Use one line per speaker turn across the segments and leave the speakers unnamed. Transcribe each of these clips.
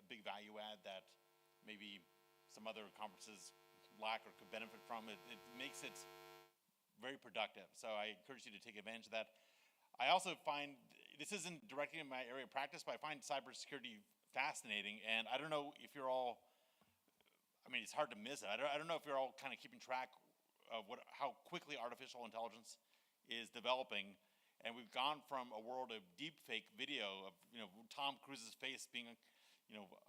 big value add that maybe some other conferences lack or could benefit from. It makes it very productive. So I encourage you to take advantage of that. I also find, this isn't directly in my area of practice, but I find cybersecurity fascinating. And I don't know if you're all, I mean, it's hard to miss it. I don't know if you're all kind of keeping track of how quickly artificial intelligence is developing. And we've gone from a world of deep fake video of, Tom Cruise's face being,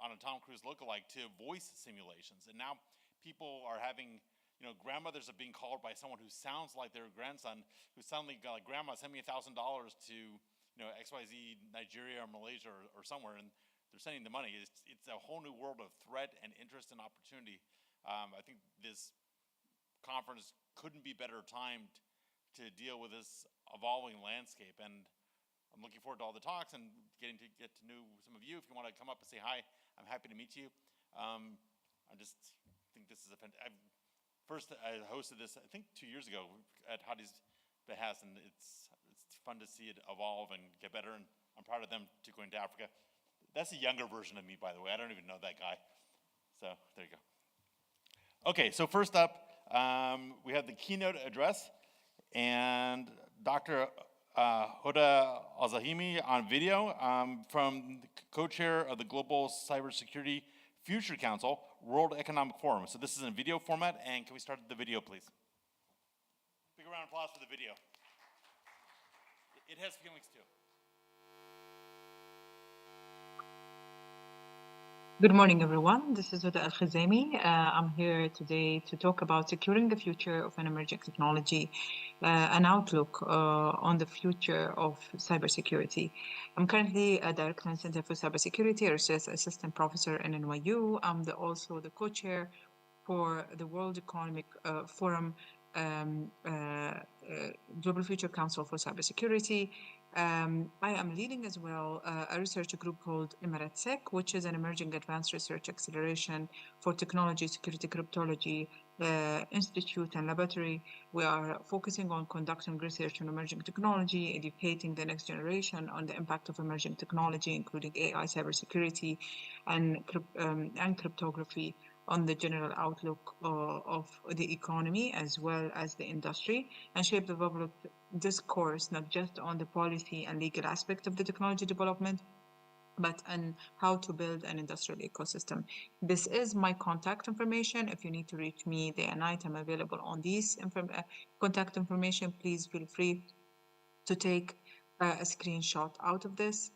on a Tom Cruise lookalike to voice simulations. And now people are having, grandmothers are being called by someone who sounds like their grandson, who suddenly got like, grandma, send me $1,000 to, XYZ, Nigeria or Malaysia or somewhere, and they're sending the money. It's a whole new world of threat and interest and opportunity. I think this conference couldn't be better timed to deal with this evolving landscape, and I'm looking forward to all the talks and get to know some of you. If you want to come up and say hi, I'm happy to meet you. I just think this is first I hosted this, I think 2 years ago at Hadi's behest, and it's fun to see it evolve and get better, and I'm proud of them to going to Africa. That's a younger version of me, by the way. I don't even know that guy. So there you go. Okay, so first up, we have the keynote address, and Dr. Hoda Al-Zahimi on video from the co-chair of the Global Cybersecurity Future Council, World Economic Forum. So this is in video format, and can we start the video, please? Big round of applause for the video. It has feelings too.
Good morning, everyone. This is Hoda Al-Khazemi. I'm here today to talk about securing the future of an emerging technology, an outlook on the future of cybersecurity. I'm currently a director in Center for Cybersecurity, research assistant professor in NYU. I'm also the co-chair for the World Economic Forum Global Future Council for Cybersecurity. I am leading as well a research group called EmiratsSec, which is an emerging advanced research acceleration for technology, security, cryptology institute and laboratory. We are focusing on conducting research on emerging technology, educating the next generation on the impact of emerging technology, including AI, cybersecurity, and cryptography, on the general outlook of the economy as well as the industry, and shape the public discourse not just on the policy and legal aspect of the technology development, but on how to build an industrial ecosystem. This is my contact information. If you need to reach me day and night, I'm available on these contact information. Please feel free to take a screenshot out of this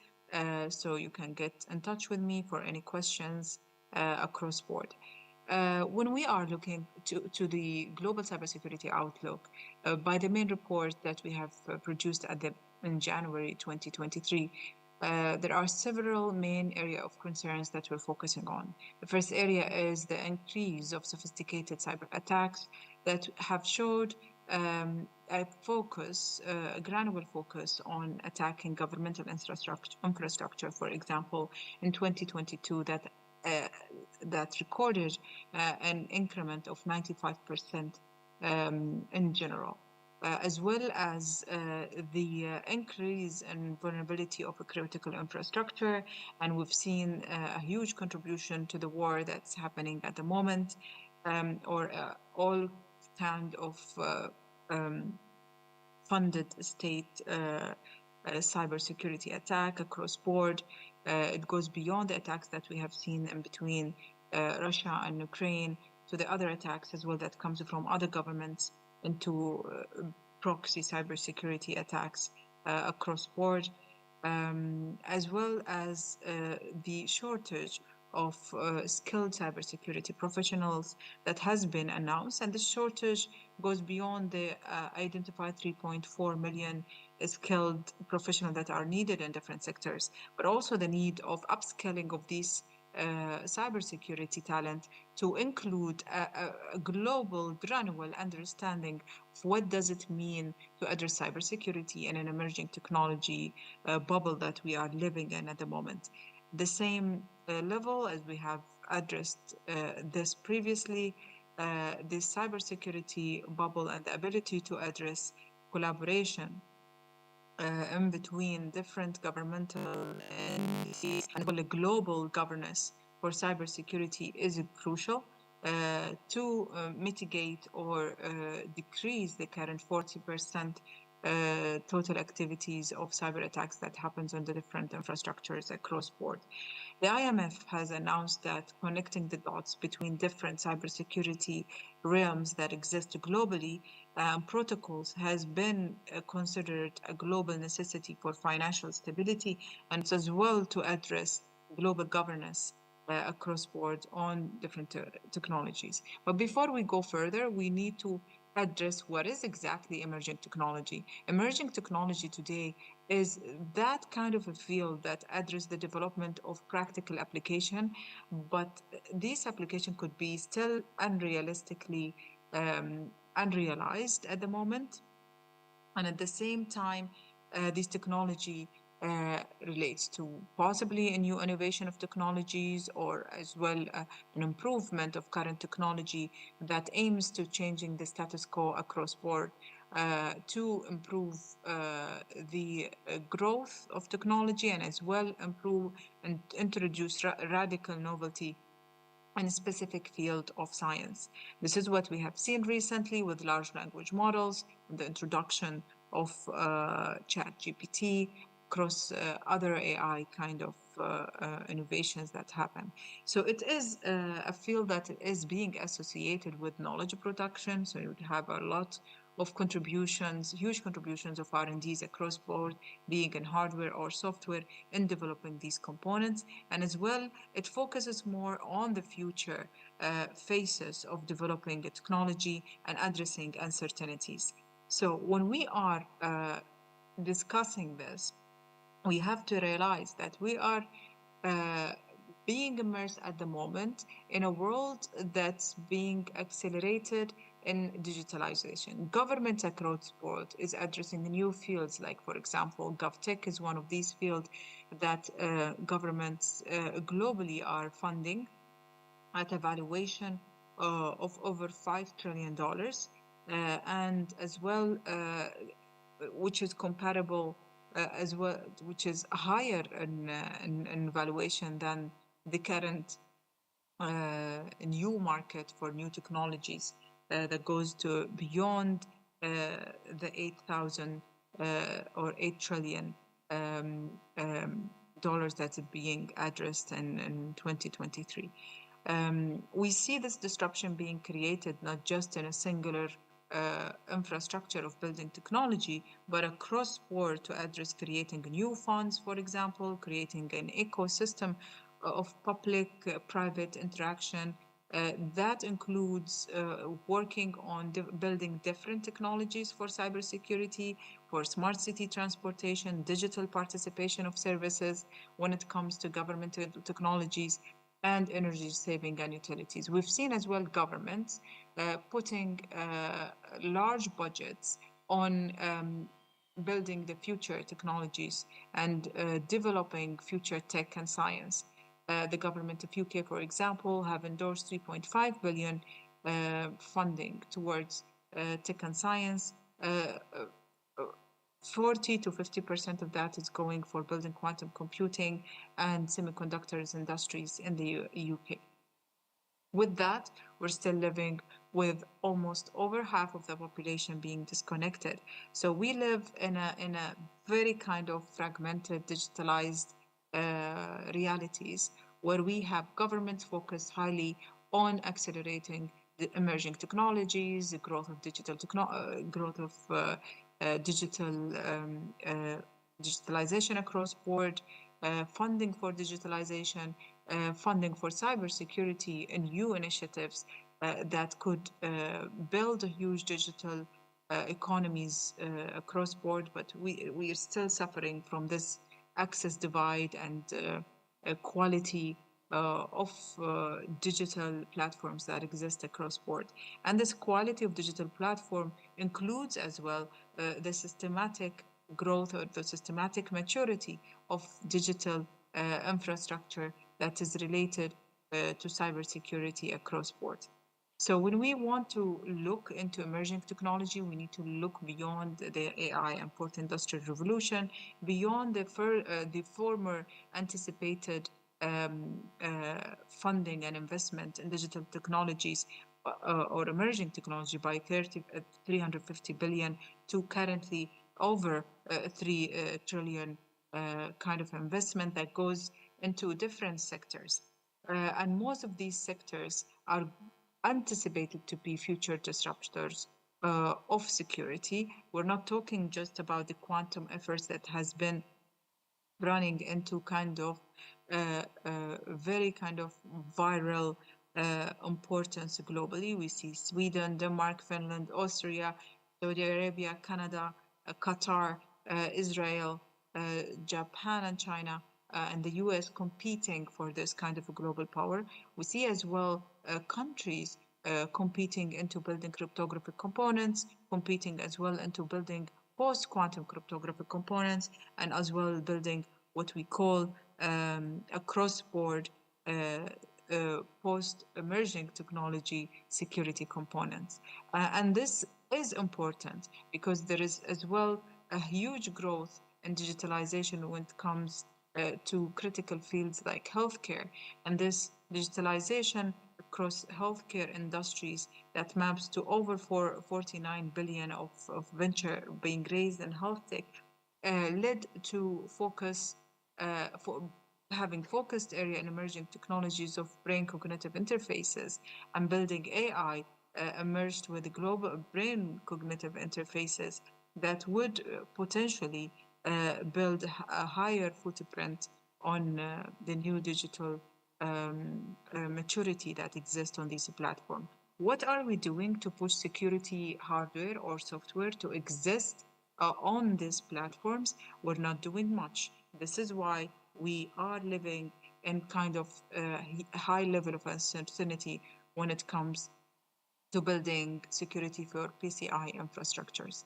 so you can get in touch with me for any questions across board. When we are looking to the global cybersecurity outlook, by the main report that we have produced in January 2023, there are several main areas of concerns that we're focusing on. The first area is the increase of sophisticated cyber attacks that have showed a granular focus on attacking governmental infrastructure. For example, in 2022, that recorded an increment of 95% in general, as well as the increase in vulnerability of a critical infrastructure. And we've seen a huge contribution to the war that's happening at the moment, or all kind of funded state cybersecurity attack across board. It goes beyond the attacks that we have seen in between Russia and Ukraine to the other attacks as well that comes from other governments into proxy cybersecurity attacks across board, as well as the shortage of skilled cybersecurity professionals that has been announced. And this shortage goes beyond the identified 3.4 million skilled professionals that are needed in different sectors, but also the need of upskilling of these cybersecurity talent to include a global granular understanding of what does it mean to address cybersecurity in an emerging technology bubble that we are living in at the moment. The same level as we have addressed this previously, the cybersecurity bubble and the ability to address collaboration in between different governmental entities and global governance for cybersecurity is crucial to mitigate or decrease the current 40% total activities of cyber attacks that happens on the different infrastructures across board. The IMF has announced that connecting the dots between different cybersecurity realms that exist globally protocols has been considered a global necessity for financial stability, and as well to address global governance across board on different technologies. But before we go further, we need to address what is exactly emerging technology. Emerging technology today is that kind of a field that address the development of practical application, but this application could be still unrealistically unrealized at the moment. And at the same time, this technology relates to possibly a new innovation of technologies or as well an improvement of current technology that aims to changing the status quo across board to improve the growth of technology and as well improve and introduce radical novelty in a specific field of science. This is what we have seen recently with large language models, the introduction of ChatGPT, across other AI kind of innovations that happen. So it is a field that is being associated with knowledge production. So you would have a lot of contributions, huge contributions of R&Ds across board, being in hardware or software in developing these components. And as well, it focuses more on the future phases of developing the technology and addressing uncertainties. So when we are discussing this, we have to realize that we are being immersed at the moment in a world that's being accelerated in digitalization. Government across the board is addressing new fields, like, for example, GovTech is one of these fields that governments globally are funding at a valuation of over $5 trillion, and as well, which is comparable as well, which is higher in valuation than the current new market for new technologies that goes to beyond the 8,000 or 8 trillion dollars that's being addressed in 2023. We see this disruption being created not just in a singular infrastructure of building technology, but across board to address creating new funds, for example, creating an ecosystem of public-private interaction that includes working on building different technologies for cybersecurity, for smart city transportation, digital participation of services when it comes to government technologies, and energy saving and utilities. We've seen as well governments putting large budgets on building the future technologies and developing future tech and science. The government of UK, for example, have endorsed 3.5 billion funding towards tech and science. 40 to 50% of that is going for building quantum computing and semiconductors industries in the UK. With that, we're still living with almost over half of the population being disconnected. So we live in a very kind of fragmented, digitalized realities where we have governments focused highly on accelerating the emerging technologies, the growth of digital digitalization across board, funding for digitalization, funding for cybersecurity, and new initiatives that could build a huge digital economies across board. But we are still suffering from this access divide and quality of digital platforms that exist across board. And this quality of digital platform includes as well the systematic growth or the systematic maturity of digital infrastructure that is related to cybersecurity across board. So when we want to look into emerging technology, we need to look beyond the AI and fourth industrial revolution, beyond the former anticipated funding and investment in digital technologies or emerging technology by 350 billion to currently over 3 trillion kind of investment that goes into different sectors. And most of these sectors are anticipated to be future disruptors of security. We're not talking just about the quantum efforts that has been running into kind of very kind of viral importance globally. We see Sweden, Denmark, Finland, Austria, Saudi Arabia, Canada, Qatar, Israel, Japan, and China, and the US competing for this kind of a global power. We see as well countries competing into building cryptographic components, competing as well into building post-quantum cryptographic components, and as well building what we call a cross-board post-emerging technology security components. And this is important because there is as well a huge growth in digitalization when it comes to critical fields like healthcare. And this digitalization across healthcare industries that maps to over 49 billion of venture being raised in health tech led to focus for having focused area in emerging technologies of brain cognitive interfaces and building AI emerged with global brain cognitive interfaces that would potentially build a higher footprint on the new digital maturity that exists on this platform. What are we doing to push security hardware or software to exist on these platforms? We're not doing much. This is why we are living in kind of high level of uncertainty when it comes to building security for PCI infrastructures.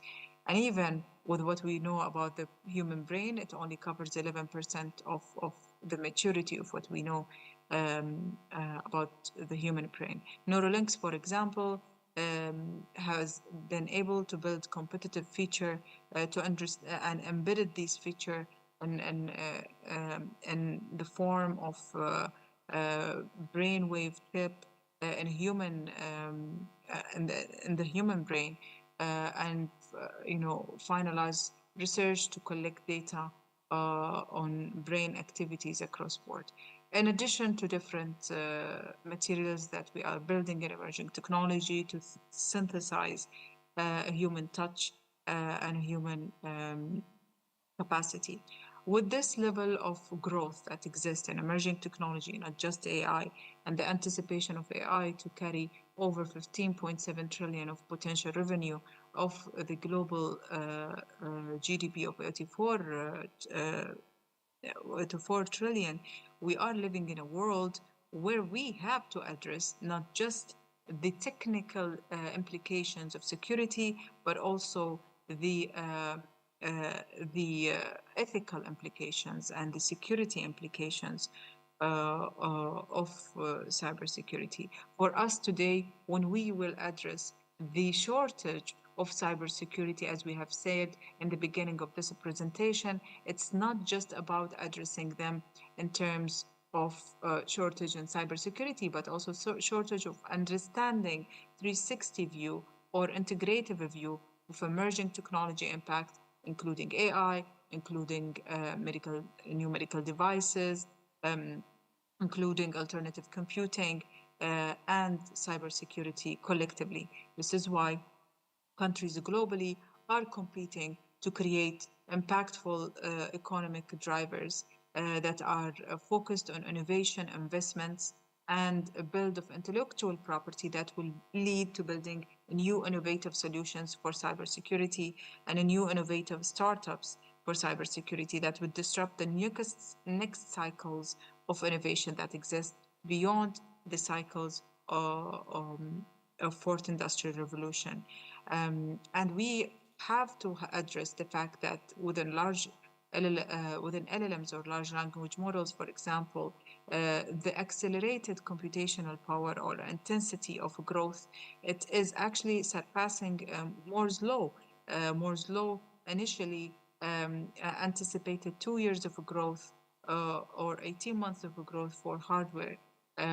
And even with what we know about the human brain, it only covers 11% of the maturity of what we know about the human brain. Neuralinks, for example, has been able to build competitive feature to understand and embedded these feature in the form of brainwave chip in human in the human brain and finalize research to collect data on brain activities across board. In addition to different materials that we are building in emerging technology to synthesize human touch and human capacity. With this level of growth that exists in emerging technology, not just AI, and the anticipation of AI to carry over 15.7 trillion of potential revenue of the global GDP of 84 trillion, we are living in a world where we have to address not just the technical implications of security, but also the ethical implications and the security implications of cybersecurity. For us today, when we will address the shortage of cybersecurity, as we have said in the beginning of this presentation, it's not just about addressing them in terms of shortage in cybersecurity, but also shortage of understanding 360 view or integrative view of emerging technology impact, including AI, including new medical devices, including alternative computing and cybersecurity collectively. This is why countries globally are competing to create impactful economic drivers that are focused on innovation, investments, and a build of intellectual property that will lead to building new innovative solutions for cybersecurity and new innovative startups for cybersecurity that would disrupt the next cycles of innovation that exist beyond the cycles of fourth industrial revolution. And we have to address the fact that within LLMs or large language models, for example, the accelerated computational power or intensity of growth, it is actually surpassing Moore's law. Moore's law initially anticipated 2 years of growth or 18 months of growth for hardware,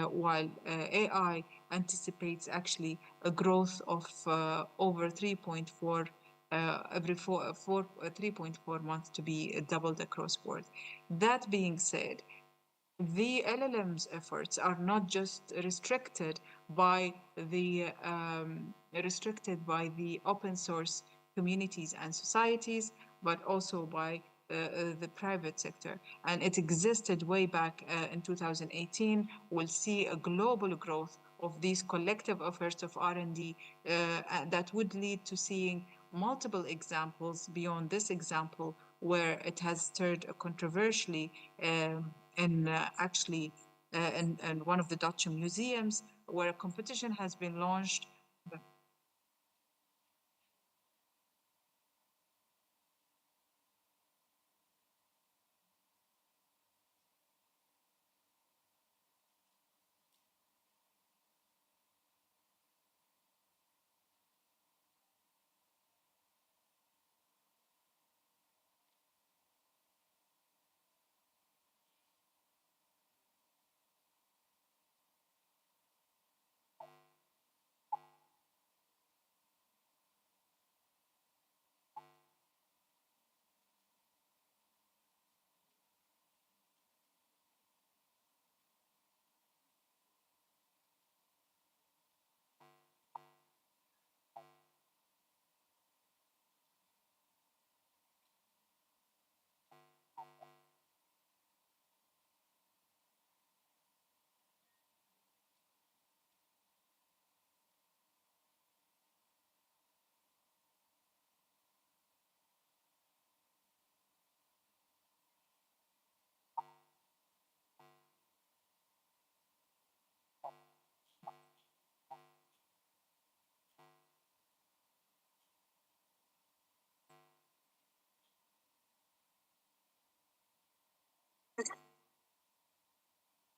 while AI anticipates actually a growth of over 3.4 every 3.4 months to be doubled across board. That being said, the LLM's efforts are not just restricted by the open source communities and societies, but also by the private sector. And it existed way back in 2018. We'll see a global growth of these collective efforts of R&D that would lead to seeing multiple examples beyond this example where it has stirred controversially in actually in one of the Dutch museums where a competition has been launched.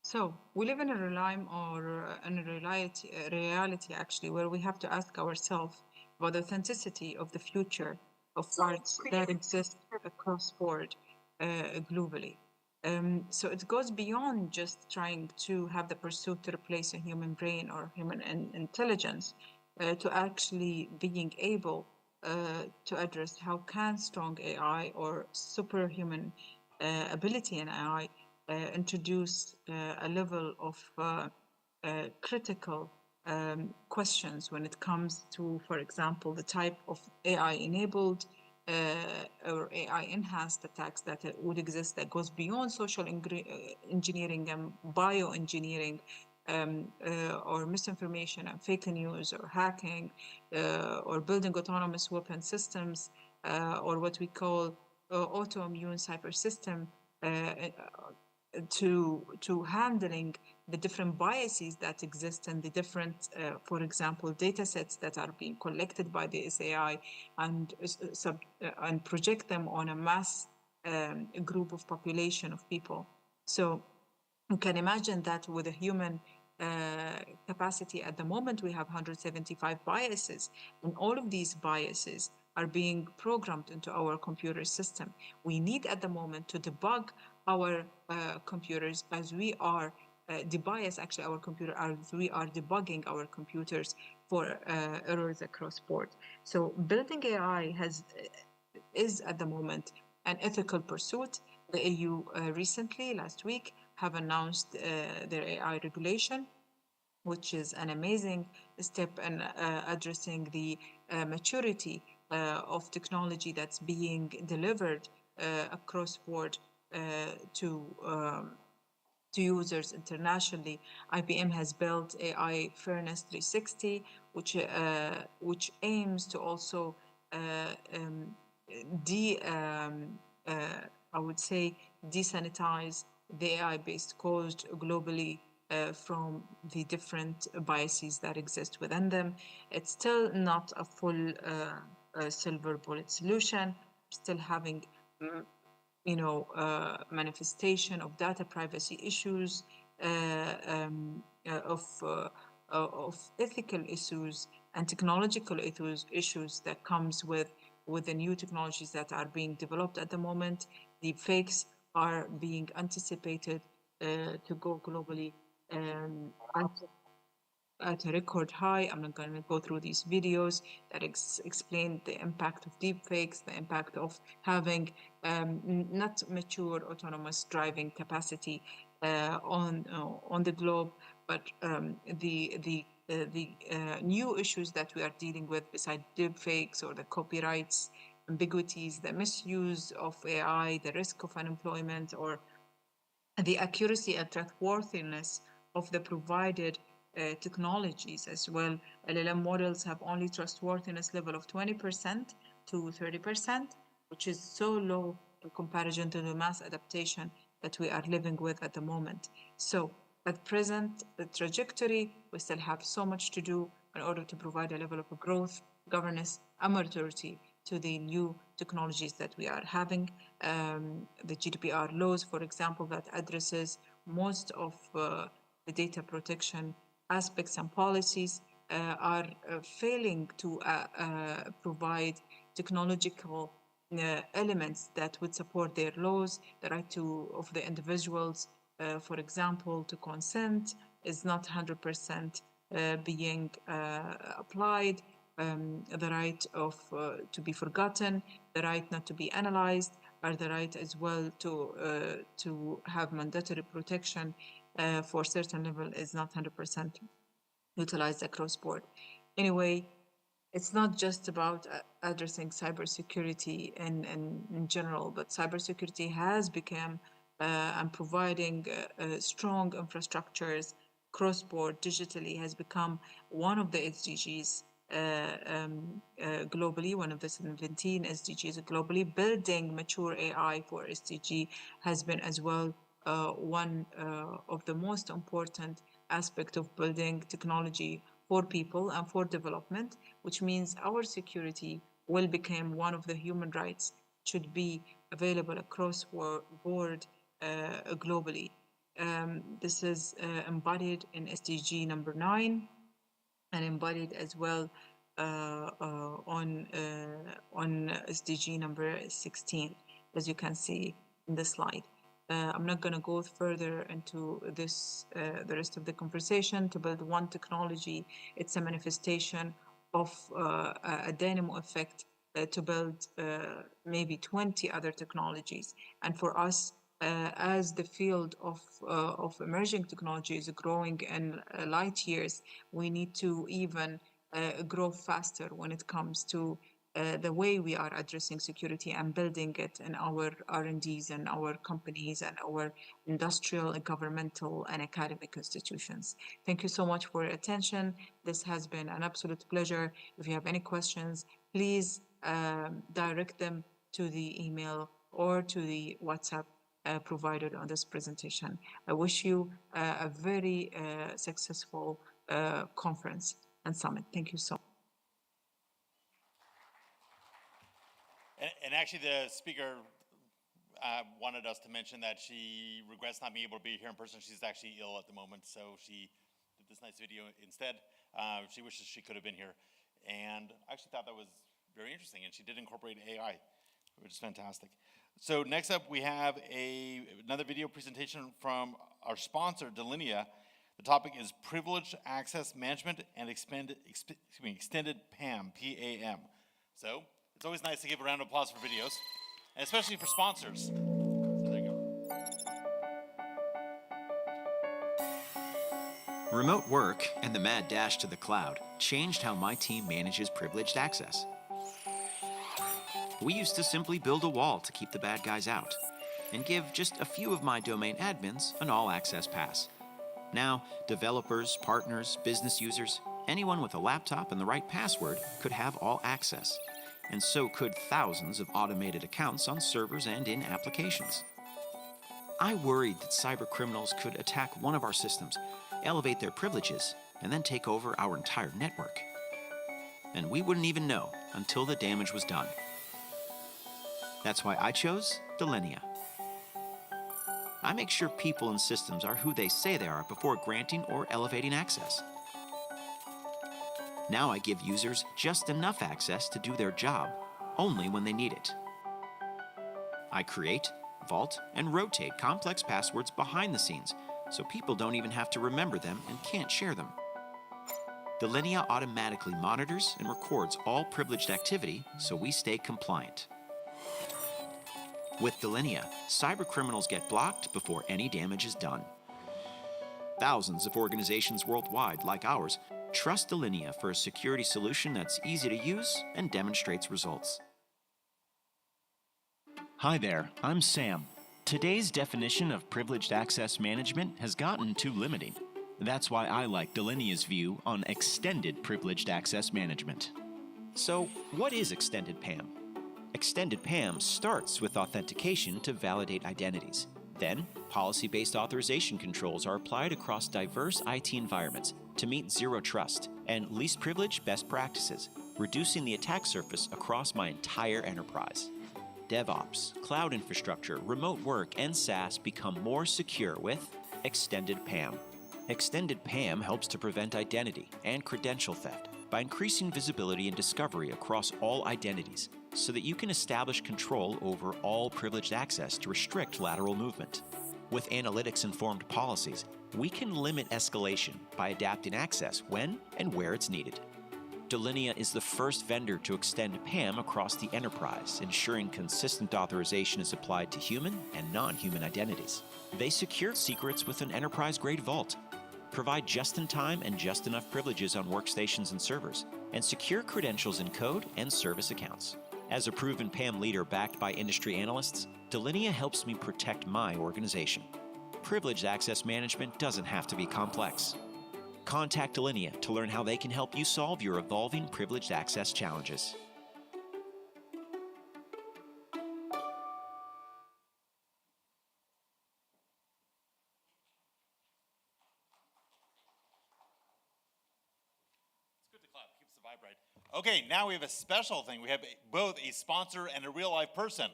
So we live in a realm or in a reality actually where we have to ask ourselves about the authenticity of the future of arts that exists across board globally. So it goes beyond just trying to have the pursuit to replace a human brain or human intelligence to actually being able to address how can strong AI or superhuman ability in AI introduce a level of critical questions when it comes to, for example, the type of AI enabled or AI enhanced attacks that would exist that goes beyond social engineering and bioengineering or misinformation and fake news or hacking or building autonomous weapon systems or what we call autoimmune cyber system to handling the different biases that exist and the different, for example, data sets that are being collected by the SAI and project them on a mass group of population of people. So you can imagine that with a human capacity at the moment, we have 175 biases, and all of these biases are being programmed into our computer system. We need at the moment to debug our computers as we are debias actually our computer as we are debugging our computers for errors across board. So building AI is at the moment an ethical pursuit. The EU recently, last week, have announced their AI regulation, which is an amazing step in addressing the maturity of technology that's being delivered across board to to users internationally. IBM has built AI Fairness 360, which aims to also uh, um, de uh, I would say desanitize the AI-based code globally from the different biases that exist within them. It's still not a full silver bullet solution. Still having manifestation of data privacy issues, um, of ethical issues and technological issues that comes with the new technologies that are being developed at the moment. Deepfakes are being anticipated to go globally at a record high. I'm not going to go through these videos that explain the impact of deepfakes, the impact of having not mature autonomous driving capacity on the globe, but the new issues that we are dealing with beside deepfakes or the copyrights, ambiguities, the misuse of AI, the risk of unemployment, or the accuracy and trustworthiness of the provided technologies as well. LLM models have only trustworthiness level of 20% to 30%, which is so low in comparison to the mass adaptation that we are living with at the moment. So at present, the trajectory, we still have so much to do in order to provide a level of growth, governance, and maturity to the new technologies that we are having. The GDPR laws, for example, that addresses most of the data protection aspects and policies are failing to provide technological elements that would support their laws. The right of the individuals, for example, to consent is not 100% being applied. The right of to be forgotten, the right not to be analyzed, or the right as well to have mandatory protection for certain level is not 100% utilized across board. Anyway, it's not just about addressing cybersecurity in general, but cybersecurity has become and providing strong infrastructures cross-board digitally has become one of the SDGs globally, one of the 17 SDGs globally. Building mature AI for SDG has been as well one of the most important aspect of building technology for people and for development, which means our security will become one of the human rights, should be available across board globally. This is embodied in SDG number 9 and embodied as well on SDG number 16, as you can see in the slide. I'm not going to go further into this, the rest of the conversation. To build one technology, it's a manifestation of a dynamo effect to build maybe 20 other technologies. And for us, as the field of emerging technology is growing in light years, we need to even grow faster when it comes to the way we are addressing security and building it in our R&Ds and our companies and our industrial and governmental and academic institutions. Thank you so much for your attention. This has been an absolute pleasure. If you have any questions, please direct them to the email or to the WhatsApp provided on this presentation. I wish you a very successful conference and summit. Thank you so much.
And actually, the speaker wanted us to mention that she regrets not being able to be here in person. She's actually ill at the moment, so she did this nice video instead. She wishes she could have been here. And I actually thought that was very interesting, and she did incorporate AI, which is fantastic. So next up, we have another video presentation from our sponsor, Delinea. The topic is Privileged Access Management and Extended PAM, P-A-M. So it's always nice to give a round of applause for videos, and especially for sponsors. So there you go.
Remote work and the mad dash to the cloud changed how my team manages privileged access. We used to simply build a wall to keep the bad guys out and give just a few of my domain admins an all-access pass. Now, developers, partners, business users, anyone with a laptop and the right password could have all access, and so could thousands of automated accounts on servers and in applications. I worried that cyber criminals could attack one of our systems, elevate their privileges, and then take over our entire network. And we wouldn't even know until the damage was done. That's why I chose Delinea. I make sure people and systems are who they say they are before granting or elevating access. Now I give users just enough access to do their job, only when they need it. I create, vault, and rotate complex passwords behind the scenes so people don't even have to remember them and can't share them. Delinea automatically monitors and records all privileged activity so we stay compliant. With Delinea, cybercriminals get blocked before any damage is done. Thousands of organizations worldwide, like ours, trust Delinea for a security solution that's easy to use and demonstrates results. Hi there, I'm Sam. Today's definition of privileged access management has gotten too limiting. That's why I like Delinea's view on extended privileged access management. So, what is Extended PAM? Extended PAM starts with authentication to validate identities. Then, policy-based authorization controls are applied across diverse IT environments to meet zero trust and least privilege best practices, reducing the attack surface across my entire enterprise. DevOps, cloud infrastructure, remote work, and SaaS become more secure with Extended PAM. Extended PAM helps to prevent identity and credential theft by increasing visibility and discovery across all identities so that you can establish control over all privileged access to restrict lateral movement. With analytics-informed policies, we can limit escalation by adapting access when and where it's needed. Delinea is the first vendor to extend PAM across the enterprise, ensuring consistent authorization is applied to human and non-human identities. They secure secrets with an enterprise-grade vault, provide just-in-time and just-enough privileges on workstations and servers, and secure credentials in code and service accounts. As a proven PAM leader backed by industry analysts, Delinea helps me protect my organization. Privileged access management doesn't have to be complex. Contact Delinea to learn how they can help you solve your evolving privileged access challenges.
It's good to clap, keeps the vibe right. Okay, now we have a special thing. We have both a sponsor and a real life person.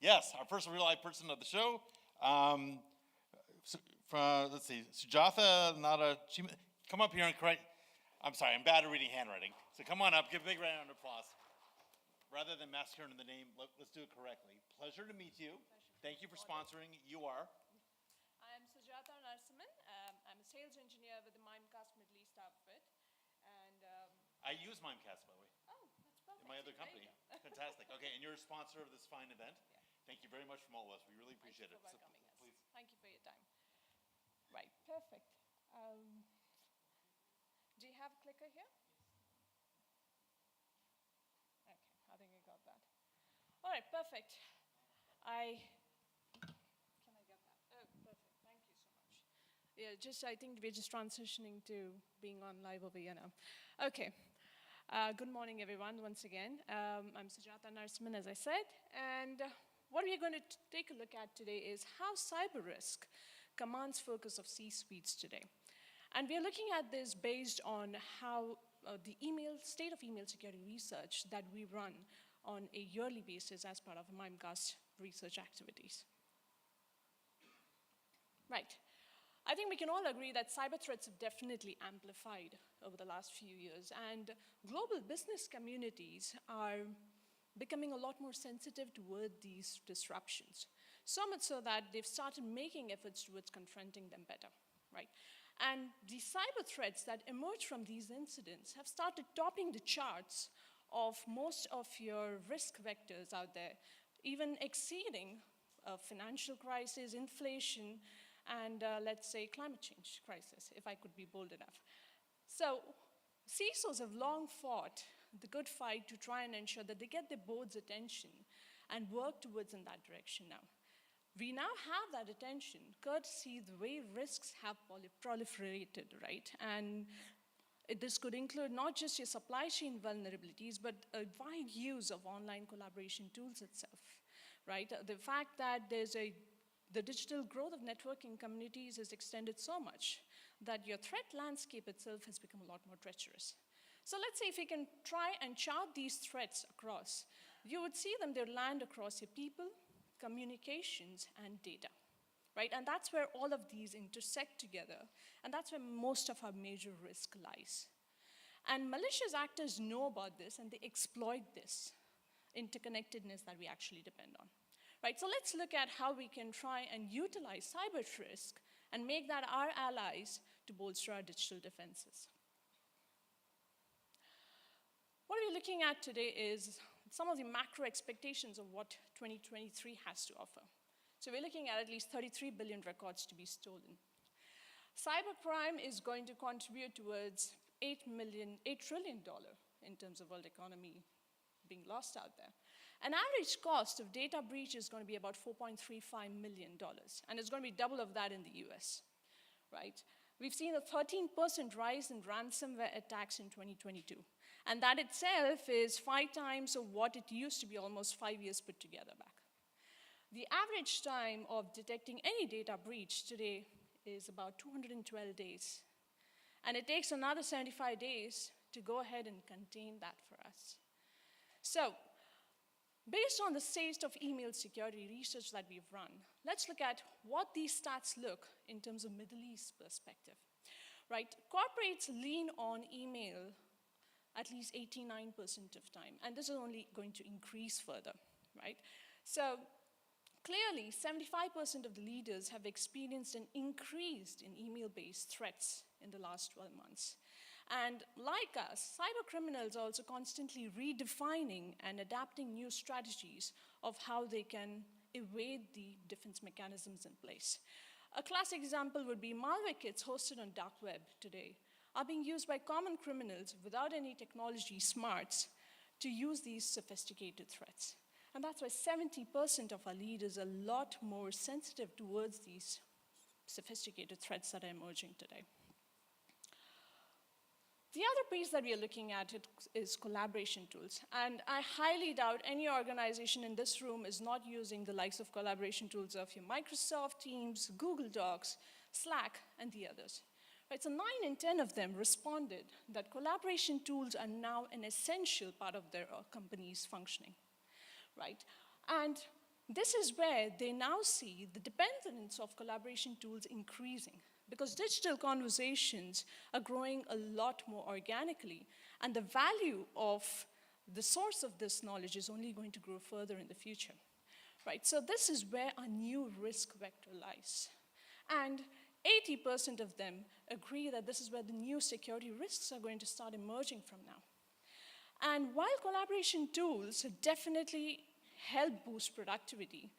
Yes, our first real life person of the show. Let's see, Sujatha Nada, come up here and correct. I'm sorry, I'm bad at reading handwriting. So come on up, give a big round of applause. Rather than massacring the name, let's do it correctly. Pleasure to meet you. Thank you for sponsoring. You are?
I'm Sujatha Narasimhan. I'm a sales engineer with the Mimecast Middle East outfit. And
I use Mimecast, by the way.
oh, that's perfect.
In my other
There you
company.
go.
Fantastic. Okay, and you're a sponsor of this fine event.
Yeah.
Thank you very much from all of us. We really appreciate
Thank you
it.
for welcoming us.
Please.
Thank you for your time. Right, perfect. Do you have a clicker here? Okay, I think I got that. All right, perfect. Can I get that? Oh, perfect. Thank you so much. Yeah, I think we're just transitioning to being on live over here now. Okay. Good morning, everyone, once again. I'm Sujatha Narasimhan, as I said, and what we're going to take a look at today is how cyber risk commands focus of C-suites today. And we're looking at this based on how the state of email security research that we run on a yearly basis as part of Mimecast research activities. Right. I think we can all agree that cyber threats have definitely amplified over the last few years, and global business communities are becoming a lot more sensitive toward these disruptions. So much so that they've started making efforts towards confronting them better, right? And the cyber threats that emerge from these incidents have started topping the charts of most of your risk vectors out there, even exceeding financial crisis, inflation, and let's say climate change crisis, if I could be bold enough. So CISOs have long fought the good fight to try and ensure that they get their board's attention and work towards in that direction now. We now have that attention courtesy the way risks have proliferated, right? And this could include not just your supply chain vulnerabilities, but a wide use of online collaboration tools itself, right? The fact that the digital growth of networking communities has extended so much that your threat landscape itself has become a lot more treacherous. So let's say if we can try and chart these threats across, you would see them, they land across your people, communications, and data, right? And that's where all of these intersect together, and that's where most of our major risk lies. And malicious actors know about this, and they exploit this interconnectedness that we actually depend on, right? So let's look at how we can try and utilize cyber risk and make that our allies to bolster our digital defenses. What we're looking at today is some of the macro expectations of what 2023 has to offer. So we're looking at least 33 billion records to be stolen. Cybercrime is going to contribute towards $8 trillion in terms of world economy being lost out there. An average cost of data breach is going to be about $4.35 million, and it's going to be double of that in the US, right? We've seen a 13% rise in ransomware attacks in 2022, and that itself is 5 times of what it used to be almost 5 years put together back. The average time of detecting any data breach today is about 212 days, and it takes another 75 days to go ahead and contain that for us. So, based on the state of email security research that we've run, let's look at what these stats look in terms of Middle East perspective, right? Corporates lean on email at least 89% of time, and this is only going to increase further, right? So clearly, 75% of the leaders have experienced an increase in email-based threats in the last 12 months. And like us, cyber criminals are also constantly redefining and adapting new strategies of how they can evade the defense mechanisms in place. A classic example would be malware kits hosted on dark web today are being used by common criminals without any technology smarts to use these sophisticated threats. And that's why 70% of our leaders are a lot more sensitive towards these sophisticated threats that are emerging today. The other piece that we are looking at is collaboration tools. And I highly doubt any organization in this room is not using the likes of collaboration tools of your Microsoft Teams, Google Docs, Slack, and the others. Right, so 9 in 10 of them responded that collaboration tools are now an essential part of their company's functioning. Right? And this is where they now see the dependence of collaboration tools increasing, because digital conversations are growing a lot more organically, and the value of the source of this knowledge is only going to grow further in the future. Right? So this is where our new risk vector lies. And 80% of them agree that this is where the new security risks are going to start emerging from now. And while collaboration tools definitely help boost productivity,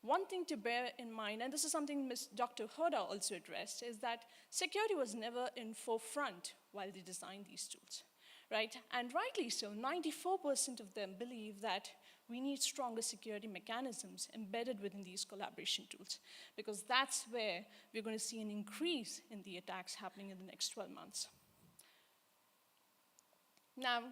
one thing to bear in mind, and this is something Dr. Hoda also addressed, is that security was never in forefront while they designed these tools, right? And rightly so, 94% of them believe that we need stronger security mechanisms embedded within these collaboration tools, because that's where we're going to see an increase in the attacks happening in the next 12 months. Now,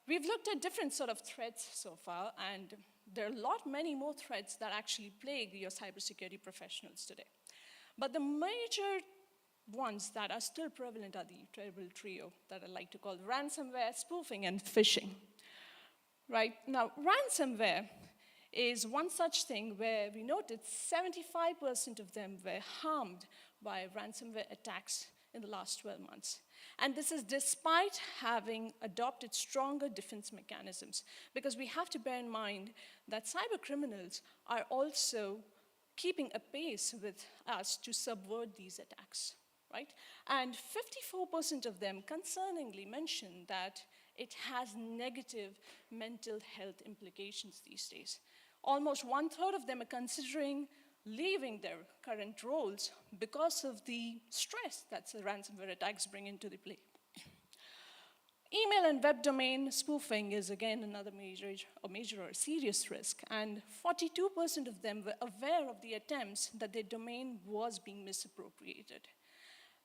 we've looked at different sort of threats so far, and there are many more threats that actually plague your cybersecurity professionals today. But the major ones that are still prevalent are the terrible trio that I like to call ransomware, spoofing, and phishing. Right? Now, ransomware is one such thing where we noted 75% of them were harmed by ransomware attacks in the last 12 months. And this is despite having adopted stronger defense mechanisms, because we have to bear in mind that cyber criminals are also keeping a pace with us to subvert these attacks, right? And 54% of them concerningly mentioned that it has negative mental health implications these days. Almost 1/3 of them are considering leaving their current roles because of the stress that the ransomware attacks bring into the play. Email and web domain spoofing is again another major or serious risk, and 42% of them were aware of the attempts that their domain was being misappropriated.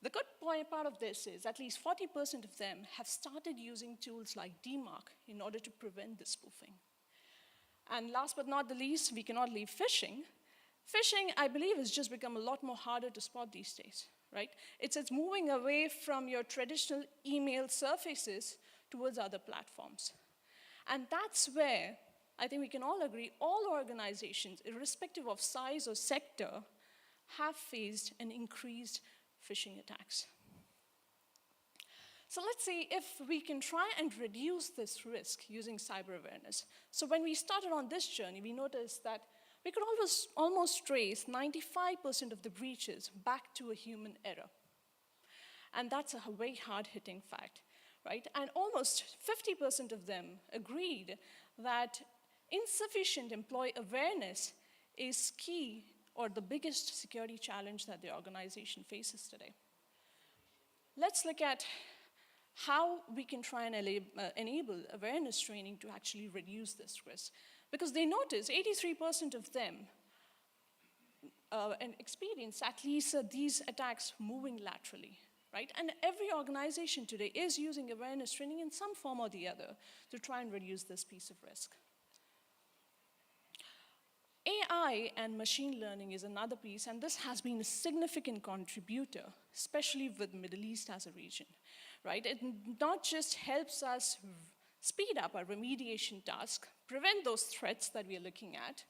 The good part of this is at least 40% of them have started using tools like DMARC in order to prevent the spoofing. And last but not the least, we cannot leave phishing. Phishing, I believe, has just become a lot more harder to spot these days, right? It's moving away from your traditional email surfaces towards other platforms. And that's where I think we can all agree all organizations, irrespective of size or sector, have faced an increased phishing attacks. So let's see if we can try and reduce this risk using cyber awareness. So when we started on this journey, we noticed that we could almost trace 95% of the breaches back to a human error. And that's a very hard-hitting fact, right? And almost 50% of them agreed that insufficient employee awareness is key or the biggest security challenge that the organization faces today. Let's look at how we can try and enable awareness training to actually reduce this risk. Because they notice 83% of them and experience at least these attacks moving laterally, right? And every organization today is using awareness training in some form or the other to try and reduce this piece of risk. AI and machine learning is another piece, and this has been a significant contributor, especially with Middle East as a region, right? It not just helps us speed up our remediation task, prevent those threats that we are looking at,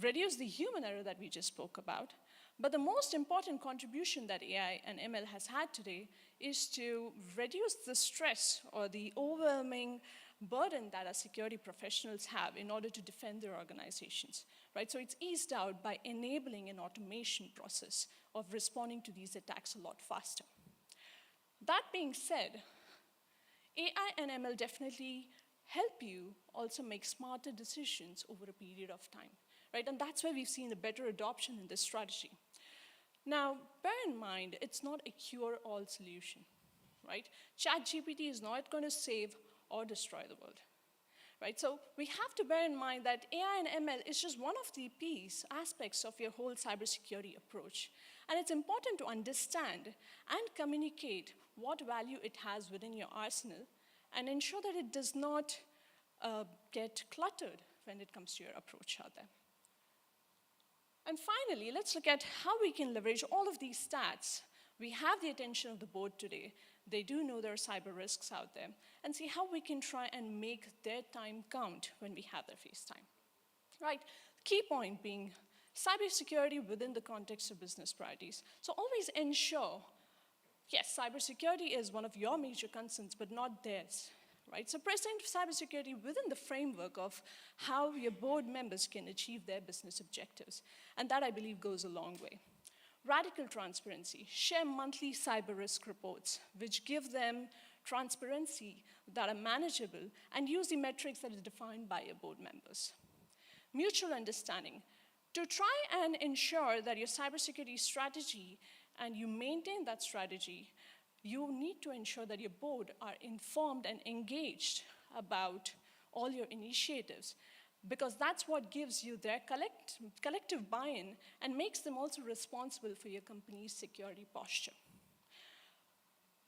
reduce the human error that we just spoke about, but the most important contribution that AI and ML has had today is to reduce the stress or the overwhelming burden that our security professionals have in order to defend their organizations, right? So it's eased out by enabling an automation process of responding to these attacks a lot faster. That being said, AI and ML definitely help you also make smarter decisions over a period of time, right? And that's where we've seen a better adoption in this strategy. Now, bear in mind, it's not a cure-all solution, right? ChatGPT is not going to save or destroy the world, right? So we have to bear in mind that AI and ML is just one of the aspects of your whole cybersecurity approach. And it's important to understand and communicate what value it has within your arsenal and ensure that it does not get cluttered when it comes to your approach out there. And finally, let's look at how we can leverage all of these stats. We have the attention of the board today. They do know there are cyber risks out there, and see how we can try and make their time count when we have their face time. Right? Key point being cybersecurity within the context of business priorities. So always ensure, yes, cybersecurity is one of your major concerns, but not theirs. Right? So present cybersecurity within the framework of how your board members can achieve their business objectives. And that, I believe, goes a long way. Radical transparency. Share monthly cyber risk reports, which give them transparency that are manageable, and use the metrics that are defined by your board members. Mutual understanding. To try and ensure that your cybersecurity strategy and you maintain that strategy, you need to ensure that your board are informed and engaged about all your initiatives, because that's what gives you their collective buy-in and makes them also responsible for your company's security posture.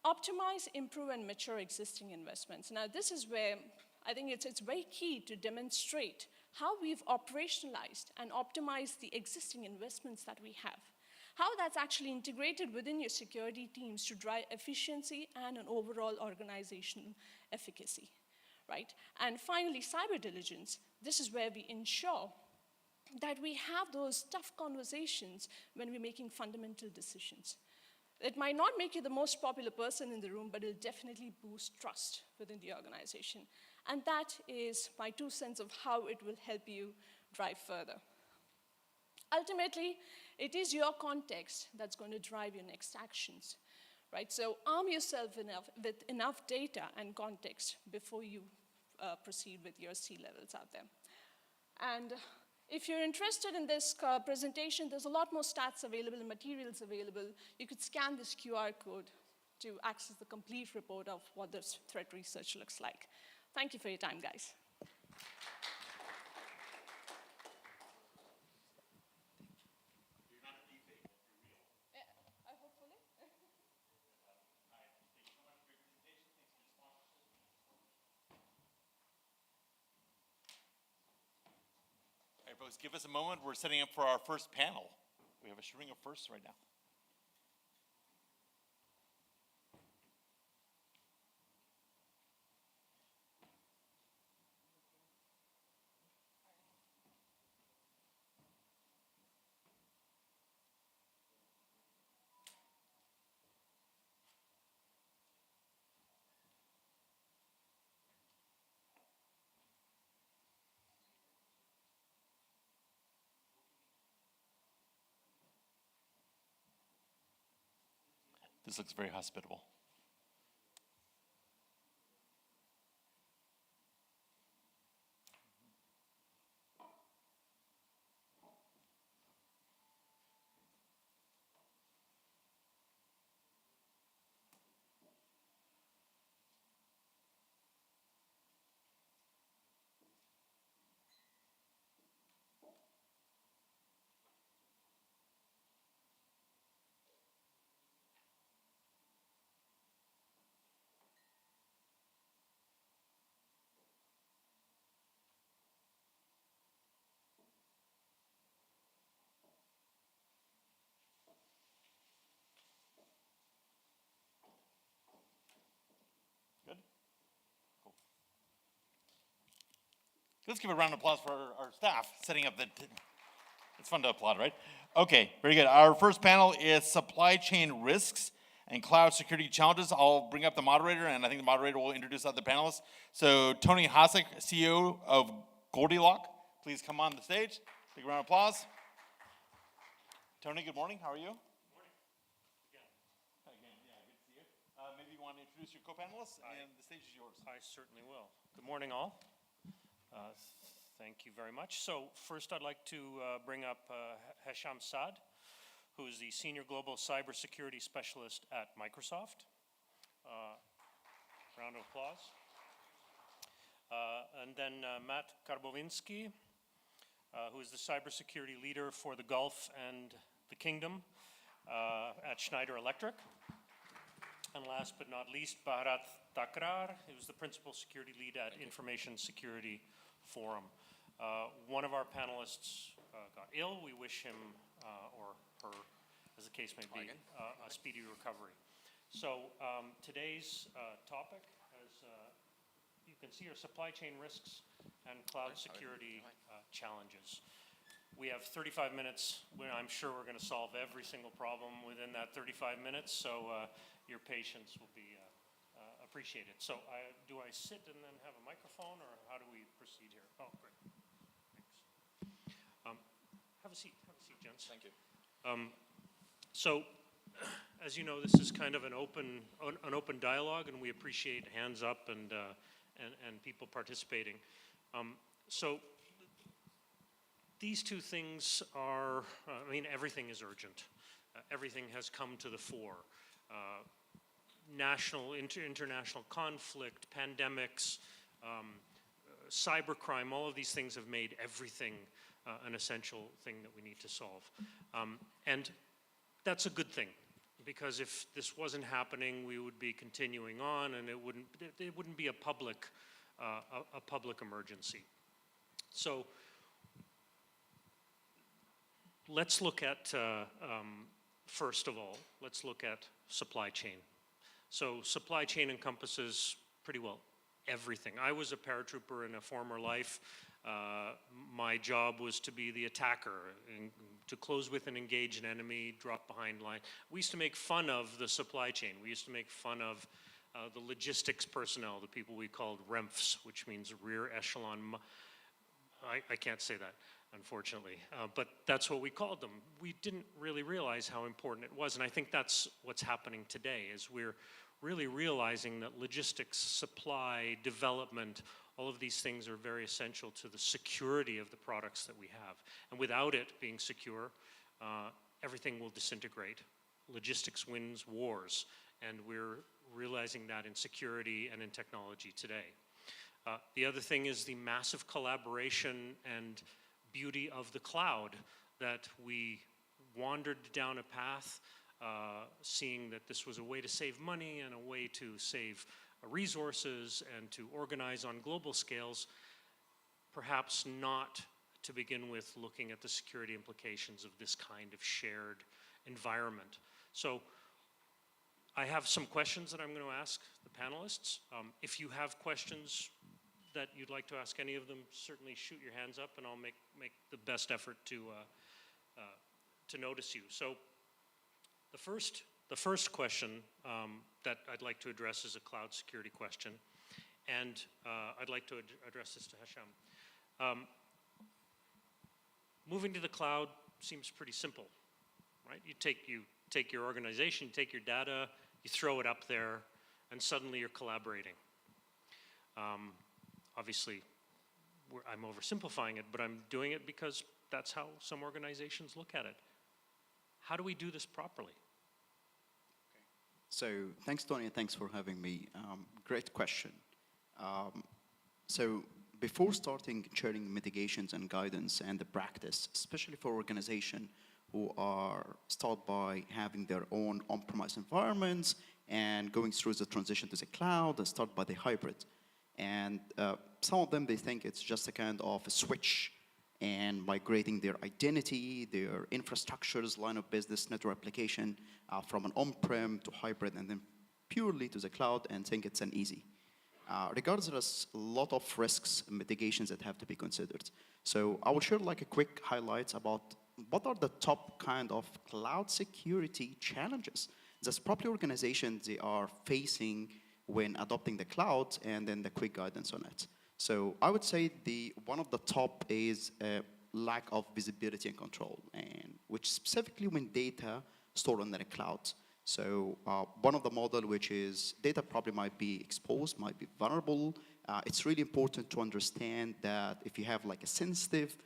Optimize, improve, and mature existing investments. Now, this is where I think it's very key to demonstrate how we've operationalized and optimized the existing investments that we have. How that's actually integrated within your security teams to drive efficiency and an overall organizational efficacy, right? And finally, cyber diligence. This is where we ensure that we have those tough conversations when we're making fundamental decisions. It might not make you the most popular person in the room, but it'll definitely boost trust within the organization. And that is my 2 cents of how it will help you drive further. Ultimately, it is your context that's going to drive your next actions, right? So arm yourself with enough data and context before you proceed with your C-levels out there. And if you're interested in this presentation, there's a lot more stats available and materials available. You could scan this QR code to access the complete report of what this threat research looks like. Thank you for your time, guys.
All right, folks, give us a moment. We're setting up for our first panel. We have a string of firsts right now. This looks very hospitable. Good? Cool. Let's give a round of applause for our staff setting up the. It's fun to applaud, right? Okay, very good. Our first panel is supply chain risks and cloud security challenges. I'll bring up the moderator, and I think the moderator will introduce other panelists. So Tony Hasek, CEO of Goldilock, please come on the stage. Big round of applause. Tony, good morning. How are you? Maybe you want to introduce your co-panelists, and the stage is yours.
I certainly will. Good morning, all. Thank you very much. So first I'd like to bring up Hesham Saad, who is the Senior Global Cybersecurity Specialist at Microsoft. Round of applause. And then Matt Karbowinsky, who is the Cybersecurity Leader for the Gulf and the Kingdom at Schneider Electric. And last but not least, Bharat Takrar, who's the Principal Security Lead at Information Security Forum. One of our panelists got ill. We wish him or her, as the case may be, a speedy recovery. So today's topic, as you can see, are supply chain risks and cloud security challenges. We have 35 minutes. I'm sure we're going to solve every single problem within that 35 minutes, so your patience will be appreciated. So do I sit and then have a microphone, or how do we proceed here? Oh, great. Thanks. Have a seat, gents.
Thank you.
So, as you know, this is kind of an open dialogue, and we appreciate hands up and people participating. So, these two things are, everything is urgent. Everything has come to the fore. National, international conflict, pandemics, cybercrime, all of these things have made everything an essential thing that we need to solve. And that's a good thing, because if this wasn't happening, we would be continuing on, and it wouldn't be a public emergency. So let's look at, first of all, let's look at supply chain. So supply chain encompasses pretty well everything. I was a paratrooper in a former life. My job was to be the attacker, and to close with and engage an enemy, drop behind line. We used to make fun of the supply chain. We used to make fun of the logistics personnel, the people we called REMFs, which means rear echelon. I can't say that, unfortunately, but that's what we called them. We didn't really realize how important it was, and I think that's what's happening today, is we're really realizing that logistics, supply, development, all of these things are very essential to the security of the products that we have. And without it being secure, everything will disintegrate. Logistics wins wars, and we're realizing that in security and in technology today. The other thing is the massive collaboration and beauty of the cloud, that we wandered down a path seeing that this was a way to save money and a way to save resources and to organize on global scales, perhaps not to begin with looking at the security implications of this kind of shared environment. So I have some questions that I'm going to ask the panelists. If you have questions that you'd like to ask any of them, certainly shoot your hands up, and I'll make the best effort to notice you. So the first question that I'd like to address is a cloud security question, and I'd like to address this to Hesham. Moving to the cloud seems pretty simple, right? You take your organization, you take your data, You throw it up there, and suddenly you're collaborating. Obviously, I'm oversimplifying it, but I'm doing it because that's how some organizations look at it. How do we do this properly?
So thanks, Tony, and thanks for having me. Great question. So before starting sharing mitigations and guidance and the practice, especially for organizations who are start by having their own on-premise environments and going through the transition to the cloud and start by the hybrid. And some of them, they think it's just a kind of a switch and migrating their identity, their infrastructures, line of business, network application from an on-prem to hybrid and then purely to the cloud and think it's an easy. Regardless, there's a lot of risks and mitigations that have to be considered. So I will share like a quick highlights about what are the top kind of cloud security challenges that probably organizations they are facing when adopting the cloud, and then the quick guidance on it. So I would say one of the top is lack of visibility and control, and which specifically when data stored on the cloud. So one of the model which is data probably might be exposed, might be vulnerable. It's really important to understand that if you have like a sensitive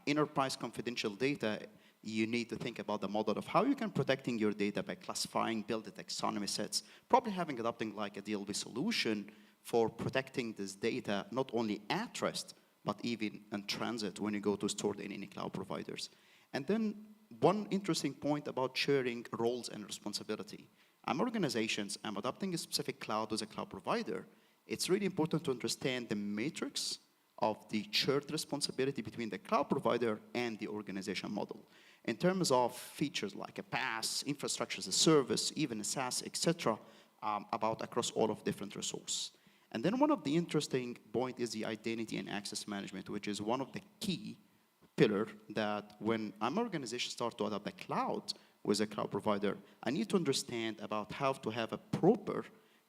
enterprise confidential data, you need to think about the model of how you can protecting your data by classifying, build the taxonomy sets, probably adopting like a DLP solution for protecting this data, not only at rest, but even in transit when you go to store it in any cloud providers. And then one interesting point about sharing roles and responsibility. Organizations, I'm adopting a specific cloud as a cloud provider. It's really important to understand the matrix of the shared responsibility between the cloud provider and the organization model. In terms of features like a PaaS, infrastructure as a service, even a SaaS, etc., about across all of different resources. And then one of the interesting point is the identity and access management, which is one of the key pillar that when an organization starts to adopt the cloud with a cloud provider, I need to understand about how to have a proper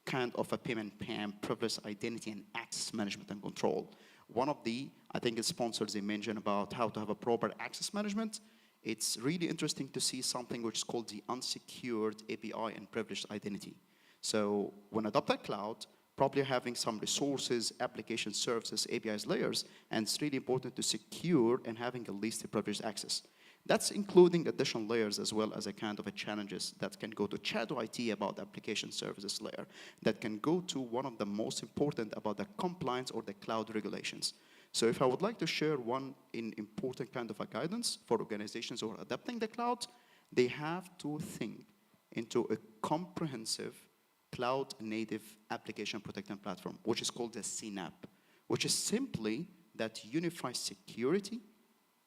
kind of a payment PAM, privilege identity and access management and control. One of the, I think, sponsors, they mentioned about how to have a proper access management. It's really interesting to see something which is called the unsecured API and privileged identity. So when adopted cloud, probably having some resources, application services, APIs layers, and it's really important to secure and having at least a privileged access. That's including additional layers as well as a kind of a challenges that can go to Shadow IT about application services layer, that can go to one of the most important about the compliance or the cloud regulations. So if I would like to share one important kind of a guidance for organizations who are adapting the cloud, they have to think into a comprehensive cloud native application protection platform, which is called the CNAPP, which is simply that unifies security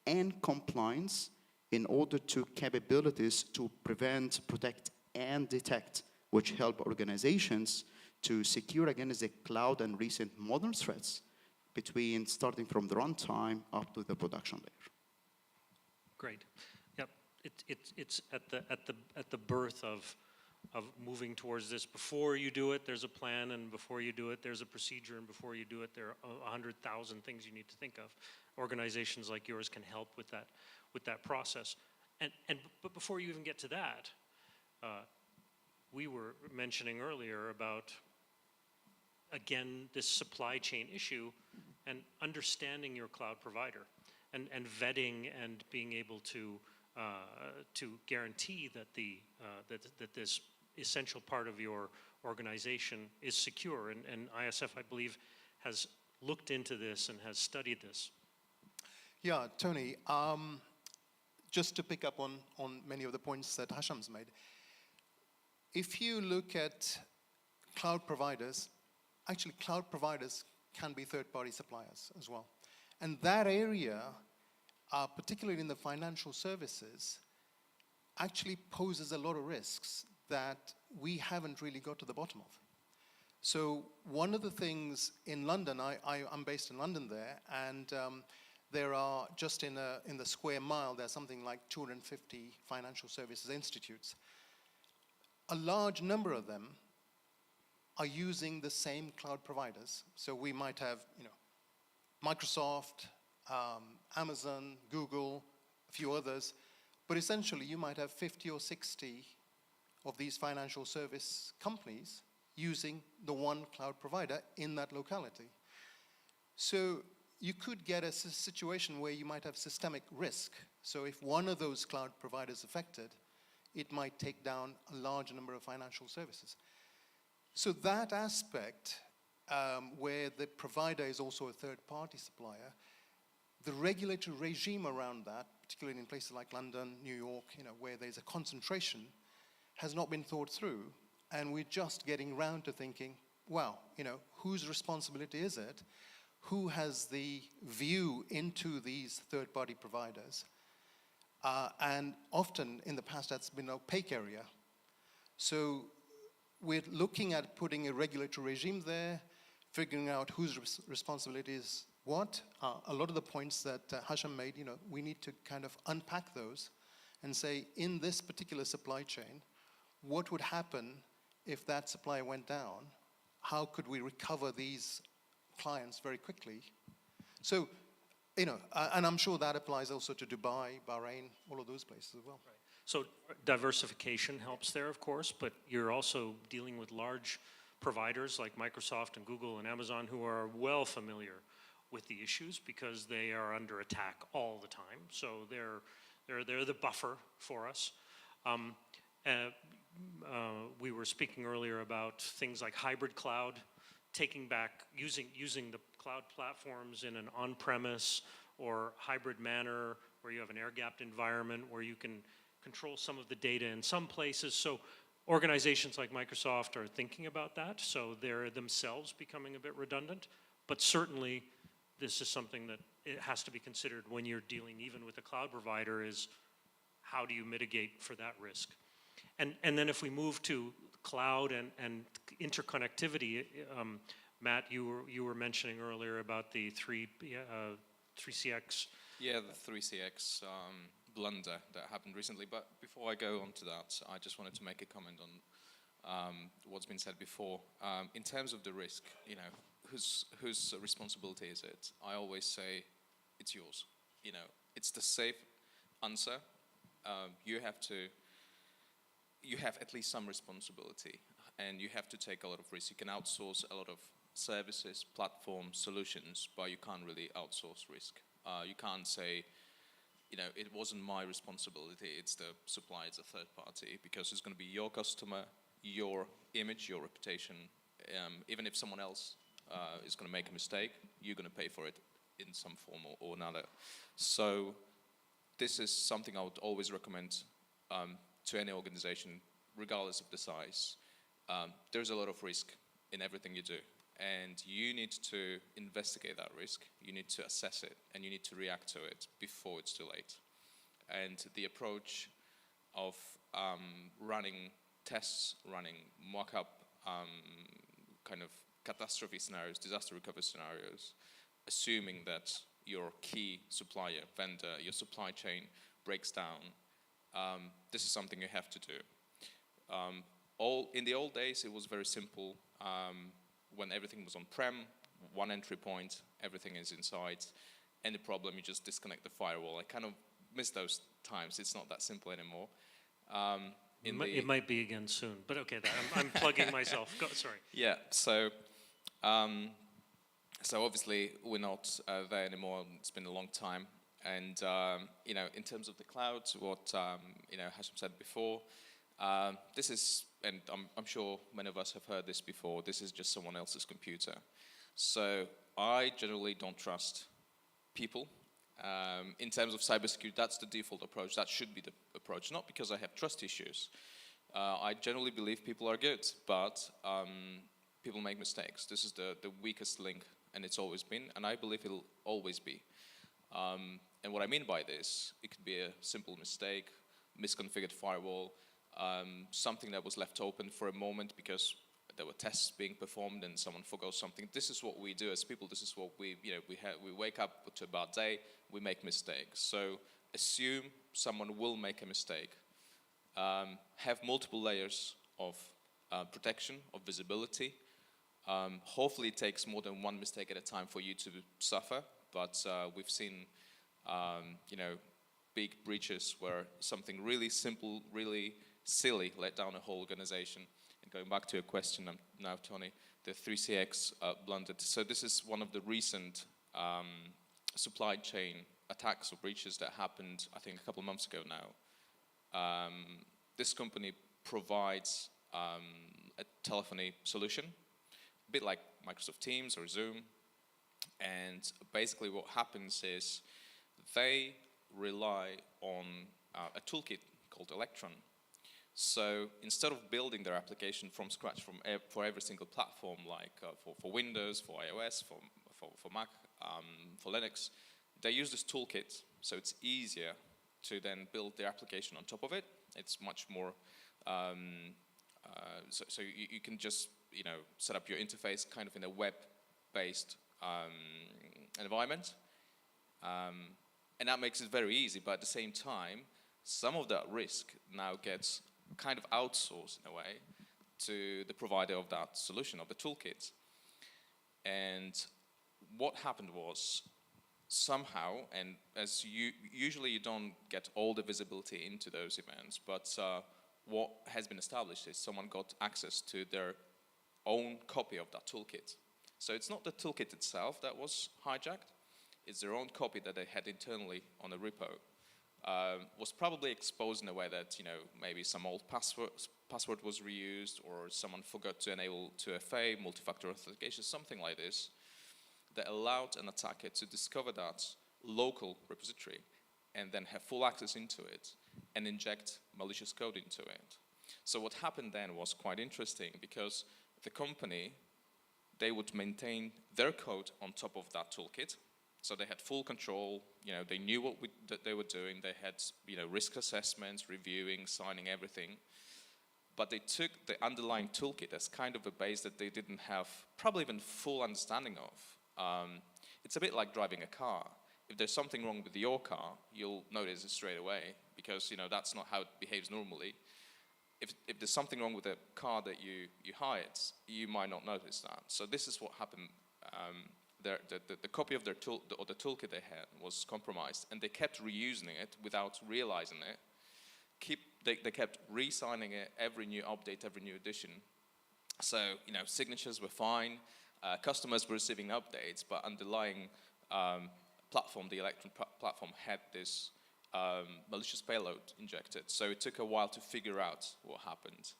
and compliance in order to capabilities to prevent, protect, and detect, which help organizations to secure against the cloud and recent modern threats between starting from the runtime up to the production layer.
Great. Yep. It's at the birth of moving towards this. Before you do it, there's a plan, and before you do it, there's a procedure, and before you do it, there are 100,000 things you need to think of. Organizations like yours can help with that process. But before you even get to that, we were mentioning earlier about, again, this supply chain issue and understanding your cloud provider and vetting and being able to guarantee that that this essential part of your organization is secure. And ISF, I believe, has looked into this and has studied this.
Yeah, Tony, just to pick up on many of the points that Hasham's made, if you look at cloud providers, actually cloud providers can be third-party suppliers as well. And that area, particularly in the financial services, actually poses a lot of risks that we haven't really got to the bottom of. So one of the things in London, I'm based in London there, and there are just in the square mile, there's something like 250 financial services institutes. A large number of them are using the same cloud providers. So we might have, Microsoft, Amazon, Google, a few others, but essentially you might have 50 or 60 of these financial service companies using the one cloud provider in that locality. So you could get a situation where you might have systemic risk. So if one of those cloud providers affected, it might take down a large number of financial services. So that aspect, where the provider is also a third-party supplier, the regulatory regime around that, particularly in places like London, New York, where there's a concentration, has not been thought through. And we're just getting round to thinking, well, whose responsibility is it? Who has the view into these third-party providers? And often in the past, that's been an opaque area. So we're looking at putting a regulatory regime there, figuring out whose responsibility is what. A lot of the points that Hasham made, we need to kind of unpack those and say, in this particular supply chain, what would happen if that supply went down? How could we recover these clients very quickly? So, and I'm sure that applies also to Dubai, Bahrain, all of those places as well.
Right. So diversification helps there, of course, but you're also dealing with large providers like Microsoft and Google and Amazon who are well familiar with the issues because they are under attack all the time. So they're the buffer for us. We were speaking earlier about things like hybrid cloud, taking back, using the cloud platforms in an on-premise or hybrid manner where you have an air-gapped environment where you can control some of the data in some places. So organizations like Microsoft are thinking about that, so they're themselves becoming a bit redundant. But certainly, this is something that it has to be considered when you're dealing even with a cloud provider is how do you mitigate for that risk? And then if we move to cloud and interconnectivity, Matt, you were mentioning earlier about the 3CX.
Yeah, the 3CX blunder that happened recently. But before I go on to that, I just wanted to make a comment on what's been said before. In terms of the risk, whose responsibility is it? I always say it's yours. It's the safe answer. You have at least some responsibility, and you have to take a lot of risk. You can outsource a lot of services, platforms, solutions, but you can't really outsource risk. You can't say, it wasn't my responsibility, it's the supplier, it's a third party, because it's going to be your customer, your image, your reputation. Even if someone else is going to make a mistake, you're going to pay for it in some form or another. So this is something I would always recommend to any organization, regardless of the size. There's a lot of risk in everything you do, and you need to investigate that risk, you need to assess it, and you need to react to it before it's too late. And the approach of running tests, running mock-up kind of catastrophe scenarios, disaster recovery scenarios, assuming that your key supplier, vendor, your supply chain breaks down, this is something you have to do. In the old days, it was very simple. When everything was on-prem, one entry point, everything is inside. Any problem, you just disconnect the firewall. I kind of miss those times. It's not that simple anymore.
It might be again soon, but okay, I'm plugging myself. Sorry.
Yeah, so obviously we're not there anymore. It's been a long time. And, in terms of the cloud, what, Hasham said before, this is, and I'm sure many of us have heard this before, this is just someone else's computer. So I generally don't trust people. In terms of cybersecurity, that's the default approach. That should be the approach, not because I have trust issues. I generally believe people are good, but people make mistakes. This is the weakest link, and it's always been, and I believe it'll always be. And what I mean by this, it could be a simple mistake, misconfigured firewall, something that was left open for a moment because there were tests being performed and someone forgot something. This is what we do as people. This is what we wake up to a bad day, we make mistakes. So assume someone will make a mistake. Have multiple layers of protection, of visibility. Hopefully it takes more than one mistake at a time for you to suffer, but we've seen big breaches where something really simple, really silly, let down a whole organization. And going back to your question now, Tony, the 3CX blundered. So this is one of the recent supply chain attacks or breaches that happened, I think, a couple of months ago now. This company provides a telephony solution, a bit like Microsoft Teams or Zoom. And basically what happens is they rely on a toolkit called Electron. So instead of building their application from scratch for every single platform, like for Windows, for iOS, for Mac, for Linux, they use this toolkit, so it's easier to then build their application on top of it. It's much more, so you can just, set up your interface kind of in a web-based environment. And that makes it very easy, but at the same time, some of that risk now gets kind of outsourced in a way to the provider of that solution, of the toolkit. And what happened was, somehow, and as usually you don't get all the visibility into those events, but what has been established is someone got access to their own copy of that toolkit. So it's not the toolkit itself that was hijacked, it's their own copy that they had internally on a repo. Was probably exposed in a way that, maybe some old password was reused, or someone forgot to enable 2FA, multi-factor authentication, something like this, that allowed an attacker to discover that local repository and then have full access into it and inject malicious code into it. So what happened then was quite interesting, because the company, they would maintain their code on top of that toolkit. So they had full control, they knew that they were doing, they had, risk assessments, reviewing, signing everything. But they took the underlying toolkit as kind of a base that they didn't have probably even full understanding of. It's a bit like driving a car. If there's something wrong with your car, you'll notice it straight away, because, that's not how it behaves normally. If there's something wrong with the car that you hired, you might not notice that. So this is what happened. The copy of their the toolkit they had was compromised, and they kept reusing it without realizing it. They kept re-signing it every new update, every new edition. So, signatures were fine, customers were receiving updates, but underlying platform, the Electron platform, had this malicious payload injected. So it took a while to figure out what happened.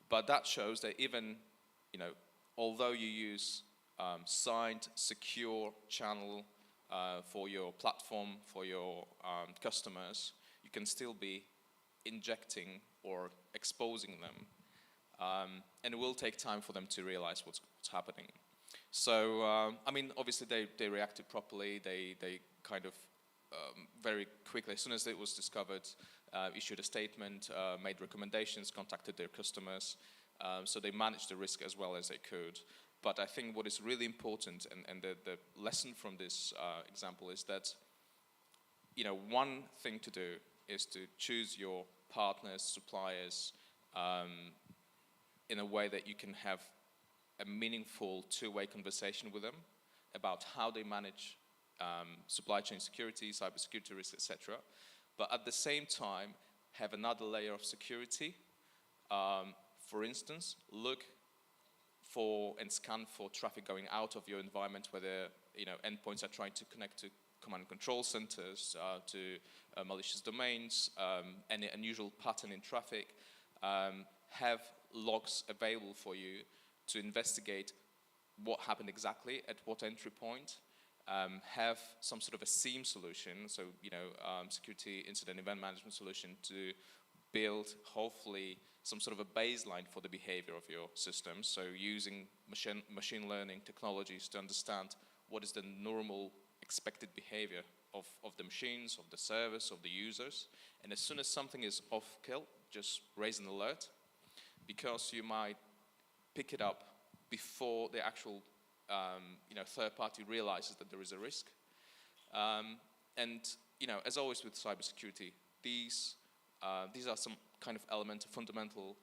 But that shows that even, although you use signed, secure channel for your platform, for your customers, you can still be injecting or exposing them. And it will take time for them to realize what's happening. So, obviously they reacted properly. They kind of very quickly, as soon as it was discovered, issued a statement, made recommendations, contacted their customers. So they managed the risk as well as they could. But I think what is really important, and the lesson from this example is that, one thing to do is to choose your partners, suppliers, in a way that you can have a meaningful two-way conversation with them about how they manage supply chain security, cybersecurity risks, etc. But at the same time, have another layer of security. For instance, look for and scan for traffic going out of your environment, whether endpoints are trying to connect to command and control centers, to malicious domains, any unusual pattern in traffic. Have logs available for you to investigate what happened exactly at what entry point. Have some sort of a SIEM solution, so security incident event management solution, to build hopefully some sort of a baseline for the behavior of your system. So using machine learning technologies to understand what is the normal expected behavior of the machines, of the servers, of the users. And as soon as something is off kill, just raise an alert, because you might pick it up before the actual third party realizes that there is a risk. And as always with cybersecurity, these are some kind of fundamental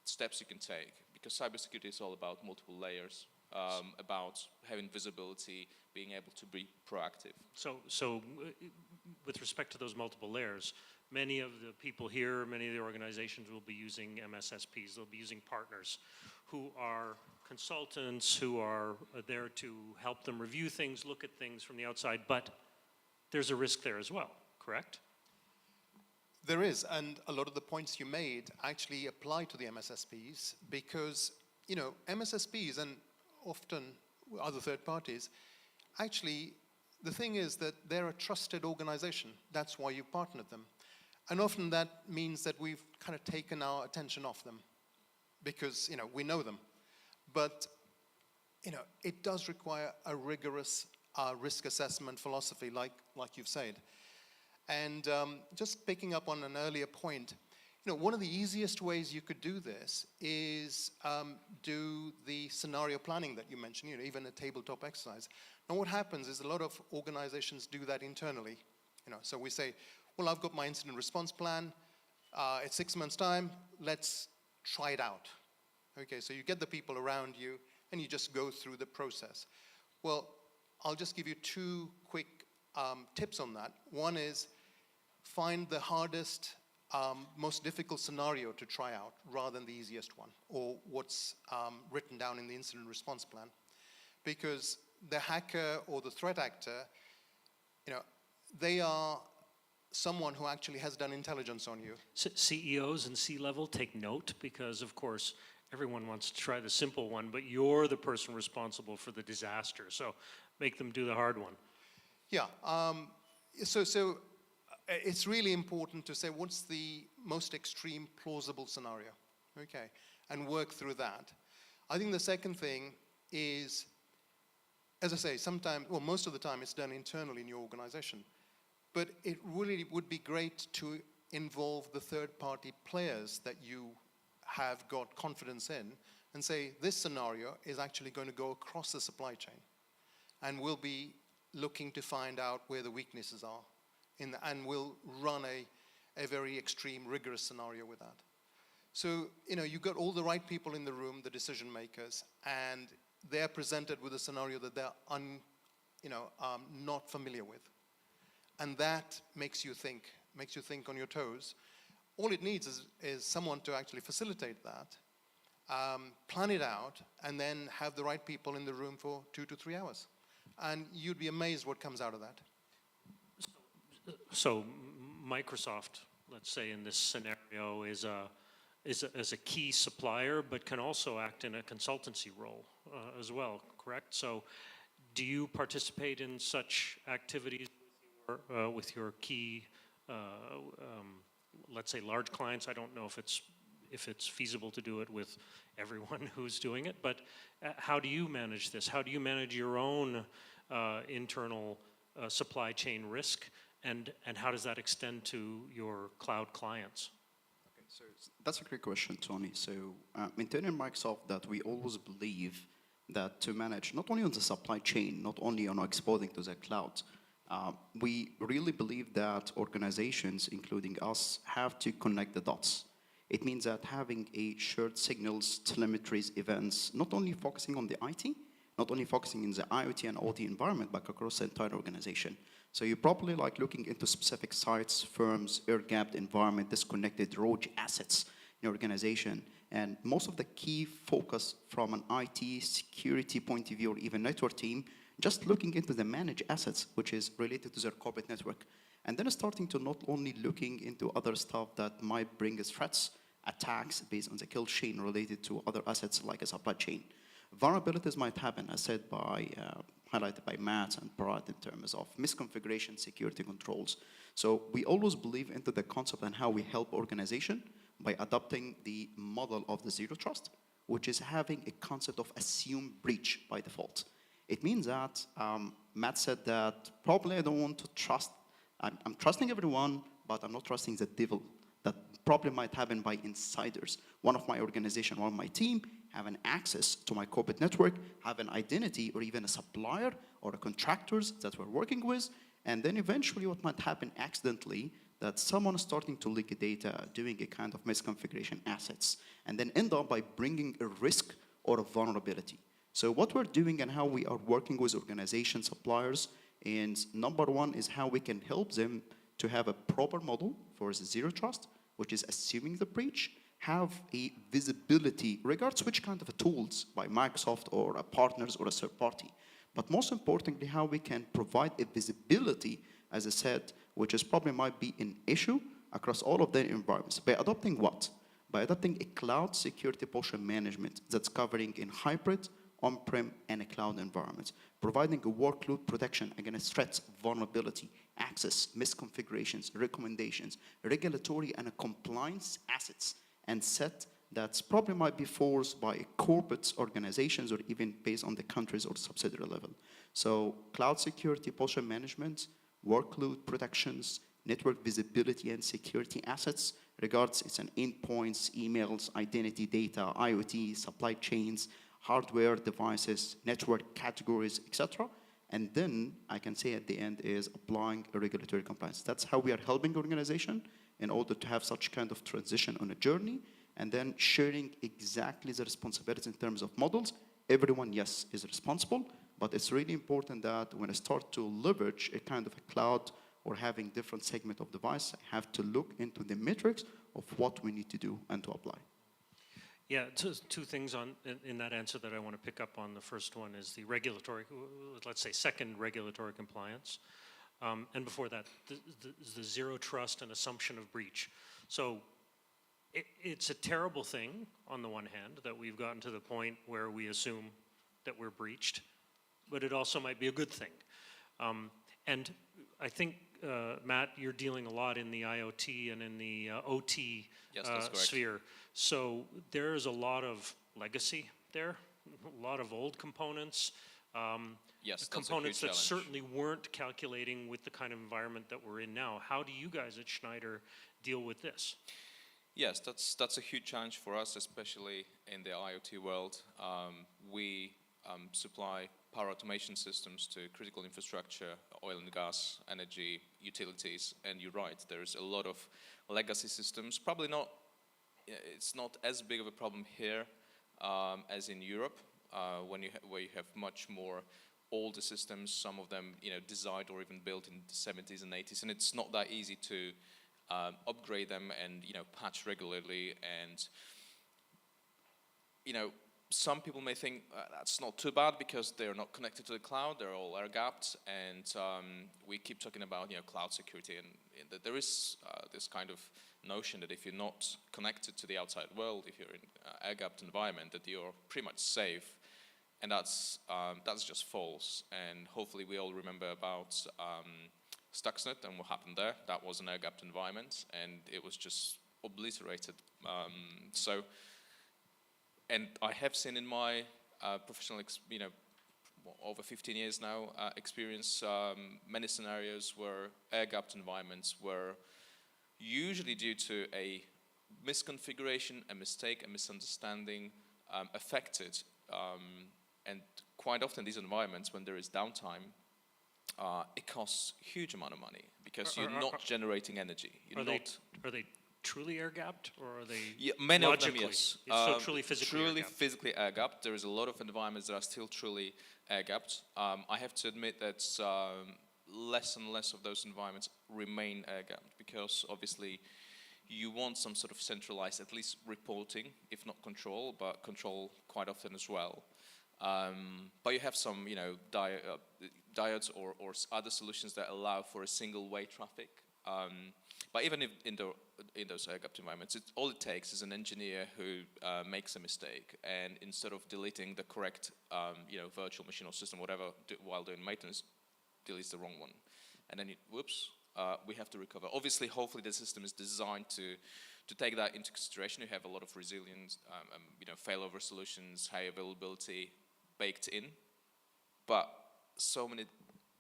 steps you can take, because cybersecurity is all about multiple layers, about having visibility, being able to be proactive.
So with respect to those multiple layers, many of the people here, many of the organizations will be using MSSPs. They'll be using partners who are consultants, who are there to help them review things, look at things from the outside, but there's a risk there as well, correct?
There is, and a lot of the points you made actually apply to the MSSPs because, you know, MSSPs and often other third parties, actually, the thing is that they're a trusted organization. That's why you partnered them. And often that means that we've kind of taken our attention off them because, you know, we know them. But, you know, it does require a rigorous risk assessment philosophy, like you've said. And just picking up on an earlier point, you know, one of the easiest ways you could do this is do the scenario planning that you mentioned, you know, even a tabletop exercise. Now what happens is a lot of organizations do that internally. You know, so we say, well, I've got my incident response plan, it's 6 months' time, let's try it out. Okay, so you get the people around you and you just go through the process. Well, I'll just give you two quick tips on that. One is find the hardest, most difficult scenario to try out rather than the easiest one, or what's written down in the incident response plan. Because the hacker or the threat actor, you know, they are someone who actually has done intelligence on you.
CEOs and C-level take note because, of course, everyone wants to try the simple one, but you're the person responsible for the disaster. So make them do the hard one.
Yeah, so it's really important to say what's the most extreme plausible scenario, okay, and work through that. I think the second thing is, as I say, sometimes, well, most of the time it's done internally in your organization, but it really would be great to involve the third-party players that you have got confidence in and say, this scenario is actually going to go across the supply chain, and we'll be looking to find out where the weaknesses are, and we'll run a very extreme, rigorous scenario with that. So, you know, you've got all the right people in the room, the decision makers, and they're presented with a scenario that they're not familiar with. And that makes you think on your toes. All it needs is someone to actually facilitate that, plan it out, and then have the right people in the room for 2 to 3 hours. And you'd be amazed what comes out of that.
So Microsoft, let's say in this scenario, is a key supplier, but can also act in a consultancy role as well, correct? So do you participate in such activities with your key, let's say, large clients? I don't know if it's feasible to do it with everyone who's doing it, but how do you manage this? How do you manage your own internal supply chain risk, and how does that extend to your cloud clients?
Okay, so that's a great question, Tony. So internally in Microsoft, that we always believe that to manage not only on the supply chain, not only on exporting to the cloud, we really believe that organizations, including us, have to connect the dots. It means that having a shared signals, telemetries, events, not only focusing on the IT, not only focusing in the IoT and OT environment, but across the entire organization. So you're probably like looking into specific sites, firms, air-gapped environment, disconnected rogue assets in your organization. And most of the key focus from an IT security point of view or even network team, just looking into the managed assets, which is related to their corporate network. And then starting to not only looking into other stuff that might bring us threats, attacks based on the kill chain related to other assets like a supply chain. Vulnerabilities might happen, as said by, highlighted by Matt and Parad in terms of misconfiguration, security controls. So we always believe into the concept and how we help organization by adopting the model of the zero trust, which is having a concept of assumed breach by default. It means that Matt said that probably I don't want to trust, I'm trusting everyone, but I'm not trusting the devil. That probably might happen by insiders. One of my organization, one of my team, have an access to my corporate network, have an identity or even a supplier or a contractors that we're working with, and then eventually what might happen accidentally, that someone is starting to leak data, doing a kind of misconfiguration assets, and then end up by bringing a risk or a vulnerability. So what we're doing and how we are working with organization suppliers, and number one is how we can help them to have a proper model for zero trust, which is assuming the breach, have a visibility, regardless which kind of a tools by Microsoft or a partners or a third party. But most importantly, how we can provide a visibility, as I said, which is probably might be an issue across all of their environments. By adopting what? By adopting a cloud security posture management that's covering in hybrid, on-prem, and a cloud environment, providing a workload protection against threats, vulnerability, access, misconfigurations, recommendations, regulatory and compliance assets, and set that's probably might be forced by corporate organizations or even based on the countries or subsidiary level. So cloud security posture management, workload protections, network visibility and security assets, regards it's an endpoints, emails, identity data, IoT, supply chains, hardware devices, network categories, etc. And then I can say at the end is applying a regulatory compliance. That's how we are helping organization in order to have such kind of transition on a journey, and then sharing exactly the responsibility in terms of models. Everyone, yes, is responsible, but it's really important that when I start to leverage a kind of a cloud or having different segment of device, I have to look into the metrics of what we need to do and to apply.
Yeah, two things in that answer that I want to pick up on. The first one is the regulatory, let's say second, regulatory compliance. And before that, the zero trust and assumption of breach. So it's a terrible thing on the one hand that we've gotten to the point where we assume that we're breached, but it also might be a good thing. And I think, Matt, you're dealing a lot in the IoT and in the OT
Yes, that's correct.
sphere. So there's a lot of legacy there, a lot of old components.
Yes, that's a
components
huge
that
challenge.
certainly weren't calculating with the kind of environment that we're in now. How do you guys at Schneider deal with this?
Yes, that's a huge challenge for us, especially in the IoT world. We supply power automation systems to critical infrastructure, oil and gas, energy, utilities, and you're right, there's a lot of legacy systems. Probably not, it's not as big of a problem here as in Europe, where you have much more older systems, some of them designed or even built in the 70s and 80s, and it's not that easy to upgrade them and patch regularly. And some people may think that's not too bad because they're not connected to the cloud, they're all air-gapped, and we keep talking about cloud security, and there is this kind of notion that if you're not connected to the outside world, if you're in an air-gapped environment, that you're pretty much safe, and that's just false. And hopefully we all remember about Stuxnet and what happened there. That was an air-gapped environment, and it was just obliterated. And I have seen in my professional, over 15 years now, experience many scenarios where air-gapped environments were usually due to a misconfiguration, a mistake, a misunderstanding affected. And quite often these environments, when there is downtime, it costs a huge amount of money because you're not generating energy.
Are they truly air-gapped, or are they
many of them,
logically?
yes.
So truly physically air-gapped.
Physically air-gapped. There is a lot of environments that are still truly air-gapped. I have to admit that less and less of those environments remain air-gapped because obviously you want some sort of centralized, at least reporting, if not control, but control quite often as well. But you have some, diodes or other solutions that allow for a single-way traffic. But even if in those air-gapped environments, all it takes is an engineer who makes a mistake, and instead of deleting the correct, virtual machine or system, whatever, while doing maintenance, deletes the wrong one, and then whoops, we have to recover. Obviously, hopefully, the system is designed to take that into consideration. You have a lot of resilience, failover solutions, high availability baked in, but so many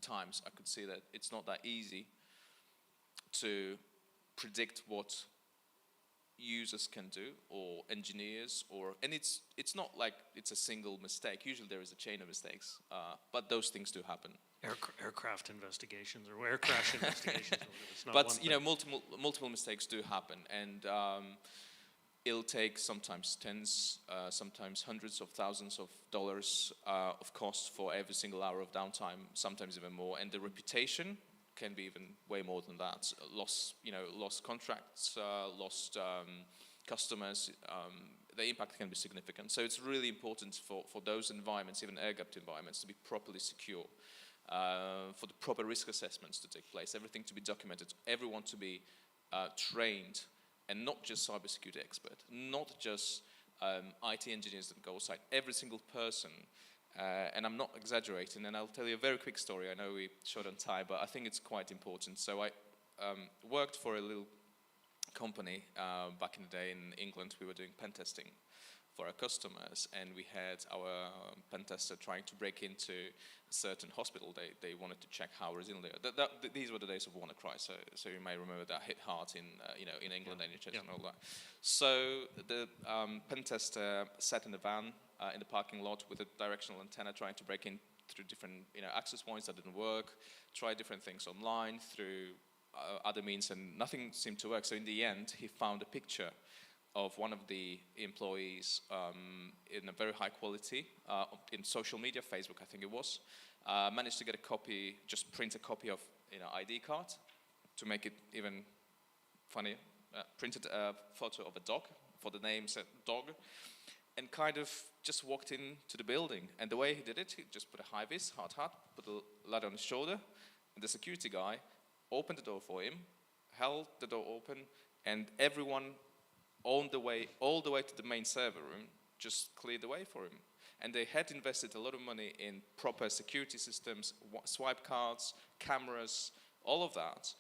times I could see that it's not that easy to predict what users can do, or engineers, and it's not like it's a single mistake. Usually there is a chain of mistakes, but those things do happen.
Aircraft investigations or air crash investigations. It's not
But
one thing.
multiple mistakes do happen, and it'll take sometimes tens, sometimes hundreds of thousands of dollars of cost for every single hour of downtime, sometimes even more. And the reputation can be even way more than that. Lost contracts, lost customers. The impact can be significant. So it's really important for those environments, even air-gapped environments, to be properly secure, for the proper risk assessments to take place, everything to be documented, everyone to be trained, and not just cybersecurity expert, not just IT engineers that go outside, every single person. And I'm not exaggerating, and I'll tell you a very quick story. I know we're short on time, but I think it's quite important. So I worked for a little company back in the day in England. We were doing pen testing for our customers, and we had our pen tester trying to break into a certain hospital. They wanted to check how resilient they are. These were the days of WannaCry, so you may remember that hit hard in England, NHS and all that. So the pen tester sat in the van in the parking lot with a directional antenna, trying to break in through different access points that didn't work, tried different things online through other means, and nothing seemed to work. So in the end, he found a picture of one of the employees in a very high quality in social media, Facebook I think it was, managed to get a copy, just print a copy of ID card to make it even funnier, printed a photo of a dog for the name said dog, and kind of just walked into the building. And the way he did it, he just put a high-vis, hard hat, put a ladder on his shoulder, and the security guy opened the door for him, held the door open, and everyone all the way to the main server room just cleared the way for him. And they had invested a lot of money in proper security systems, swipe cards, cameras, all of that.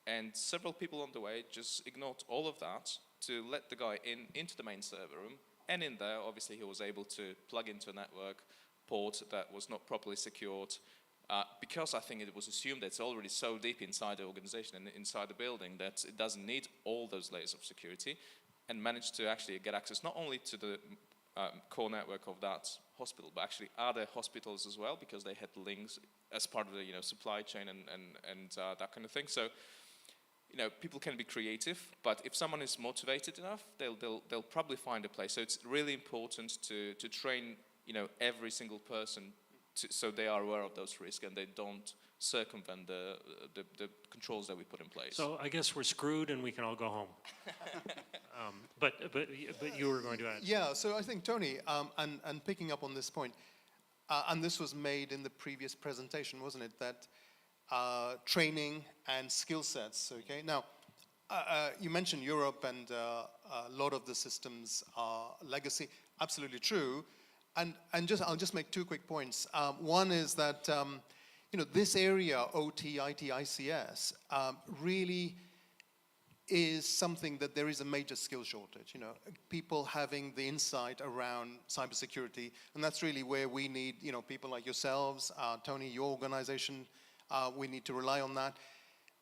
And several people on the way just ignored all of that to let the guy into the main server room. And in there, obviously, he was able to plug into a network port that was not properly secured, because I think it was assumed that it's already so deep inside the organization and inside the building that it doesn't need all those layers of security, and managed to actually get access not only to the core network of that hospital, but actually other hospitals as well, because they had links as part of the supply chain and that kind of thing. So people can be creative, but if someone is motivated enough, they'll probably find a place. So it's really important to train every single person so they are aware of those risks and they don't circumvent the controls that we put in place.
So I guess we're screwed and we can all go home. But you were going to add.
Yeah, so I think, Tony, and picking up on this point, and this was made in the previous presentation, wasn't it, that training and skill sets, okay? Now, you mentioned Europe and a lot of the systems are legacy. Absolutely true. And I'll just make two quick points. One is that, this area, OT, IT, ICS, really is something that there is a major skill shortage. People having the insight around cybersecurity, and that's really where we need, people like yourselves, Tony, your organization. We need to rely on that.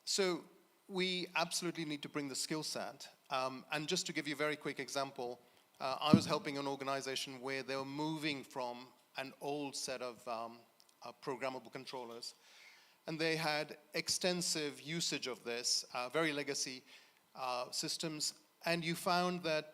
So we absolutely need to bring the skill set. And just to give you a very quick example, I was helping an organization where they were moving from an old set of programmable controllers. And they had extensive usage of this, very legacy systems. And you found that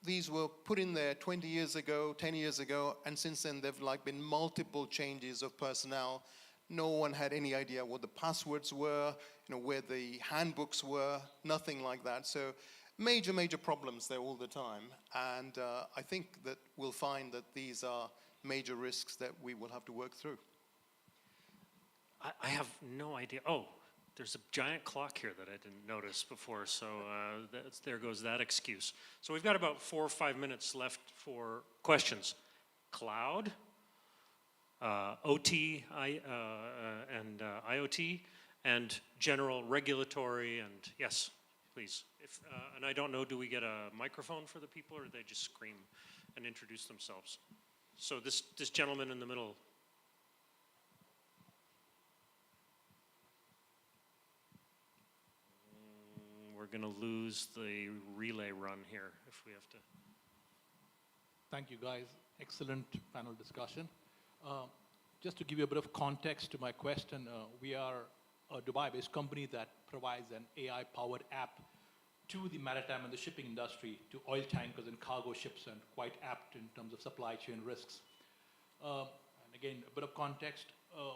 these were put in there 20 years ago, 10 years ago, and since then there have been multiple changes of personnel. No one had any idea what the passwords were, where the handbooks were, nothing like that. So major problems there all the time. And I think that we'll find that these are major risks that we will have to work through.
I have no idea. Oh, there's a giant clock here that I didn't notice before, so there goes that excuse. So we've got about 4 or 5 minutes left for questions. Cloud, OT and IoT, and general regulatory, and yes, please. And I don't know, do we get a microphone for the people, or do they just scream and introduce themselves? So this gentleman in the middle. We're going to lose the relay run here if we have to.
Thank you, guys. Excellent panel discussion. Just to give you a bit of context to my question, we are a Dubai-based company that provides an AI-powered app to the maritime and the shipping industry, to oil tankers and cargo ships, and quite apt in terms of supply chain risks. And again, a bit of context.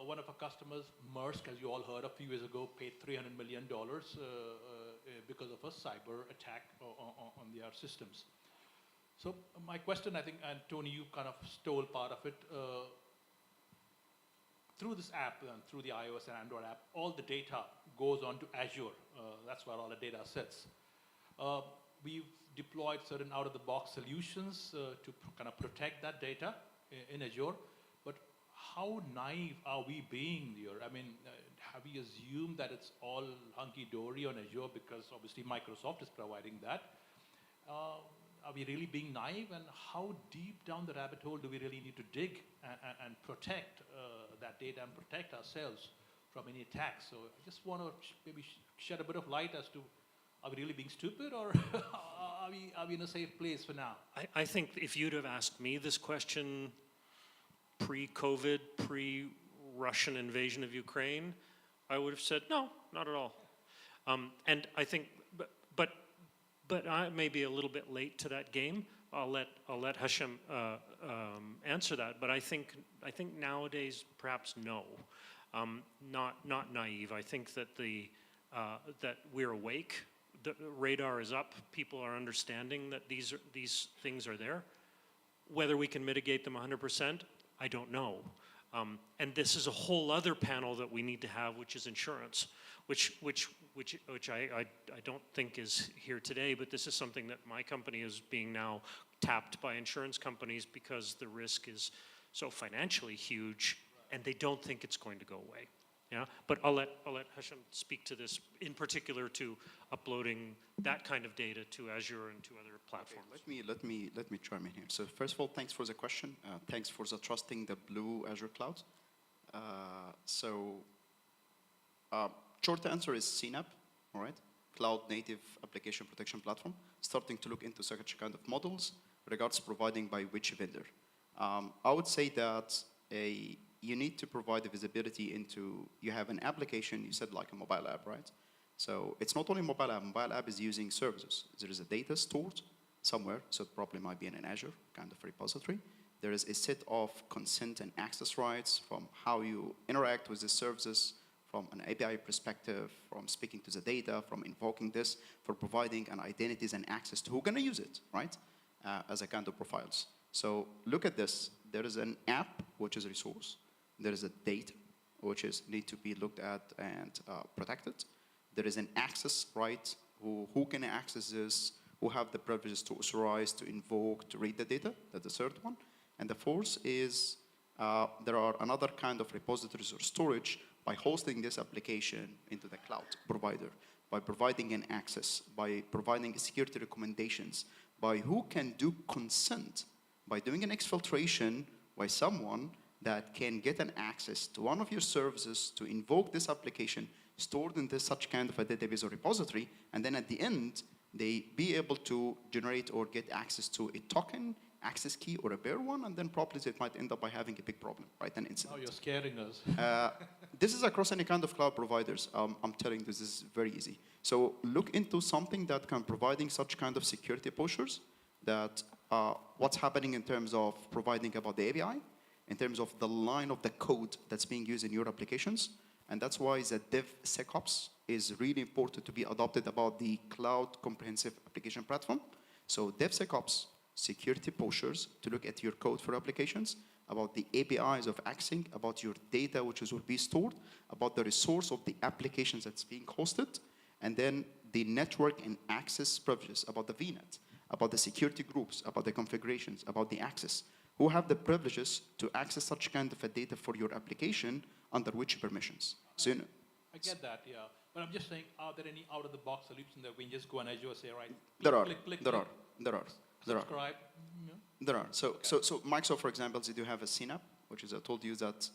One of our customers, Maersk, as you all heard, a few years ago, paid $300 million because of a cyber attack on their systems. So my question, I think, and Tony, you kind of stole part of it. Through this app and through the iOS and Android app, all the data goes onto Azure. That's where all the data sits. We've deployed certain out-of-the-box solutions to kind of protect that data in Azure. But how naive are we being here? I mean, have we assumed that it's all hunky-dory on Azure because obviously Microsoft is providing that? Are we really being naive? And how deep down the rabbit hole do we really need to dig and protect that data and protect ourselves from any attacks? So I just want to maybe shed a bit of light as to, are we really being stupid, or are we in a safe place for now?
I think if you'd have asked me this question pre-COVID, pre-Russian invasion of Ukraine, I would have said, no, not at all. And I think, but I may be a little bit late to that game. I'll let Hashem answer that. But I think nowadays, perhaps no, not naive. I think that that we're awake. The radar is up. People are understanding that these things are there. Whether we can mitigate them 100%, I don't know. And this is a whole other panel that we need to have, which is insurance, which I don't think is here today, but this is something that my company is being now tapped by insurance companies because the risk is so financially huge, and they don't think it's going to go away. Yeah, but I'll let Hashem speak to this, in particular to uploading that kind of data to Azure and to other platforms.
Okay, let me chime in here. So first of all, thanks for the question. Thanks for the trusting the Blue Azure cloud. Short answer is CNAP, all right? Cloud Native Application Protection Platform, starting to look into such kind of models regards providing by which vendor. I would say that you need to provide the visibility into, you have an application, you said like a mobile app, right? So it's not only mobile app is using services. There is a data stored somewhere, so it probably might be in an Azure kind of repository. There is a set of consent and access rights from how you interact with the services, from an API perspective, from speaking to the data, from invoking this, for providing an identities and access to who's gonna use it, right? As a kind of profiles. So look at this. There is an app, which is a resource. There is a data, which need to be looked at and protected. There is an access right, who can access this, who have the privileges to authorize, to invoke, to read the data. That's the third one. And the fourth is, there are another kind of repositories or storage by hosting this application into the cloud provider, by providing an access, by providing security recommendations, by who can do consent, by doing an exfiltration by someone that can get an access to one of your services to invoke this application stored in this such kind of a database or repository, and then at the end, they be able to generate or get access to a token, access key, or a bare one, and then probably it might end up by having a big problem, right? An incident.
Oh, you're scaring us.
This is across any kind of cloud providers. I'm telling you, this is very easy. So look into something that can providing such kind of security postures, that what's happening in terms of providing about the API, in terms of the line of the code that's being used in your applications. And that's why the DevSecOps is really important to be adopted about the cloud comprehensive application platform. So DevSecOps, security postures to look at your code for applications, about the APIs of accessing, about your data which will be stored, about the resource of the applications that's being hosted, and then the network and access privileges, about the VNet, about the security groups, about the configurations, about the access. Who have the privileges to access such kind of a data for your application, under which permissions. So,
I get that, yeah. But I'm just saying, are there any out-of-the-box solutions that we can just go on Azure and say, right,
there are.
Subscribe. Yeah.
There are. So Microsoft, for example, they do have a CNAP, which is I told you that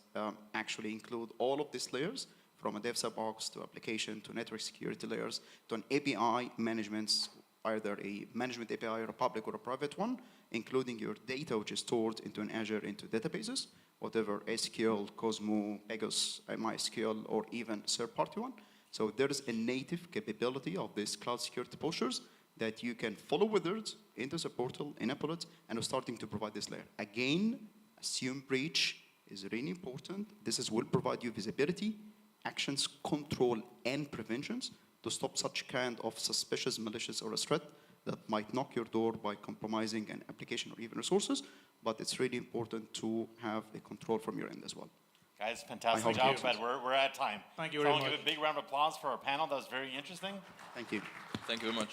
actually include all of these layers, from a DevSecOps to application to network security layers to an API management, either a management API or a public or a private one, including your data which is stored into an Azure into databases, whatever SQL, Cosmo, Pegasus, MySQL, or even third-party one. So there is a native capability of these cloud security postures that you can follow wizards into the portal, enable it, and we're starting to provide this layer. Again, assume breach, is really important. Will provide you visibility, actions, control, and preventions to stop such kind of suspicious, malicious, or a threat that might knock your door by compromising an application or even resources. But it's really important to have a control from your end as well.
Guys, fantastic
hope
job,
you-
but we're at time.
Thank you
So
very
I want to
much.
give a big round of applause for our panel. That was very interesting.
Thank you.
Thank you very much.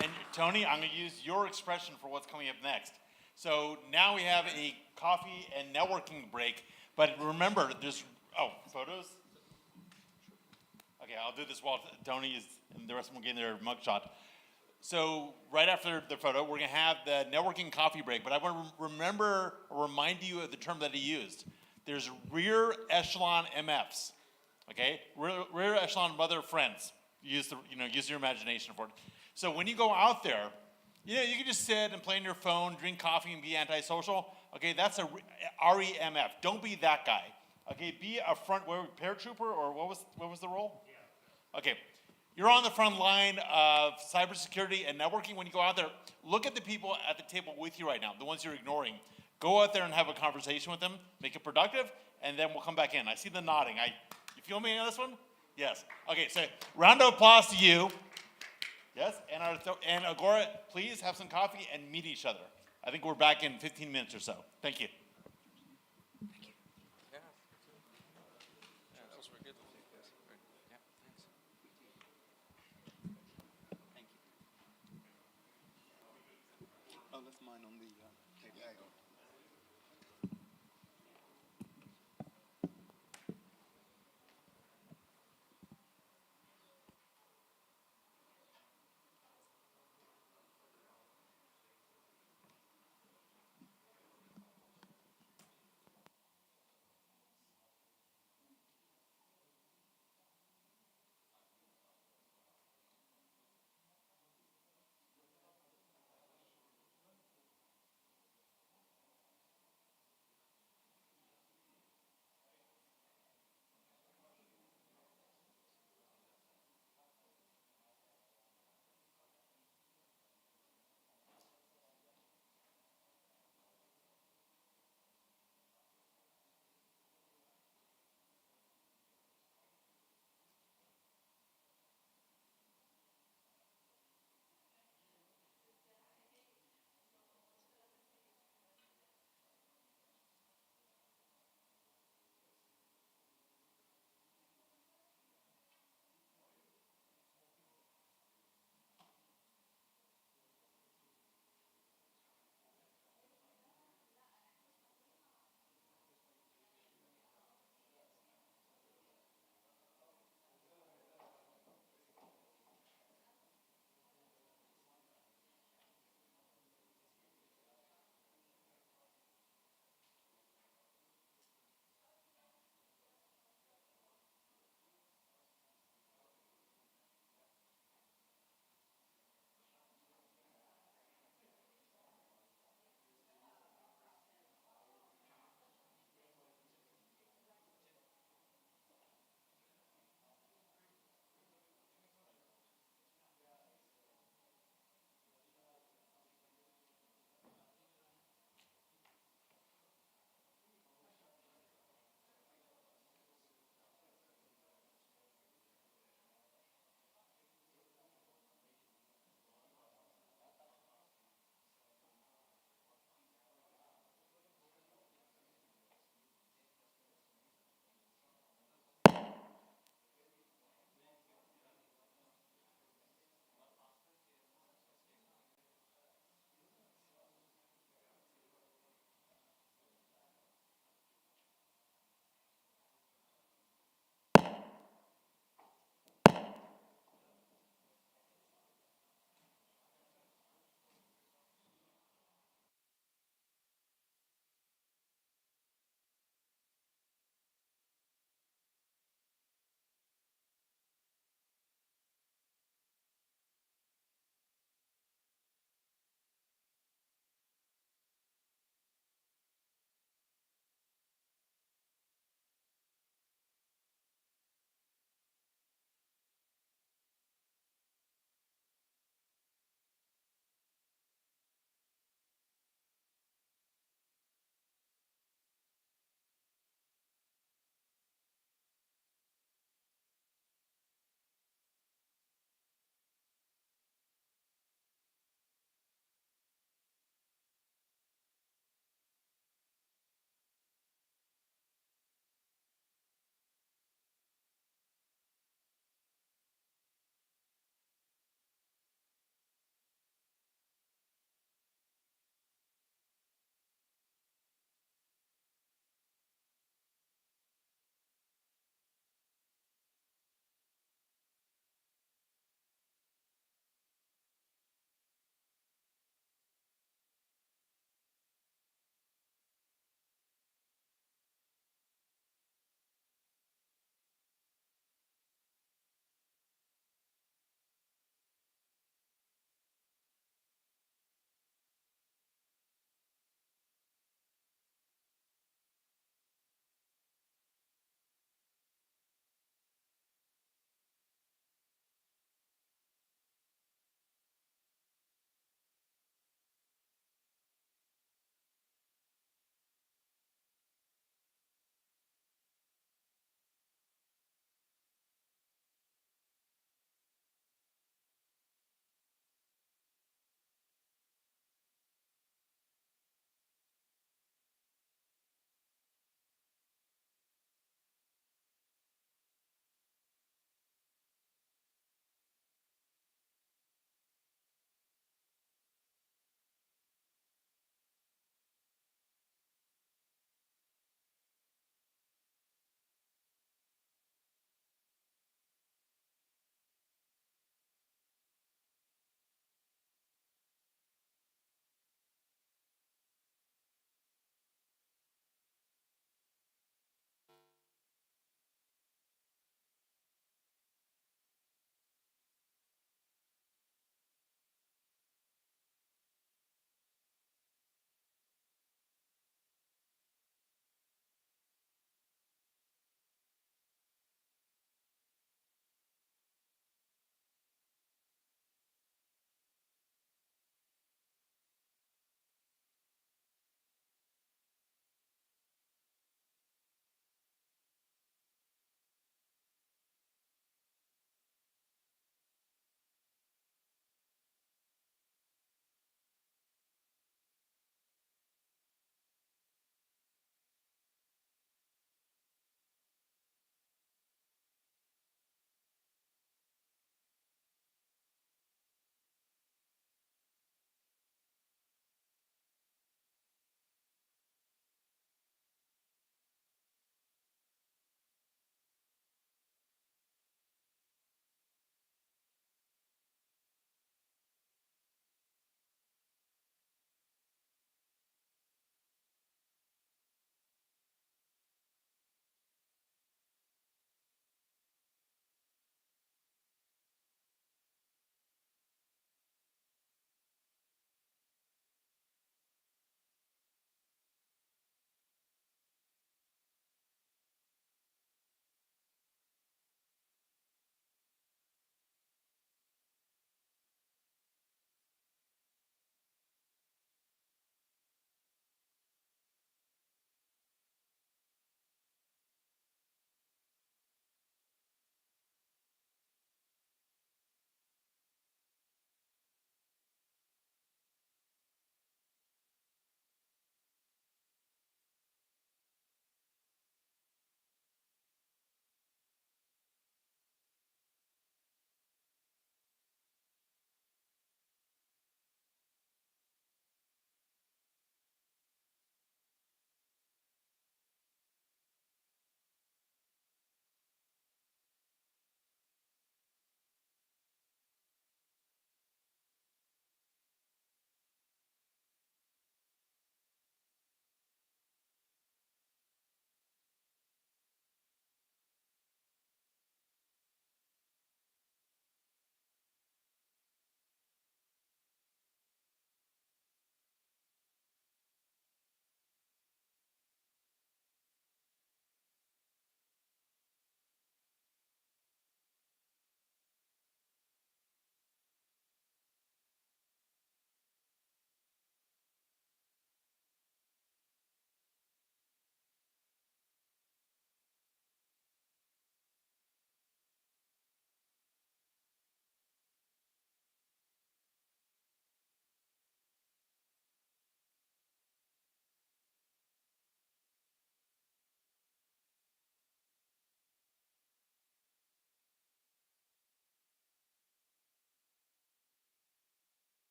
And Tony, I'm going to use your expression for what's coming up next. So now we have a coffee and networking break, but remember, there's, photos? Okay, I'll do this while Tony is, and the rest of them getting their mugshot. So right after the photo, we're going to have the networking coffee break, but I want to remind you of the term that he used. There's rear echelon MFs, okay? Rear echelon mother friends. Use your imagination for it. So when you go out there, you can just sit and play on your phone, drink coffee, and be antisocial. Okay, that's a REMF. Don't be that guy. Okay, be a paratrooper, or what was the role? Yeah. Okay, you're on the front line of cybersecurity and networking. When you go out there, look at the people at the table with you right now, the ones you're ignoring. Go out there and have a conversation with them, make it productive, and then we'll come back in. I see the nodding. You feel me on this one? Yes. Okay, so round of applause to you. Yes, and Agora, please have some coffee and meet each other. I think we're back in 15 minutes or so. Thank you.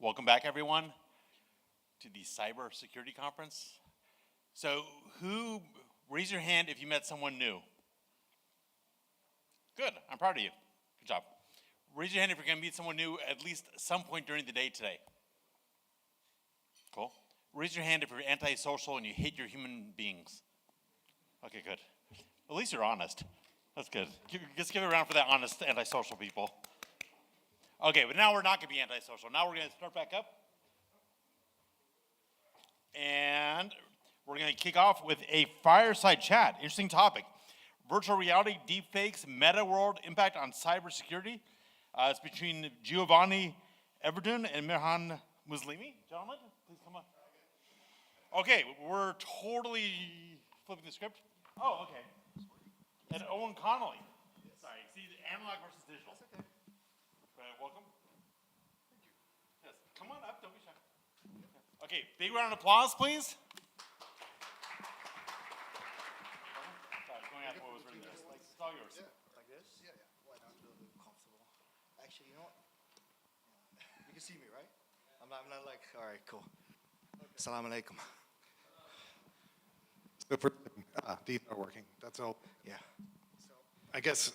Welcome back, everyone, to the Cybersecurity Conference. So raise your hand if you met someone new. Good, I'm proud of you. Good job. Raise your hand if you're gonna meet someone new at least some point during the day today. Cool. Raise your hand if you're antisocial and you hate your human beings. Okay, good. At least you're honest. That's good. Just give it a round for that honest antisocial people. Okay, but now we're not gonna be antisocial. Now we're gonna start back up. And we're gonna kick off with a fireside chat. Interesting topic. Virtual reality, deepfakes, meta world impact on cybersecurity. It's between Giovanni Everdun and Mirhan Muslimi. Gentlemen, please come on. Okay, we're totally flipping the script. Oh, okay. And Owen Connolly. Sorry, see, analog versus digital. That's okay. Welcome. Thank you. Yes, come on up, don't be shy. Okay, big round of applause, please. Sorry, going after what was written there. It's all yours.
Yeah, like this? Yeah, yeah. Why not? A little bit comfortable. Actually, you know what? You can see me, right? I'm not like, all right, cool. Assalamu alaikum.
So these are working, that's all.
Yeah.
I guess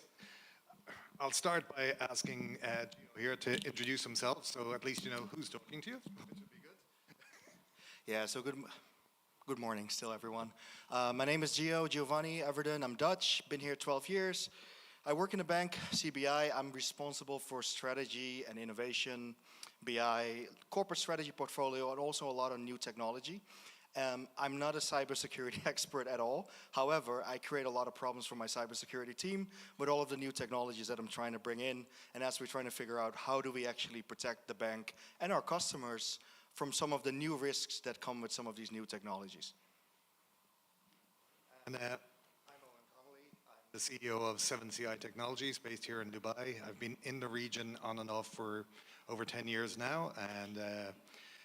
I'll start by asking Gio here to introduce himself, so at least you know who's talking to you, which would be good.
Yeah, so good morning still, everyone. My name is Giovanni Everdun. I'm Dutch, been here 12 years. I work in a bank, CBI. I'm responsible for strategy and innovation, BI, corporate strategy portfolio, and also a lot of new technology. I'm not a cybersecurity expert at all. However, I create a lot of problems for my cybersecurity team with all of the new technologies that I'm trying to bring in. And as we're trying to figure out how do we actually protect the bank and our customers from some of the new risks that come with some of these new technologies.
And I'm Owen Connolly. I'm the CEO of 7CI Technologies, based here in Dubai. I've been in the region on and off for over 10 years now, and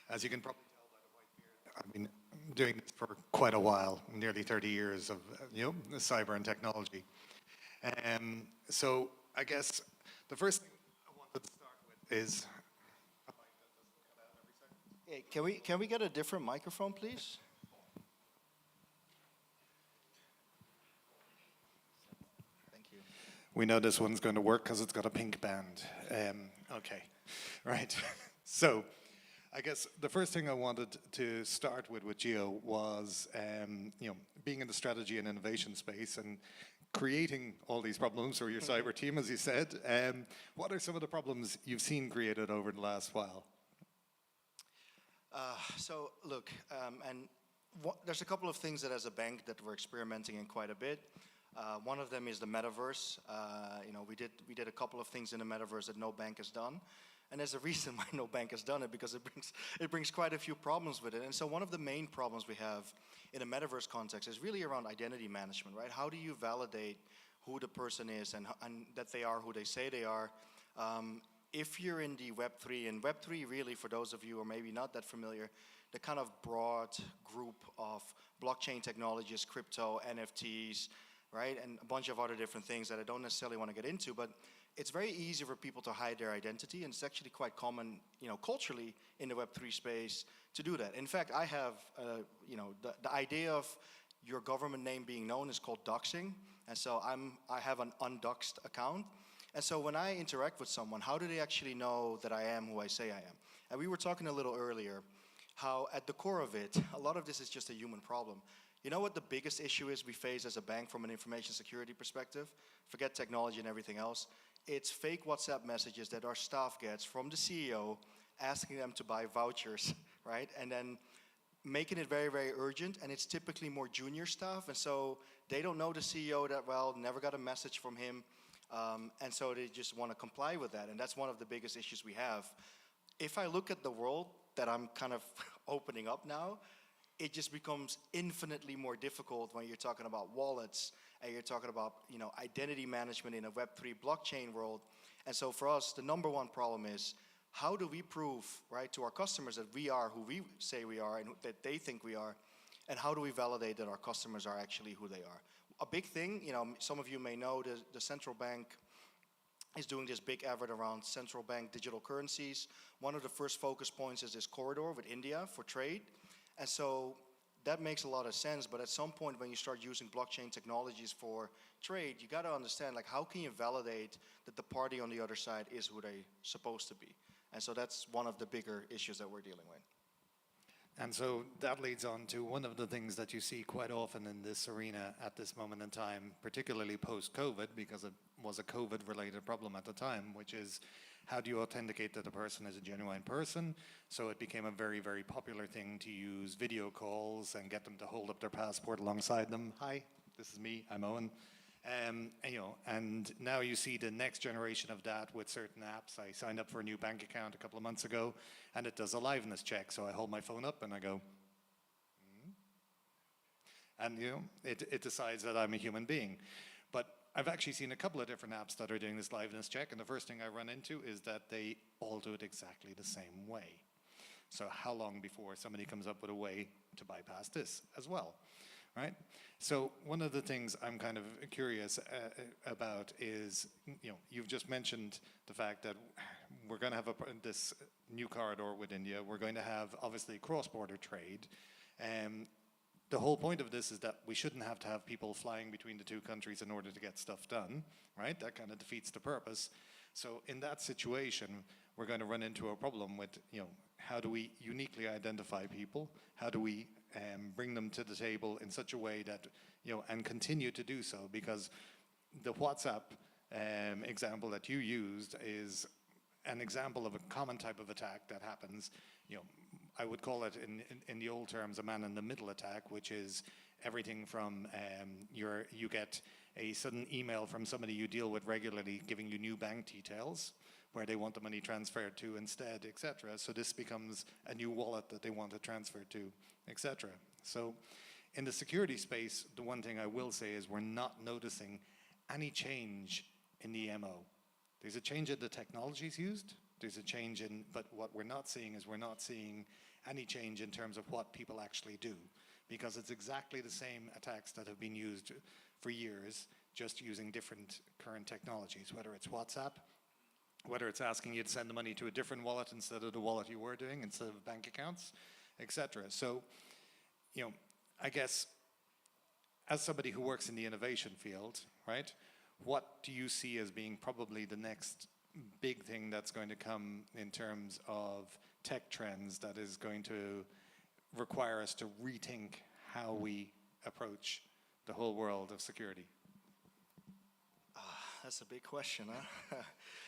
as you can probably tell by the white beard, I've been doing this for quite a while, nearly 30 years of cyber and technology. So I guess the first thing I wanted to start with is a mic that doesn't cut out every second.
Hey, can we get a different microphone, please? Thank you.
We know this one's going to work because it's got a pink band. Okay, right. So I guess the first thing I wanted to start with Gio was, being in the strategy and innovation space and creating all these problems for your cyber team, as you said. What are some of the problems you've seen created over the last while?
So look, there's a couple of things that as a bank that we're experimenting in quite a bit. One of them is the metaverse. We did a couple of things in the metaverse that no bank has done. And there's a reason why no bank has done it, because it brings quite a few problems with it. And so one of the main problems we have in a metaverse context is really around identity management, right? How do you validate who the person is and that they are who they say they are? If you're in the Web3, and Web3 really, for those of you who are maybe not that familiar, the kind of broad group of blockchain technologies, crypto, NFTs, right? And a bunch of other different things that I don't necessarily want to get into, but it's very easy for people to hide their identity, and it's actually quite common, culturally in the Web3 space to do that. In fact, I have, the idea of your government name being known is called doxing, and so I have an undoxed account. And so when I interact with someone, how do they actually know that I am who I say I am? And we were talking a little earlier how at the core of it, a lot of this is just a human problem. You know what the biggest issue is we face as a bank from an information security perspective? Forget technology and everything else. It's fake WhatsApp messages that our staff gets from the CEO asking them to buy vouchers, right? And then making it very, very urgent, and it's typically more junior staff, and so they don't know the CEO that well, never got a message from him, and so they just want to comply with that, and that's one of the biggest issues we have. If I look at the world that I'm kind of opening up now, it just becomes infinitely more difficult when you're talking about wallets and you're talking about identity management in a Web3 blockchain world. And so for us, the number one problem is how do we prove, right, to our customers that we are who we say we are and that they think we are, and how do we validate that our customers are actually who they are? A big thing, some of you may know the central bank is doing this big effort around central bank digital currencies. One of the first focus points is this corridor with India for trade. And so that makes a lot of sense, but at some point when you start using blockchain technologies for trade, you got to understand, like, how can you validate that the party on the other side is who they're supposed to be? And so that's one of the bigger issues that we're dealing with.
And so that leads on to one of the things that you see quite often in this arena at this moment in time, particularly post-COVID, because it was a COVID-related problem at the time, which is how do you authenticate that the person is a genuine person? So it became a very, very popular thing to use video calls and get them to hold up their passport alongside them. Hi, this is me, I'm Owen. And now you see the next generation of that with certain apps. I signed up for a new bank account a couple of months ago, and it does a liveness check. So I hold my phone up and I go, and it decides that I'm a human being. But I've actually seen a couple of different apps that are doing this liveness check, and the first thing I run into is that they all do it exactly the same way. So how long before somebody comes up with a way to bypass this as well? Right? So one of the things I'm kind of curious about is, you've just mentioned the fact that we're going to have this new corridor with India. We're going to have, obviously, cross-border trade. The whole point of this is that we shouldn't have to have people flying between the two countries in order to get stuff done, right? That kind of defeats the purpose. So in that situation, we're going to run into a problem with, how do we uniquely identify people? How do we bring them to the table in such a way that, and continue to do so? Because the WhatsApp example that you used is an example of a common type of attack that happens. I would call it in the old terms a man-in-the-middle attack, which is everything from you get a sudden email from somebody you deal with regularly giving you new bank details where they want the money transferred to instead, etc. So this becomes a new wallet that they want to transfer to, etc. So in the security space, the one thing I will say is we're not noticing any change in the MO. There's a change in the technologies used, there's a change in, but what we're not seeing is we're not seeing any change in terms of what people actually do, because it's exactly the same attacks that have been used for years, just using different current technologies, whether it's WhatsApp, whether it's asking you to send the money to a different wallet instead of the wallet you were doing, instead of bank accounts, etc. So, I guess as somebody who works in the innovation field, right, what do you see as being probably the next big thing that's going to come in terms of tech trends that is going to require us to rethink how we approach the whole world of security?
That's a big question, huh?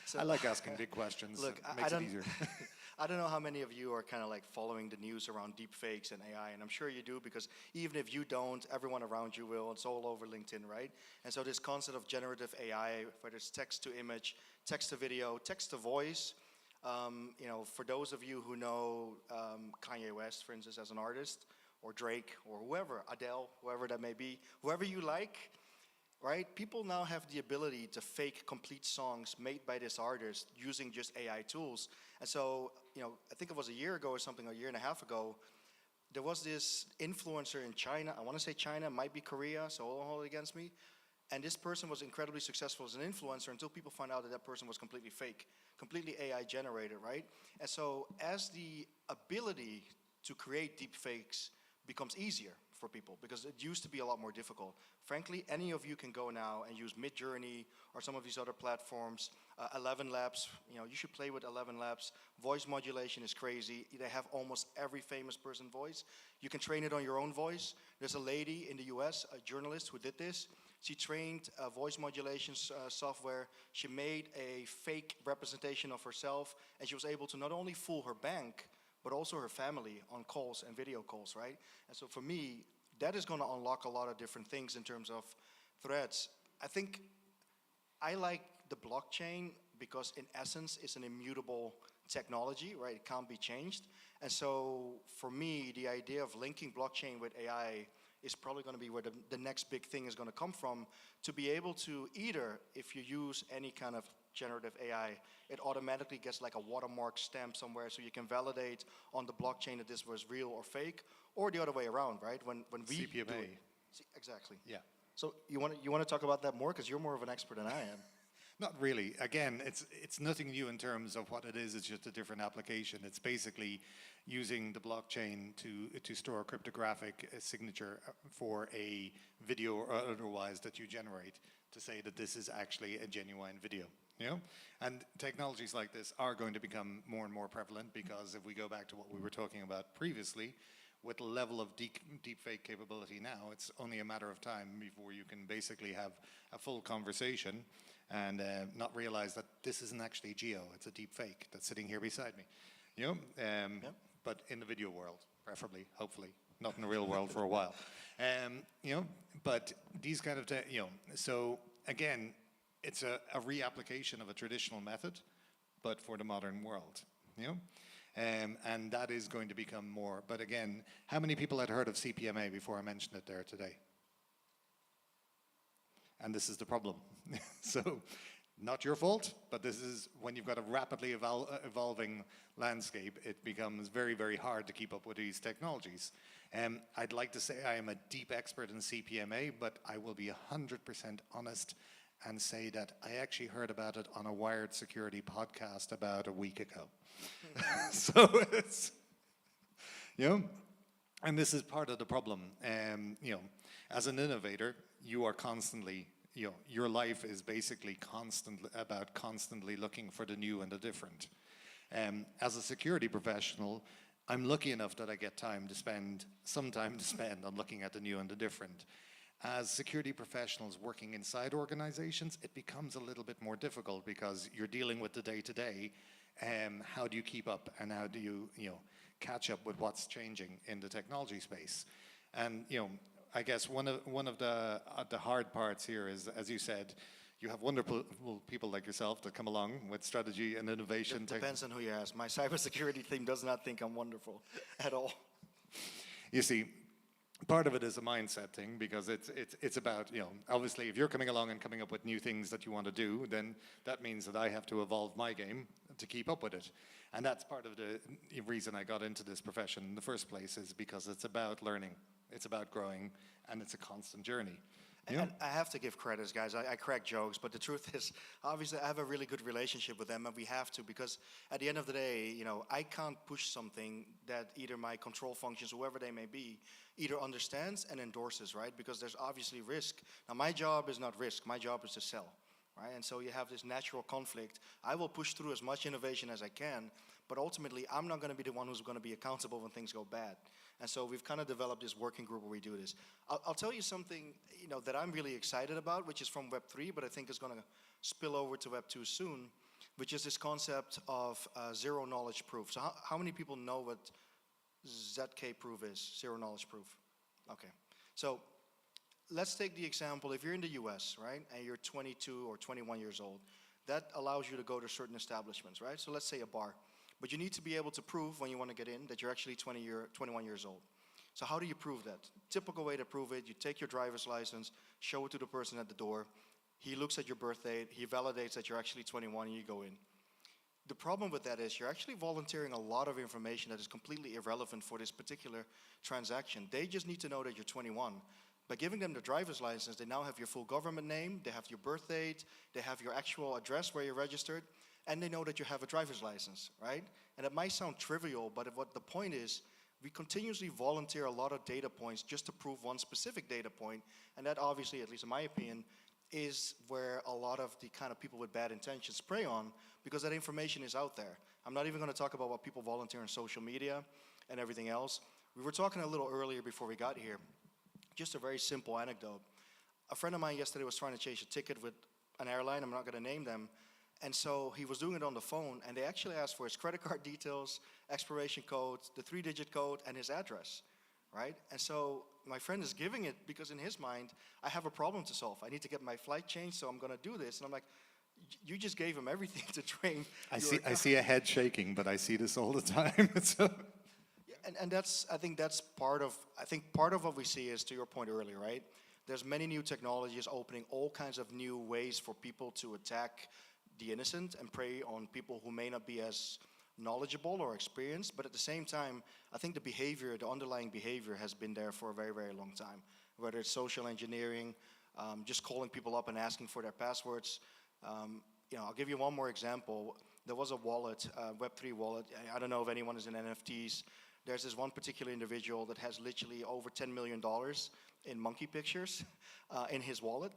So,
I like asking big questions.
Look,
it makes it easier.
I don't know how many of you are kind of like following the news around deepfakes and AI, and I'm sure you do, because even if you don't, everyone around you will. It's all over LinkedIn, right? And so this concept of generative AI, whether it's text to image, text to video, text to voice, for those of you who know Kanye West, for instance, as an artist, or Drake, or whoever, Adele, whoever that may be, whoever you like, right? People now have the ability to fake complete songs made by this artist using just AI tools. And so, I think it was a year ago or something, a year and a half ago, there was this influencer in China. I want to say China, might be Korea, so don't hold it against me. And this person was incredibly successful as an influencer until people found out that that person was completely fake, completely AI generated, right? And so as the ability to create deep fakes becomes easier for people, because it used to be a lot more difficult. Frankly, any of you can go now and use Midjourney or some of these other platforms. 11 Labs, you should play with 11 Labs. Voice modulation is crazy. They have almost every famous person voice. You can train it on your own voice. There's a lady in the US, a journalist, who did this. She trained voice modulation software. She made a fake representation of herself, and she was able to not only fool her bank, but also her family on calls and video calls, right? And so for me, that is going to unlock a lot of different things in terms of threats. I think I like the blockchain because in essence, it's an immutable technology, right? It can't be changed. And so for me, the idea of linking blockchain with AI is probably going to be where the next big thing is going to come from, to be able to either, if you use any kind of generative AI, it automatically gets like a watermark stamp somewhere so you can validate on the blockchain that this was real or fake, or the other way around, right? When we
CPMA.
do it. Exactly.
Yeah.
So you want to talk about that more, because you're more of an expert than I am.
Not really. Again, it's nothing new in terms of what it is. It's just a different application. It's basically using the blockchain to store a cryptographic signature for a video or otherwise that you generate to say that this is actually a genuine video. You know? And technologies like this are going to become more and more prevalent, because if we go back to what we were talking about previously, with the level of deepfake capability now, it's only a matter of time before you can basically have a full conversation and not realize that this isn't actually Geo, it's a deep fake that's sitting here beside me. You know, but in the video world, preferably, hopefully, not in the real world for a while. You know, but these kind of, you know, so again, it's a reapplication of a traditional method, but for the modern world, you know? And that is going to become more, but again, how many people had heard of CPMA before I mentioned it there today? And this is the problem. So, not your fault, but this is when you've got a rapidly evolving landscape, it becomes very, very hard to keep up with these technologies. I'd like to say I am a deep expert in CPMA, but I will be 100% honest and say that I actually heard about it on a Wired Security podcast about a week ago. So it's, you know, and this is part of the problem. You know, as an innovator, you are constantly, you know, your life is basically constantly looking for the new and the different. As a security professional, I'm lucky enough that I get some time to spend on looking at the new and the different. As security professionals working inside organizations, it becomes a little bit more difficult because you're dealing with the day-to-day. How do you keep up, and how do you know, catch up with what's changing in the technology space? And you know, I guess one of the hard parts here is, as you said, you have wonderful people like yourself that come along with strategy and innovation.
It depends on who you ask. My cybersecurity team does not think I'm wonderful at all.
You see, part of it is a mindset thing, because it's about, you know, obviously if you're coming along and coming up with new things that you want to do, then that means that I have to evolve my game to keep up with it. And that's part of the reason I got into this profession in the first place, is because it's about learning, it's about growing, and it's a constant journey. Yeah.
And I have to give credits, guys. I crack jokes, but the truth is, obviously, I have a really good relationship with them, and we have to, because at the end of the day, you know, I can't push something that either my control functions, whoever they may be, either understands and endorses, right? Because there's obviously risk. Now, my job is not risk. My job is to sell, right? And so you have this natural conflict. I will push through as much innovation as I can, but ultimately, I'm not going to be the one who's going to be accountable when things go bad. And so we've kind of developed this working group where we do this. I'll tell you something, you know, that I'm really excited about, which is from Web3, but I think is going to spill over to Web2 soon, which is this concept of zero knowledge proof. So how many people know what ZK proof is, zero knowledge proof? Okay. So let's take the example, if you're in the US, right, and you're 22 or 21 years old, that allows you to go to certain establishments, right? So let's say a bar. But you need to be able to prove when you want to get in that you're actually 21 years old. So how do you prove that? Typical way to prove it, you take your driver's license, show it to the person at the door, he looks at your birth date, he validates that you're actually 21, and you go in. The problem with that is you're actually volunteering a lot of information that is completely irrelevant for this particular transaction. They just need to know that you're 21. By giving them the driver's license, they now have your full government name, they have your birth date, they have your actual address where you're registered, and they know that you have a driver's license, right? And it might sound trivial, but what the point is, we continuously volunteer a lot of data points just to prove one specific data point, and that obviously, at least in my opinion, is where a lot of the kind of people with bad intentions prey on, because that information is out there. I'm not even going to talk about what people volunteer on social media and everything else. We were talking a little earlier before we got here, just a very simple anecdote. A friend of mine yesterday was trying to change a ticket with an airline, I'm not going to name them, and so he was doing it on the phone, and they actually asked for his credit card details, expiration code, the 3-digit code, and his address, right? And so my friend is giving it because in his mind, I have a problem to solve. I need to get my flight changed, so I'm going to do this. And I'm like, you just gave him everything to train.
I see a head shaking, but I see this all the time. So.
Yeah, and that's, I think part of what we see is, to your point earlier, right? There's many new technologies opening all kinds of new ways for people to attack the innocent and prey on people who may not be as knowledgeable or experienced, but at the same time, I think the underlying behavior has been there for a very, very long time. Whether it's social engineering, just calling people up and asking for their passwords, I'll give you one more example. There was a wallet, Web3 wallet. I don't know if anyone is in NFTs. There's this one particular individual that has literally over $10 million in monkey pictures in his wallet.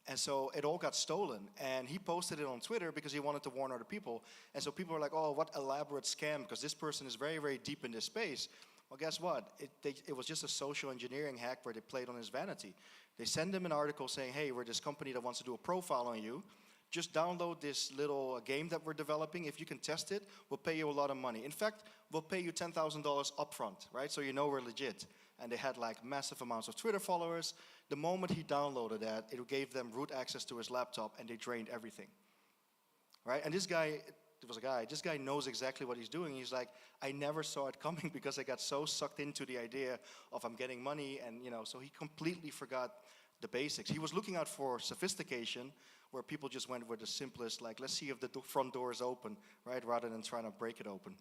And so it all got stolen. And he posted it on Twitter because he wanted to warn other people. And so people were like, oh, what elaborate scam, because this person is very, very deep in this space. Well, guess what? It was just a social engineering hack where they played on his vanity. They send him an article saying, hey, we're this company that wants to do a profile on you. Just download this little game that we're developing. If you can test it, we'll pay you a lot of money. In fact, we'll pay you $10,000 upfront, right? So you know we're legit. And they had like massive amounts of Twitter followers. The moment he downloaded that, it gave them root access to his laptop, and they drained everything, right? And this guy knows exactly what he's doing. He's like, I never saw it coming because I got so sucked into the idea of I'm getting money, and so he completely forgot the basics. He was looking out for sophistication, where people just went with the simplest, like, let's see if the front door is open, right, rather than trying to break it open.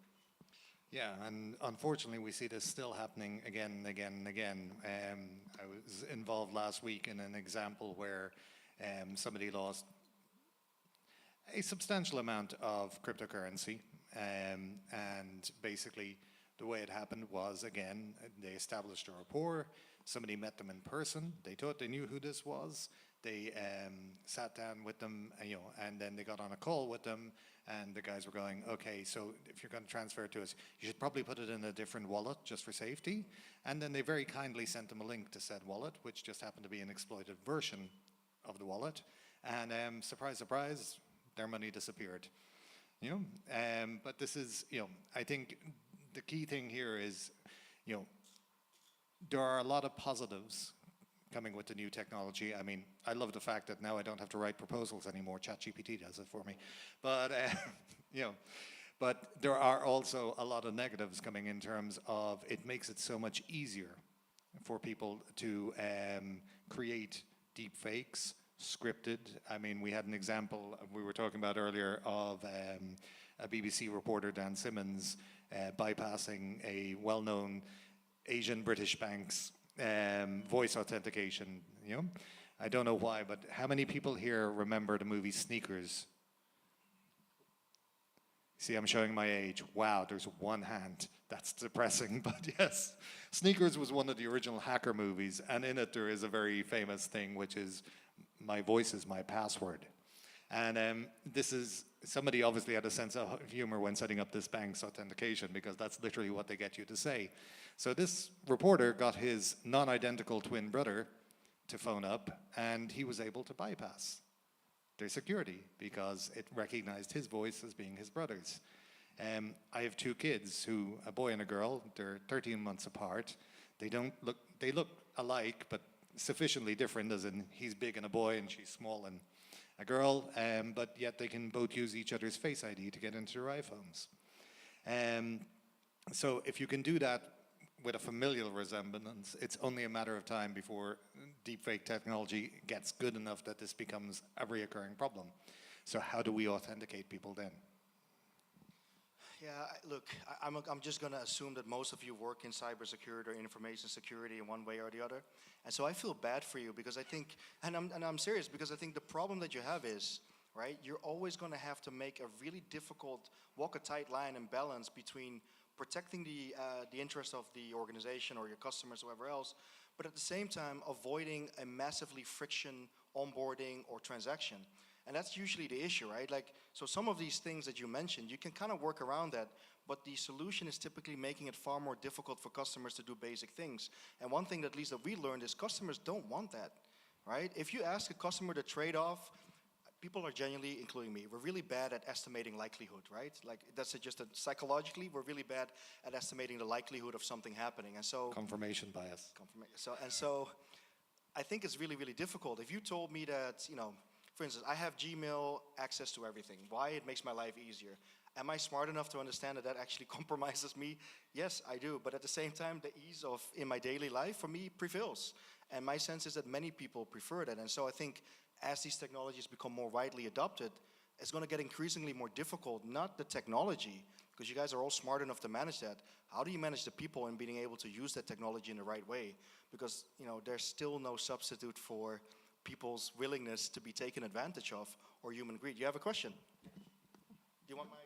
Yeah, and unfortunately we see this still happening again and again and again. I was involved last week in an example where somebody lost a substantial amount of cryptocurrency, and basically the way it happened was, again, they established a rapport, somebody met them in person, they thought they knew who this was, they sat down with them, and then they got on a call with them, and the guys were going, okay, so if you're going to transfer it to us, you should probably put it in a different wallet just for safety. And then they very kindly sent them a link to said wallet, which just happened to be an exploited version of the wallet. And surprise, surprise, their money disappeared. But this is, I think the key thing here is, there are a lot of positives coming with the new technology. I mean, I love the fact that now I don't have to write proposals anymore. ChatGPT does it for me. But, but there are also a lot of negatives coming in terms of it makes it so much easier for people to create deep fakes, scripted. I mean, we had an example we were talking about earlier of a BBC reporter, Dan Simmons, bypassing a well-known Asian British bank's voice authentication. I don't know why, but how many people here remember the movie Sneakers? See, I'm showing my age. Wow, there's one hand. That's depressing, but yes. Sneakers was one of the original hacker movies, and in it there is a very famous thing, which is, my voice is my password. And this is, somebody obviously had a sense of humor when setting up this bank's authentication, because that's literally what they get you to say. So this reporter got his non-identical twin brother to phone up, and he was able to bypass their security because it recognized his voice as being his brother's. I have two kids, a boy and a girl. They're 13 months apart. They look alike, but sufficiently different, as in he's big and a boy and she's small and a girl, but yet they can both use each other's Face ID to get into their iPhones. So if you can do that with a familial resemblance, it's only a matter of time before deepfake technology gets good enough that this becomes a reoccurring problem. So how do we authenticate people then?
Yeah, look, I'm just going to assume that most of you work in cybersecurity or information security in one way or the other. And so I feel bad for you because I think, and I'm serious, because I think the problem that you have is, right, you're always going to have to make a really difficult, walk a tight line and balance between protecting the interest of the organization or your customers, whoever else, but at the same time avoiding a massively friction onboarding or transaction. And that's usually the issue, right? Like, so some of these things that you mentioned, you can kind of work around that, but the solution is typically making it far more difficult for customers to do basic things. And one thing that at least that we learned is customers don't want that, right? If you ask a customer to trade off, people are genuinely, including me, we're really bad at estimating likelihood, right? Like, that's just psychologically, we're really bad at estimating the likelihood of something happening. And so
Confirmation bias.
So I think it's really, really difficult. If you told me that, for instance, I have Gmail access to everything. Why? It makes my life easier. Am I smart enough to understand that that actually compromises me? Yes, I do. But at the same time, the ease of in my daily life for me prevails. And my sense is that many people prefer that. And so I think as these technologies become more widely adopted, it's going to get increasingly more difficult, not the technology, because you guys are all smart enough to manage that. How do you manage the people and being able to use that technology in the right way? Because, there's still no substitute for people's willingness to be taken advantage of or human greed. You have a question? Do you want my?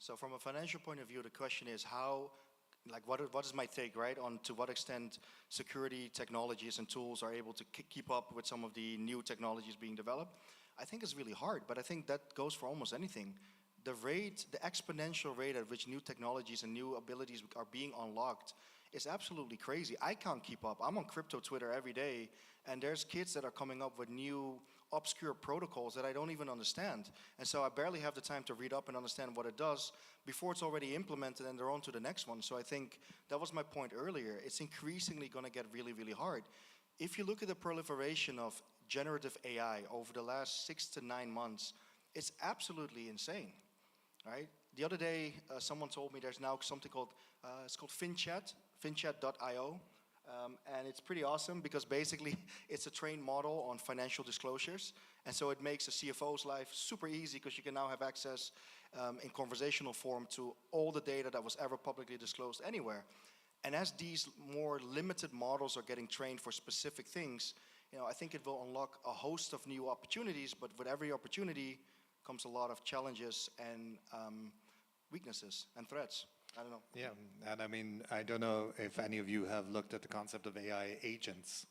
So from a financial point of view, the question is how, like what is my take, right, on to what extent security technologies and tools are able to keep up with some of the new technologies being developed? I think it's really hard, but I think that goes for almost anything. The exponential rate at which new technologies and new abilities are being unlocked is absolutely crazy. I can't keep up. I'm on crypto Twitter every day, and there's kids that are coming up with new obscure protocols that I don't even understand. And so I barely have the time to read up and understand what it does before it's already implemented and they're on to the next one. So I think that was my point earlier. It's increasingly going to get really, really hard. If you look at the proliferation of generative AI over the last 6 to 9 months, it's absolutely insane, right? The other day, someone told me there's now something called, it's called FinChat, finchat.io. And it's pretty awesome because basically it's a trained model on financial disclosures. And so it makes a CFO's life super easy because you can now have access in conversational form to all the data that was ever publicly disclosed anywhere. And as these more limited models are getting trained for specific things, I think it will unlock a host of new opportunities, but with every opportunity comes a lot of challenges and weaknesses and threats. I don't know.
Yeah, and I mean, I don't know if any of you have looked at the concept of AI agents,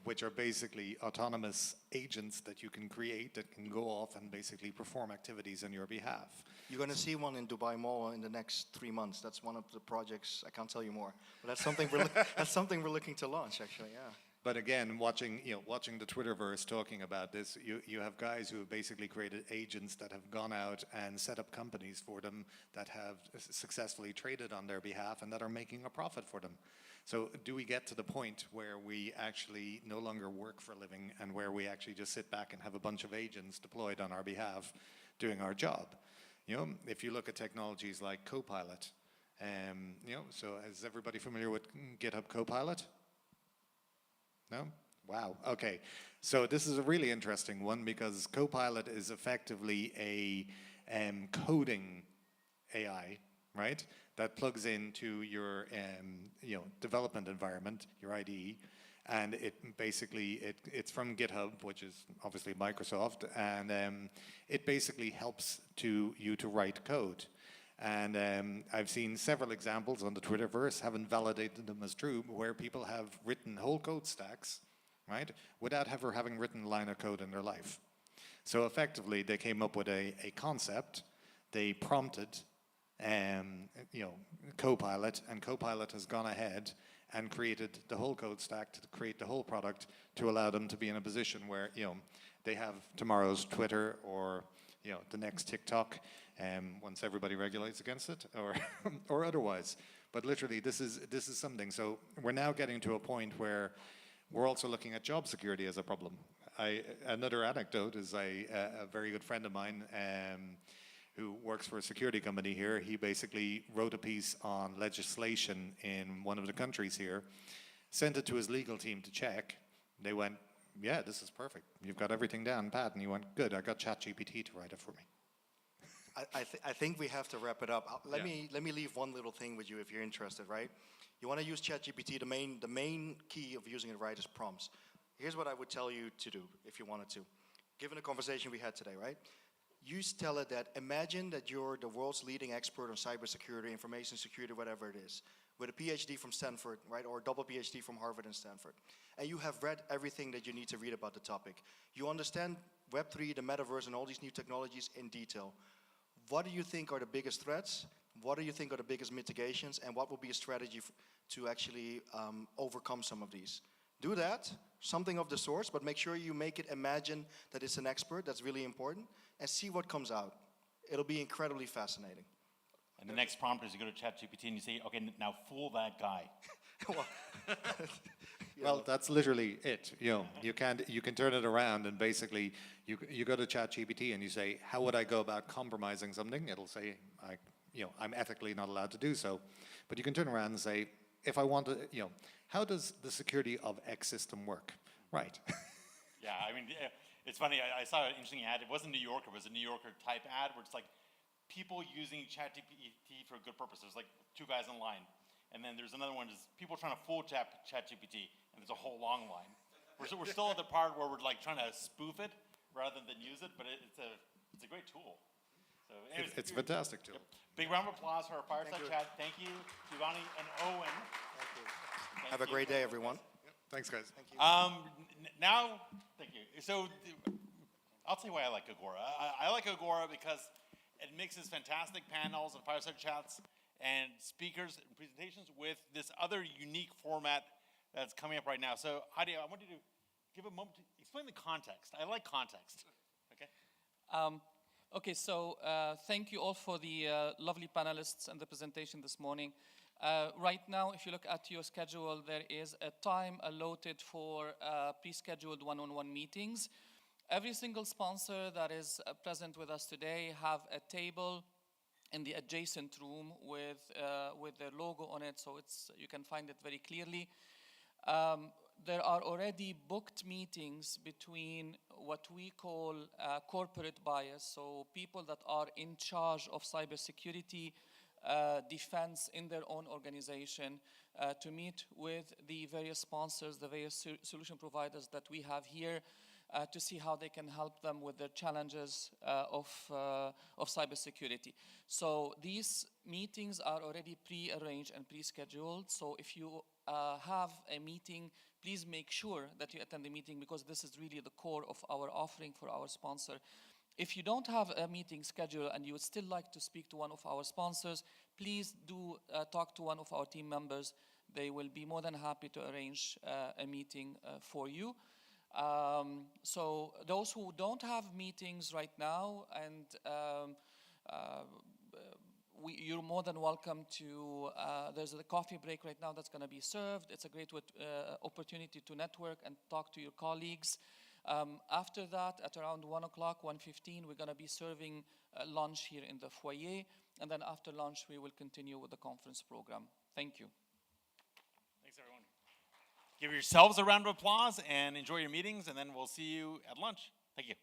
which are basically autonomous agents that you can create that can go off and basically perform activities on your behalf.
You're going to see one in Dubai Mall in the next 3 months. That's one of the projects. I can't tell you more, but that's something that's something we're looking to launch, actually. Yeah.
But again, watching the Twitterverse talking about this, you have guys who have basically created agents that have gone out and set up companies for them that have successfully traded on their behalf and that are making a profit for them. So do we get to the point where we actually no longer work for a living and where we actually just sit back and have a bunch of agents deployed on our behalf doing our job? If you look at technologies like Copilot, so is everybody familiar with GitHub Copilot? No? Wow, okay. So this is a really interesting one because Copilot is effectively a coding AI, right? That plugs into your development environment, your IDE, and it basically, it's from GitHub, which is obviously Microsoft, and it basically helps you to write code. And I've seen several examples on the Twitterverse, haven't validated them as true, where people have written whole code stacks, right, without ever having written a line of code in their life. So effectively, they came up with a concept, they prompted, Copilot, and Copilot has gone ahead and created the whole code stack to create the whole product to allow them to be in a position where, they have tomorrow's Twitter or, the next TikTok, once everybody regulates against it, or otherwise. But literally, this is something. So we're now getting to a point where we're also looking at job security as a problem. Another anecdote is a very good friend of mine who works for a security company here. He basically wrote a piece on legislation in one of the countries here, sent it to his legal team to check. They went, yeah, this is perfect. You've got everything down pat. And he went, good, I got ChatGPT to write it for me.
I think we have to wrap it up. Let me leave one little thing with you if you're interested, right? You want to use ChatGPT. The main key of using it right is prompts. Here's what I would tell you to do if you wanted to. Given the conversation we had today, right? You tell it that imagine that you're the world's leading expert on cybersecurity, information security, whatever it is, with a PhD from Stanford, right, or a double PhD from Harvard and Stanford. And you have read everything that you need to read about the topic. You understand Web3, the metaverse, and all these new technologies in detail. What do you think are the biggest threats? What do you think are the biggest mitigations? And what will be a strategy to actually overcome some of these? Do that, something of the sorts, but make sure you make it imagine that it's an expert. That's really important. And see what comes out. It'll be incredibly fascinating.
And the next prompt is you go to ChatGPT and you say, okay, now fool that guy.
Well, that's literally it. You can turn it around and basically you go to ChatGPT and you say, how would I go about compromising something? It'll say, I'm ethically not allowed to do so. But you can turn around and say, if I want to, how does the security of X system work? Right.
Yeah, I mean, it's funny. I saw an interesting ad. It wasn't New Yorker. It was a New Yorker type ad where it's like people using ChatGPT for a good purpose. There's like two guys in line. And then there's another one, is people trying to fool ChatGPT, and there's a whole long line. We're still at the part where we're like trying to spoof it rather than use it, but it's a great tool. So anyways,
It's a fantastic tool.
Yep. Big round of applause for our fireside chat. Thank you, Giovanni and Owen. Thank you.
Have a great day, everyone.
Thanks, guys.
Thank you.
Now, thank you. So I'll tell you why I like Agora. I like Agora because it mixes fantastic panels and fireside chats and speakers and presentations with this other unique format that's coming up right now. So Heidi, I want you to give a moment to explain the context. I like context. Okay.
Okay, so thank you all for the lovely panelists and the presentation this morning. Right now, if you look at your schedule, there is a time allotted for pre-scheduled one-on-one meetings. Every single sponsor that is present with us today have a table in the adjacent room with their logo on it, so you can find it very clearly. There are already booked meetings between what we call corporate buyers, so people that are in charge of cybersecurity defense in their own organization, to meet with the various sponsors, the various solution providers that we have here, to see how they can help them with their challenges of cybersecurity. So these meetings are already pre-arranged and pre-scheduled. So if you have a meeting, please make sure that you attend the meeting, because this is really the core of our offering for our sponsor. If you don't have a meeting scheduled and you would still like to speak to one of our sponsors, please do talk to one of our team members. They will be more than happy to arrange a meeting for you. So those who don't have meetings right now, and you're more than welcome to, there's a coffee break right now that's going to be served. It's a great opportunity to network and talk to your colleagues. After that, at around 1 o'clock, 1:15, we're going to be serving lunch here in the foyer. And then after lunch, we will continue with the conference program. Thank you.
Thanks, everyone. Give yourselves a round of applause and enjoy your meetings, and then we'll see you at lunch. Thank you.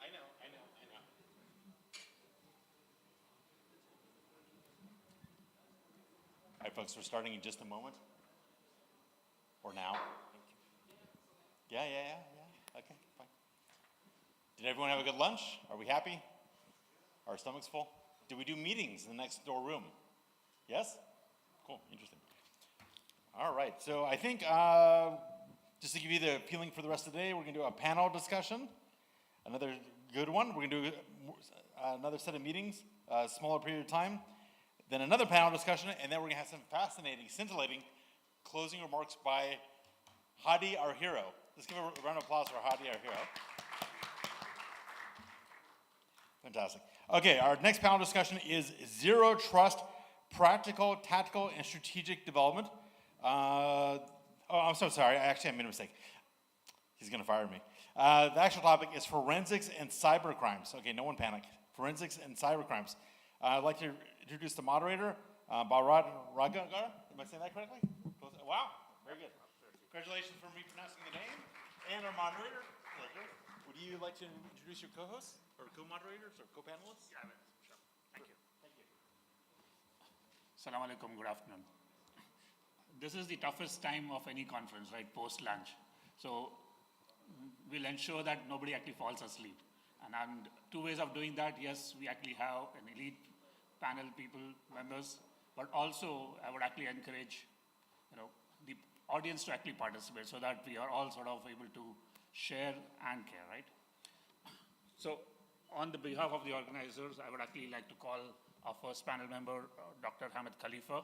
I know, I know, I know. All right, folks, we're starting in just a moment. Or now. Yeah. Okay, fine. Did everyone have a good lunch? Are we happy? Our stomachs full? Did we do meetings in the next door room? Yes? Cool, interesting. All right, so I think just to give you the feeling for the rest of the day, we're gonna do a panel discussion, another good one. We're gonna do another set of meetings, a smaller period of time, then another panel discussion, and then we're gonna have some fascinating, scintillating closing remarks by Hadi, our hero. Let's give a round of applause for Hadi, our hero. Fantastic. Okay, our next panel discussion is Zero Trust, Practical, Tactical, and Strategic Development. I'm so sorry. I made a mistake. He's going to fire me. The actual topic is forensics and cybercrimes. Okay, no one panic. Forensics and cybercrimes. I'd like to introduce the moderator, Bharat Ragagar. Am I saying that correctly? Wow, very good. Congratulations for me pronouncing the name. And our moderator, pleasure. Would you like to introduce your co-hosts, or co-moderators, or co-panelists?
Yeah, sure. Thank you.
Thank you.
Assalamu alaikum, good afternoon. This is the toughest time of any conference, right, post-lunch. So we'll ensure that nobody actually falls asleep. And two ways of doing that: yes, we actually have an elite panel members, but also I would actually encourage, the audience to actually participate so that we are all sort of able to share and care, right? So on the behalf of the organizers, I would actually like to call our first panel member, Dr. Hamid Khalifa.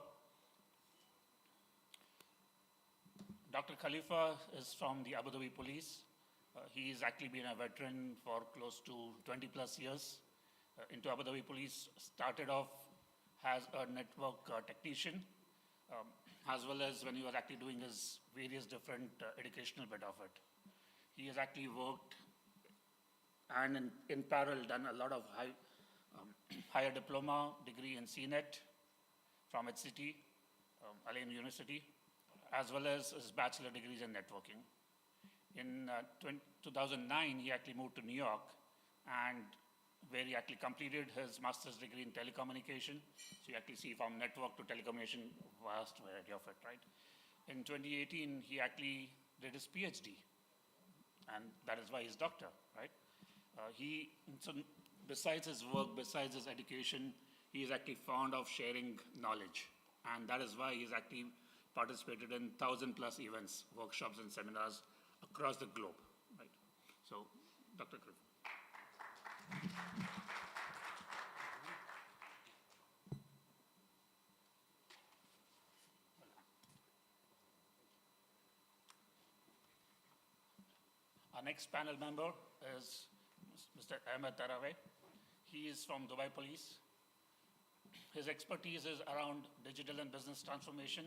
Dr. Khalifa is from the Abu Dhabi Police. He's actually been a veteran for close to 20 plus years. Into Abu Dhabi Police, started off as a network technician, as well as when he was actually doing his various different educational bit of it. He has actually worked and in parallel done a lot of higher diploma degree in CNET from HCT, Al-Ain University, as well as his bachelor degrees in networking. In 2009, he actually moved to New York, and where he actually completed his master's degree in telecommunication. So you actually see from network to telecommunication, vast variety of it, right? In 2018, he actually did his PhD, and that is why he's doctor, right? So besides his work, besides his education, he is actually fond of sharing knowledge, and that is why he's actually participated in 1,000+ events, workshops, and seminars across the globe, right? So, Dr. Cliff. Our next panel member is Mr. Ahmed Taraweh. He is from Dubai Police. His expertise is around digital and business transformation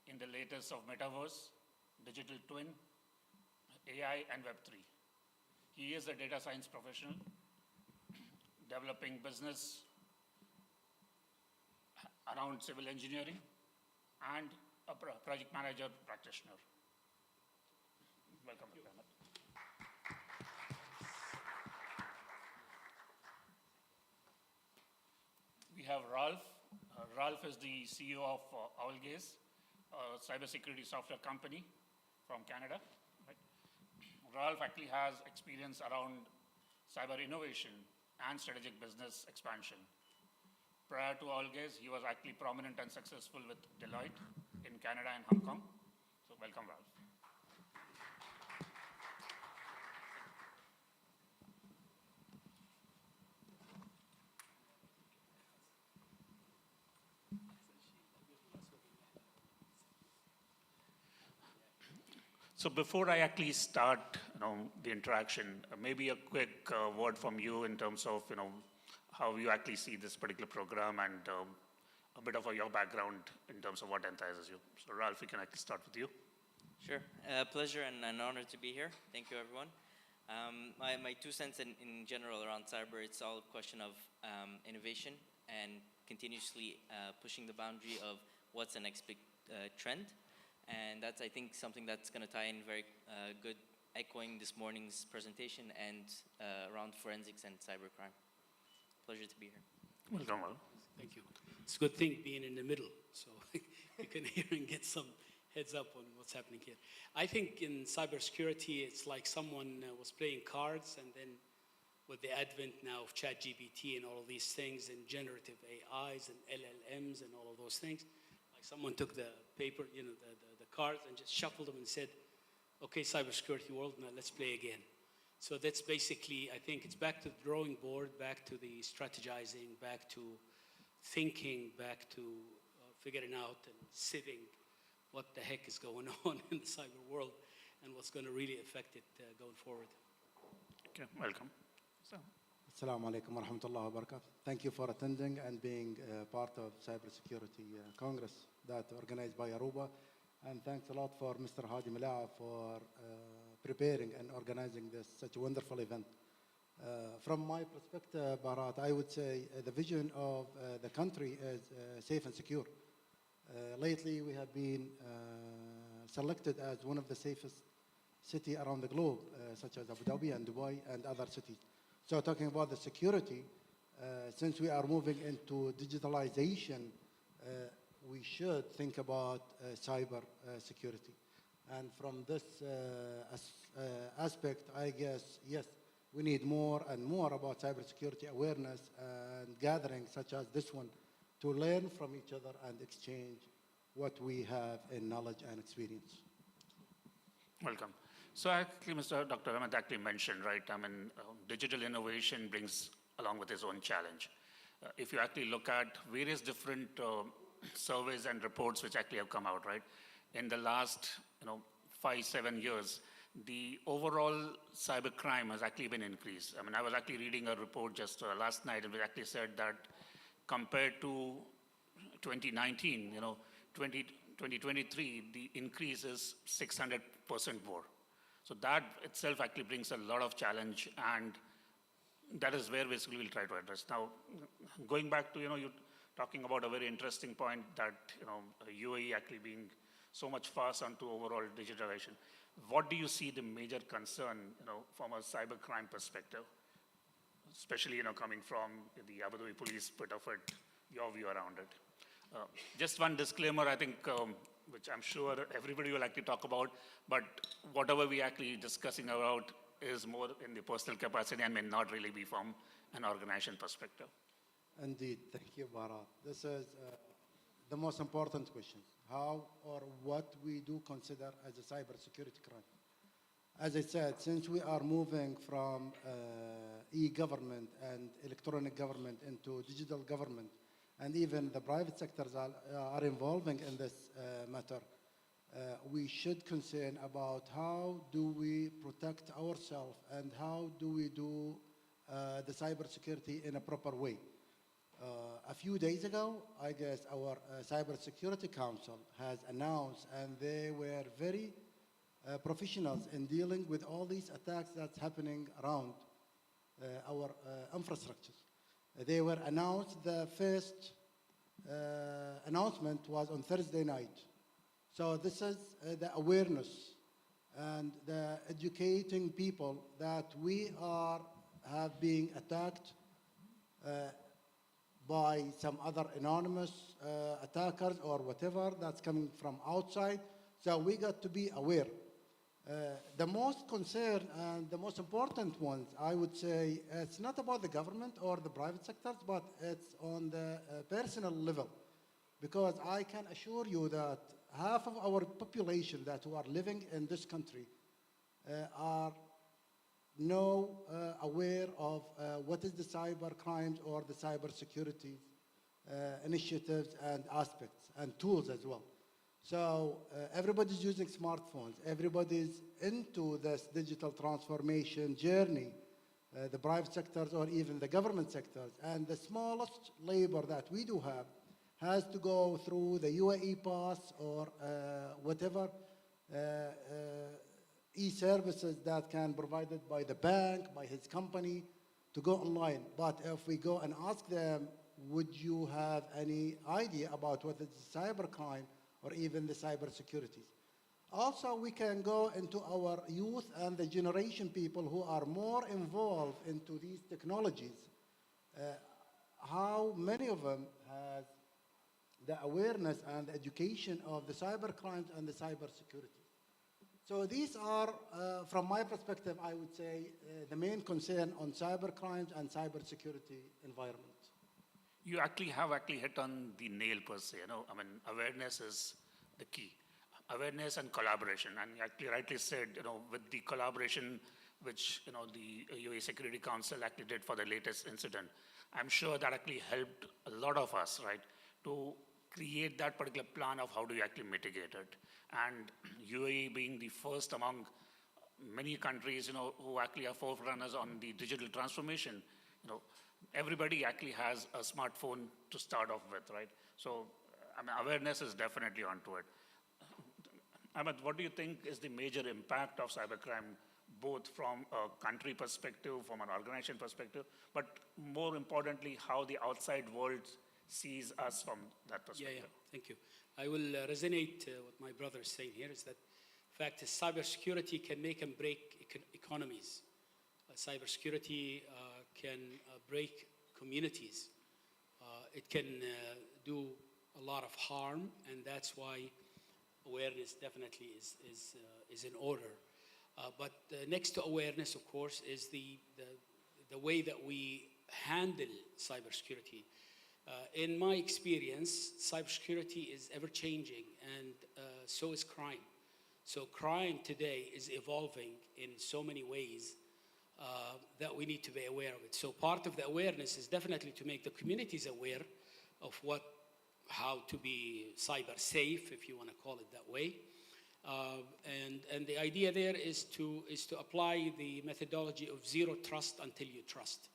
in the latest of metaverse, digital twin, AI, and Web3. He is a data science professional, developing business around civil engineering, and a project manager practitioner. Welcome, Ahmed. We have Ralph. Ralph is the CEO of Owlgaze, a cybersecurity software company from Canada. Right? Ralph actually has experience around cyber innovation and strategic business expansion. Prior to Algaze, he was actually prominent and successful with Deloitte in Canada and Hong Kong. So welcome, Ralph. So before I actually start, the interaction, maybe a quick word from you in terms of, how you actually see this particular program and a bit of your background in terms of what entices you. So Ralph, we can actually start with you.
Sure. Pleasure and an honor to be here. Thank you, everyone. My 2 cents in general around cyber, it's all a question of innovation and continuously pushing the boundary of what's the next big trend. And that's, I think, something that's going to tie in very good, echoing this morning's presentation and around forensics and cybercrime. Pleasure to be here.
Welcome, Ralph.
Thank you. It's a good thing being in the middle, so you can hear and get some heads up on what's happening here. I think in cybersecurity, it's like someone was playing cards, and then with the advent now of ChatGPT and all of these things, and generative AIs and LLMs and all of those things, like someone took the paper, the cards, and just shuffled them and said, okay, cybersecurity world, now let's play again. So that's basically, I think it's back to the drawing board, back to the strategizing, back to thinking, back to figuring out and sitting what the heck is going on in the cyber world and what's going to really affect it going forward.
Okay, welcome. So.
Assalamu alaikum wa rahmatullahi wa barakatuh. Thank you for attending and being part of Cybersecurity Congress that organized by Aruba. And thanks a lot for Mr. Hadi Malaa for preparing and organizing this such a wonderful event. From my perspective, Bharat, I would say the vision of the country is safe and secure. Lately, we have been selected as one of the safest cities around the globe, such as Abu Dhabi and Dubai and other cities. So talking about the security, since we are moving into digitalization, we should think about cyber security. And from this aspect, I guess, yes, we need more and more about cybersecurity awareness and gatherings such as this one to learn from each other and exchange what we have in knowledge and experience.
Welcome. So actually, Dr. Ahmed actually mentioned, right, digital innovation brings along with its own challenge. If you actually look at various different surveys and reports which actually have come out, right, in the last, 5-7 years, the overall cybercrime has actually been increased. I was actually reading a report just last night, and it actually said that compared to 2019, 2023, the increase is 600% more. So that itself actually brings a lot of challenge, and that is where basically we'll try to address. Now, going back to, you talking about a very interesting point that, UAE actually being so much fast onto overall digitalization. What do you see the major concern, from a cybercrime perspective, especially, coming from the Abu Dhabi police bit of it, your view around it? Just one disclaimer, I think, which I'm sure everybody will actually talk about, but whatever we actually discussing about is more in the personal capacity and may not really be from an organization perspective.
Indeed, thank you, Bharat. This is the most important question. How or what we do consider as a cybersecurity crime. As I said, since we are moving from e-government and electronic government into digital government, and even the private sectors are involving in this matter, we should concern about how do we protect ourselves and how do we do the cybersecurity in a proper way. A few days ago, I guess our Cybersecurity Council has announced, and they were very professionals in dealing with all these attacks that's happening around our infrastructures. They were announced, the first announcement was on Thursday night. So this is the awareness and the educating people that we have been attacked by some other anonymous attackers or whatever that's coming from outside. So we got to be aware. The most concern and the most important ones, I would say, it's not about the government or the private sectors, but it's on the personal level. Because I can assure you that half of our population that who are living in this country are aware of what is the cyber crimes or the cyber security initiatives and aspects and tools as well. So everybody's using smartphones. Everybody's into this digital transformation journey, the private sectors or even the government sectors. And the smallest labor that we do have has to go through the UAE pass or whatever e-services that can provided by the bank, by his company, to go online. But if we go and ask them, would you have any idea about what is cybercrime or even the cyber securities? Also, we can go into our youth and the generation people who are more involved into these technologies. How many of them has the awareness and education of the cyber crimes and the cyber security? So these are, from my perspective, I would say, the main concern on cyber crimes and cyber security environment.
You actually have hit on the nail per se. I mean, awareness is the key. Awareness and collaboration. And you actually rightly said, with the collaboration which, the UAE Security Council actually did for the latest incident, I'm sure that actually helped a lot of us, right, to create that particular plan of how do you actually mitigate it. And UAE being the first among many countries, who actually are forerunners on the digital transformation, everybody actually has a smartphone to start off with, right? So, I mean, awareness is definitely onto it. Ahmed, what do you think is the major impact of cybercrime, both from a country perspective, from an organization perspective, but more importantly, how the outside world sees us from that perspective?
Yeah, thank you. I will resonate what my brother is saying here, is that in fact, cybersecurity can make and break economies. Cybersecurity can break communities. It can do a lot of harm, and that's why awareness definitely is in order. But next to awareness, of course, is the way that we handle cybersecurity. In my experience, cybersecurity is ever changing, and so is crime. So crime today is evolving in so many ways that we need to be aware of it. So part of the awareness is definitely to make the communities aware of how to be cyber safe, if you want to call it that way. And the idea there is to apply the methodology of zero trust until you trust,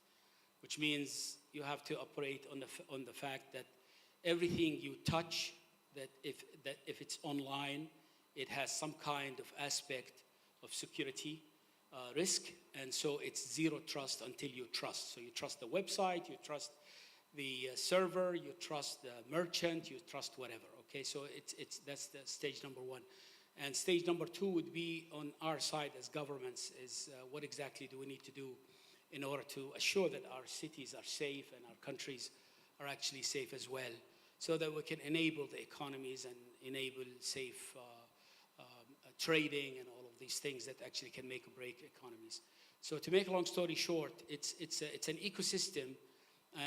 which means you have to operate on the fact that everything you touch, that if it's online, it has some kind of aspect of security risk, and so it's zero trust until you trust. So you trust the website, you trust the server, you trust the merchant, you trust whatever. Okay, so that's the stage number one. And stage number two would be on our side as governments, is what exactly do we need to do in order to assure that our cities are safe and our countries are actually safe as well, so that we can enable the economies and enable safe trading and all of these things that actually can make or break economies. So to make a long story short, it's an ecosystem,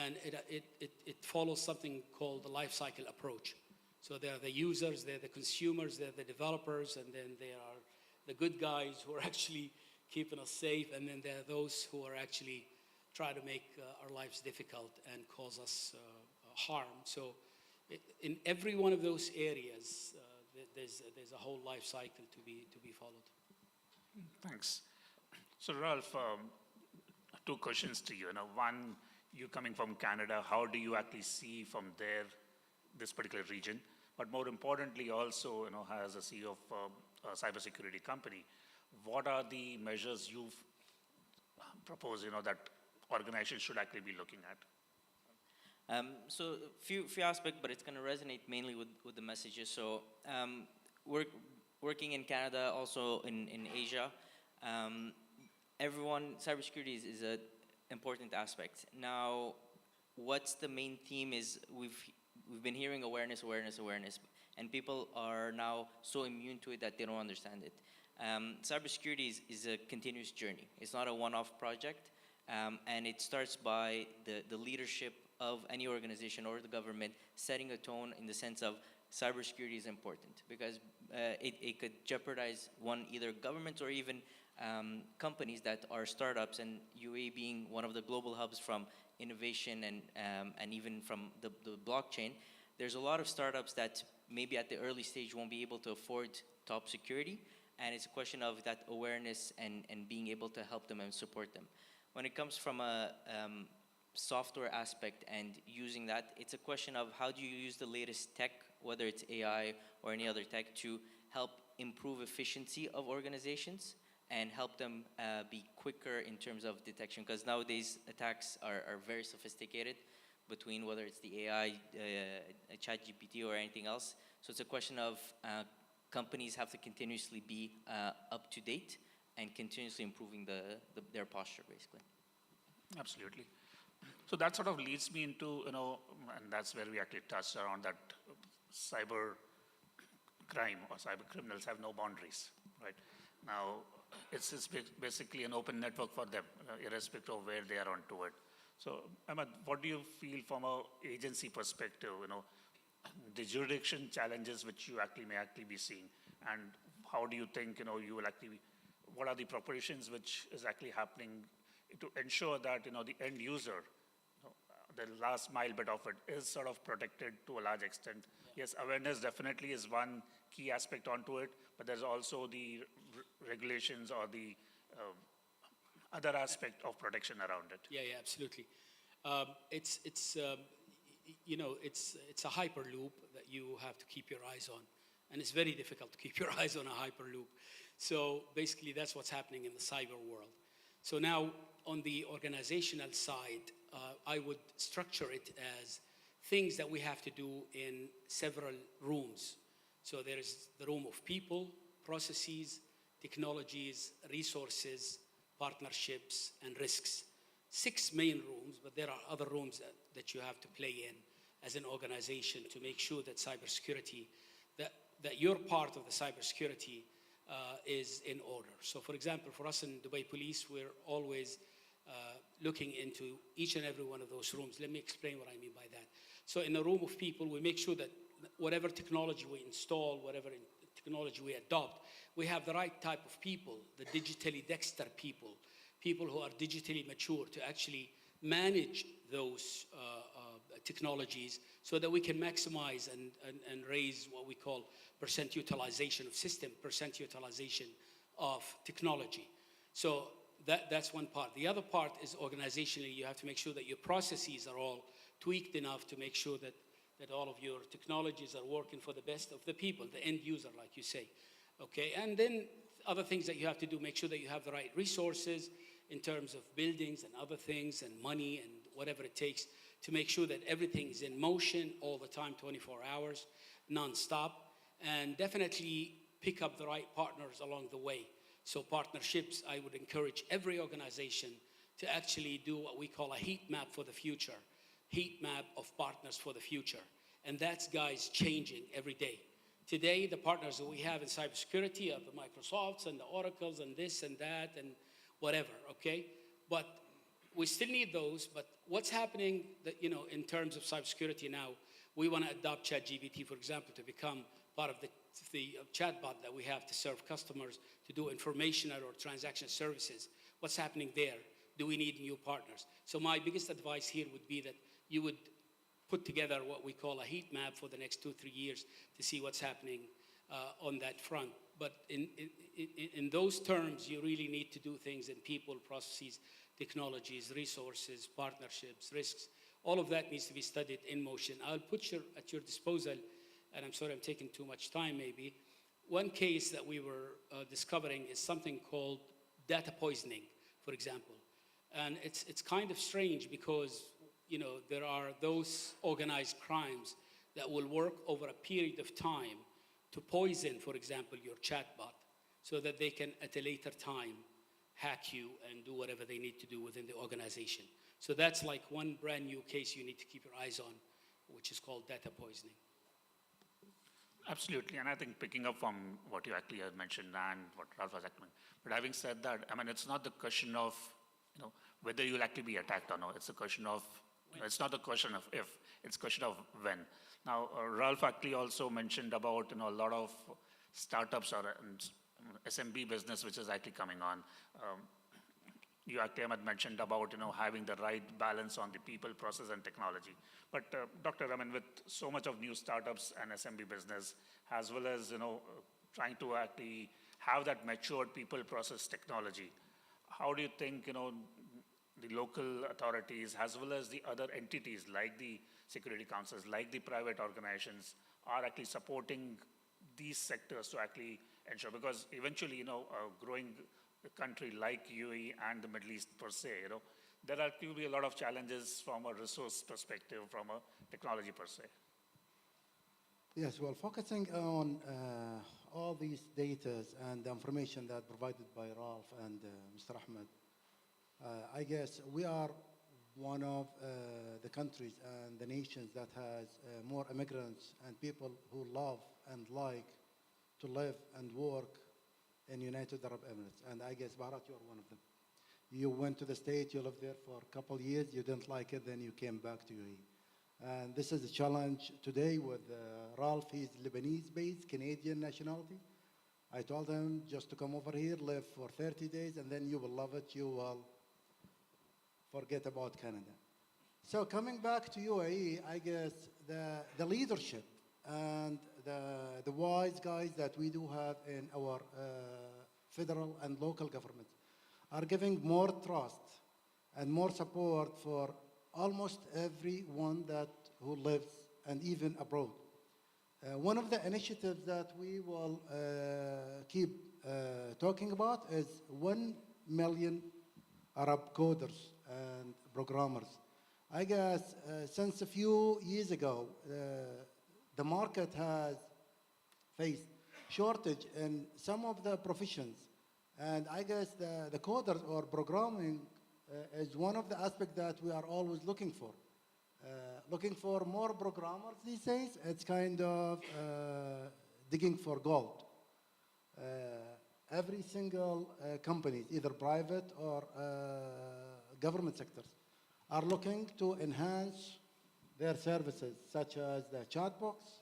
and it follows something called the life cycle approach. So there are the users, there are the consumers, there are the developers, and then there are the good guys who are actually keeping us safe, and then there are those who are actually trying to make our lives difficult and cause us harm. So in every one of those areas, there's a whole life cycle to be followed.
Thanks. So Ralph, two questions to you. One, you coming from Canada, how do you actually see from there this particular region? But more importantly, also, as a CEO of a cybersecurity company, what are the measures you've proposed, that organizations should actually be looking at?
So few aspects, but it's going to resonate mainly with the messages. So working in Canada, also in Asia, cybersecurity is an important aspect. Now, what's the main theme is we've been hearing awareness, and people are now so immune to it that they don't understand it. Cybersecurity is a continuous journey. It's not a one-off project, and it starts by the leadership of any organization or the government setting a tone in the sense of cybersecurity is important, because it could jeopardize either governments or even companies that are startups, and UAE being one of the global hubs from innovation and even from the blockchain. There's a lot of startups that maybe at the early stage won't be able to afford top security, and it's a question of that awareness and being able to help them and support them. When it comes from a software aspect and using that, it's a question of how do you use the latest tech, whether it's AI or any other tech, to help improve efficiency of organizations and help them be quicker in terms of detection, because nowadays attacks are very sophisticated, between whether it's the AI, ChatGPT or anything else. So it's a question of companies have to continuously be up to date and continuously improving their posture, basically.
Absolutely. So that sort of leads me into, and that's where we actually touched around that cyber crime or cyber criminals have no boundaries, right? Now, it's basically an open network for them, irrespective of where they are onto it. So, Ahmed, what do you feel from an agency perspective, the jurisdiction challenges which you may be seeing, and how do you think, you will what are the preparations which is actually happening to ensure that, the end user, the last mile bit of it is sort of protected to a large extent? Yes, awareness definitely is one key aspect onto it, but there's also the regulations or the other aspect of protection around it.
Yeah, absolutely. It's a hyperloop that you have to keep your eyes on, and it's very difficult to keep your eyes on a hyperloop. So basically, that's what's happening in the cyber world. So now, on the organizational side, I would structure it as things that we have to do in several rooms. So there is the room of people, processes, technologies, resources, partnerships, and risks. 6 main rooms, but there are other rooms that you have to play in as an organization to make sure that cybersecurity, that your part of the cybersecurity is in order. So for example, for us in Dubai Police, we're always looking into each and every one of those rooms. Let me explain what I mean by that. So in a room of people, we make sure that whatever technology we install, whatever technology we adopt, we have the right type of people, the digitally dexter people who are digitally mature to actually manage those technologies so that we can maximize and raise what we call percent utilization of system, percent utilization of technology. So that's one part. The other part is organizationally, you have to make sure that your processes are all tweaked enough to make sure that all of your technologies are working for the best of the people, the end user, like you say. Okay, and then other things that you have to do, make sure that you have the right resources in terms of buildings and other things and money and whatever it takes to make sure that everything is in motion all the time, 24 hours, non-stop, and definitely pick up the right partners along the way. So partnerships, I would encourage every organization to actually do what we call a heat map for the future, heat map of partners for the future. And that's, guys, changing every day. Today, the partners that we have in cybersecurity are the Microsofts and the Oracles and this and that and whatever, okay? But we still need those, but what's happening that, in terms of cybersecurity now, we want to adopt ChatGPT, for example, to become part of the chatbot that we have to serve customers to do informational or transaction services. What's happening there? Do we need new partners? So my biggest advice here would be that you would put together what we call a heat map for the next 2-3 years to see what's happening on that front. But in those terms, you really need to do things in people, processes, technologies, resources, partnerships, risks. All of that needs to be studied in motion. I'll put at your disposal, and I'm sorry I'm taking too much time maybe, one case that we were discovering is something called data poisoning, for example. And it's kind of strange because there are those organized crimes that will work over a period of time to poison, for example, your chatbot, so that they can, at a later time, hack you and do whatever they need to do within the organization. So that's like one brand new case you need to keep your eyes on, which is called data poisoning.
Absolutely, and I think picking up from what you actually had mentioned and what Ralph was actually, but having said that, I mean, it's not the question of, whether you'll actually be attacked or not. It's a question of, it's not a question of if, it's a question of when. Now, Ralph actually also mentioned about, a lot of startups or SMB business which is actually coming on. You actually had mentioned about, having the right balance on the people, process, and technology. But Doctor, I mean, with so much of new startups and SMB business, as well as, trying to actually have that matured people, process, technology, how do you think, the local authorities, as well as the other entities like the security councils, like the private organizations, are actually supporting these sectors to actually ensure? Because eventually, a growing country like UAE and the Middle East per se, there are to be a lot of challenges from a resource perspective, from a technology per se.
Yes, well, focusing on all these data and the information that provided by Ralph and Mr. Ahmed, I guess we are one of the countries and the nations that has more immigrants and people who love and like to live and work in United Arab Emirates. And I guess, Bharat, you are one of them. You went to the States, you lived there for a couple of years, you didn't like it, then you came back to UAE. And this is a challenge today with Ralph. He's Lebanese-based, Canadian nationality. I told him just to come over here, live for 30 days, and then you will love it. You will forget about Canada. So coming back to UAE, I guess the leadership and the wise guys that we do have in our federal and local government are giving more trust and more support for almost everyone who lives and even abroad. One of the initiatives that we will keep talking about is 1 million Arab coders and programmers. I guess since a few years ago, the market has faced shortage in some of the professions. And I guess the coders or programming is one of the aspects that we are always looking for. Looking for more programmers these days, it's kind of digging for gold. Every single company, either private or government sectors, are looking to enhance their services, such as the chatbots,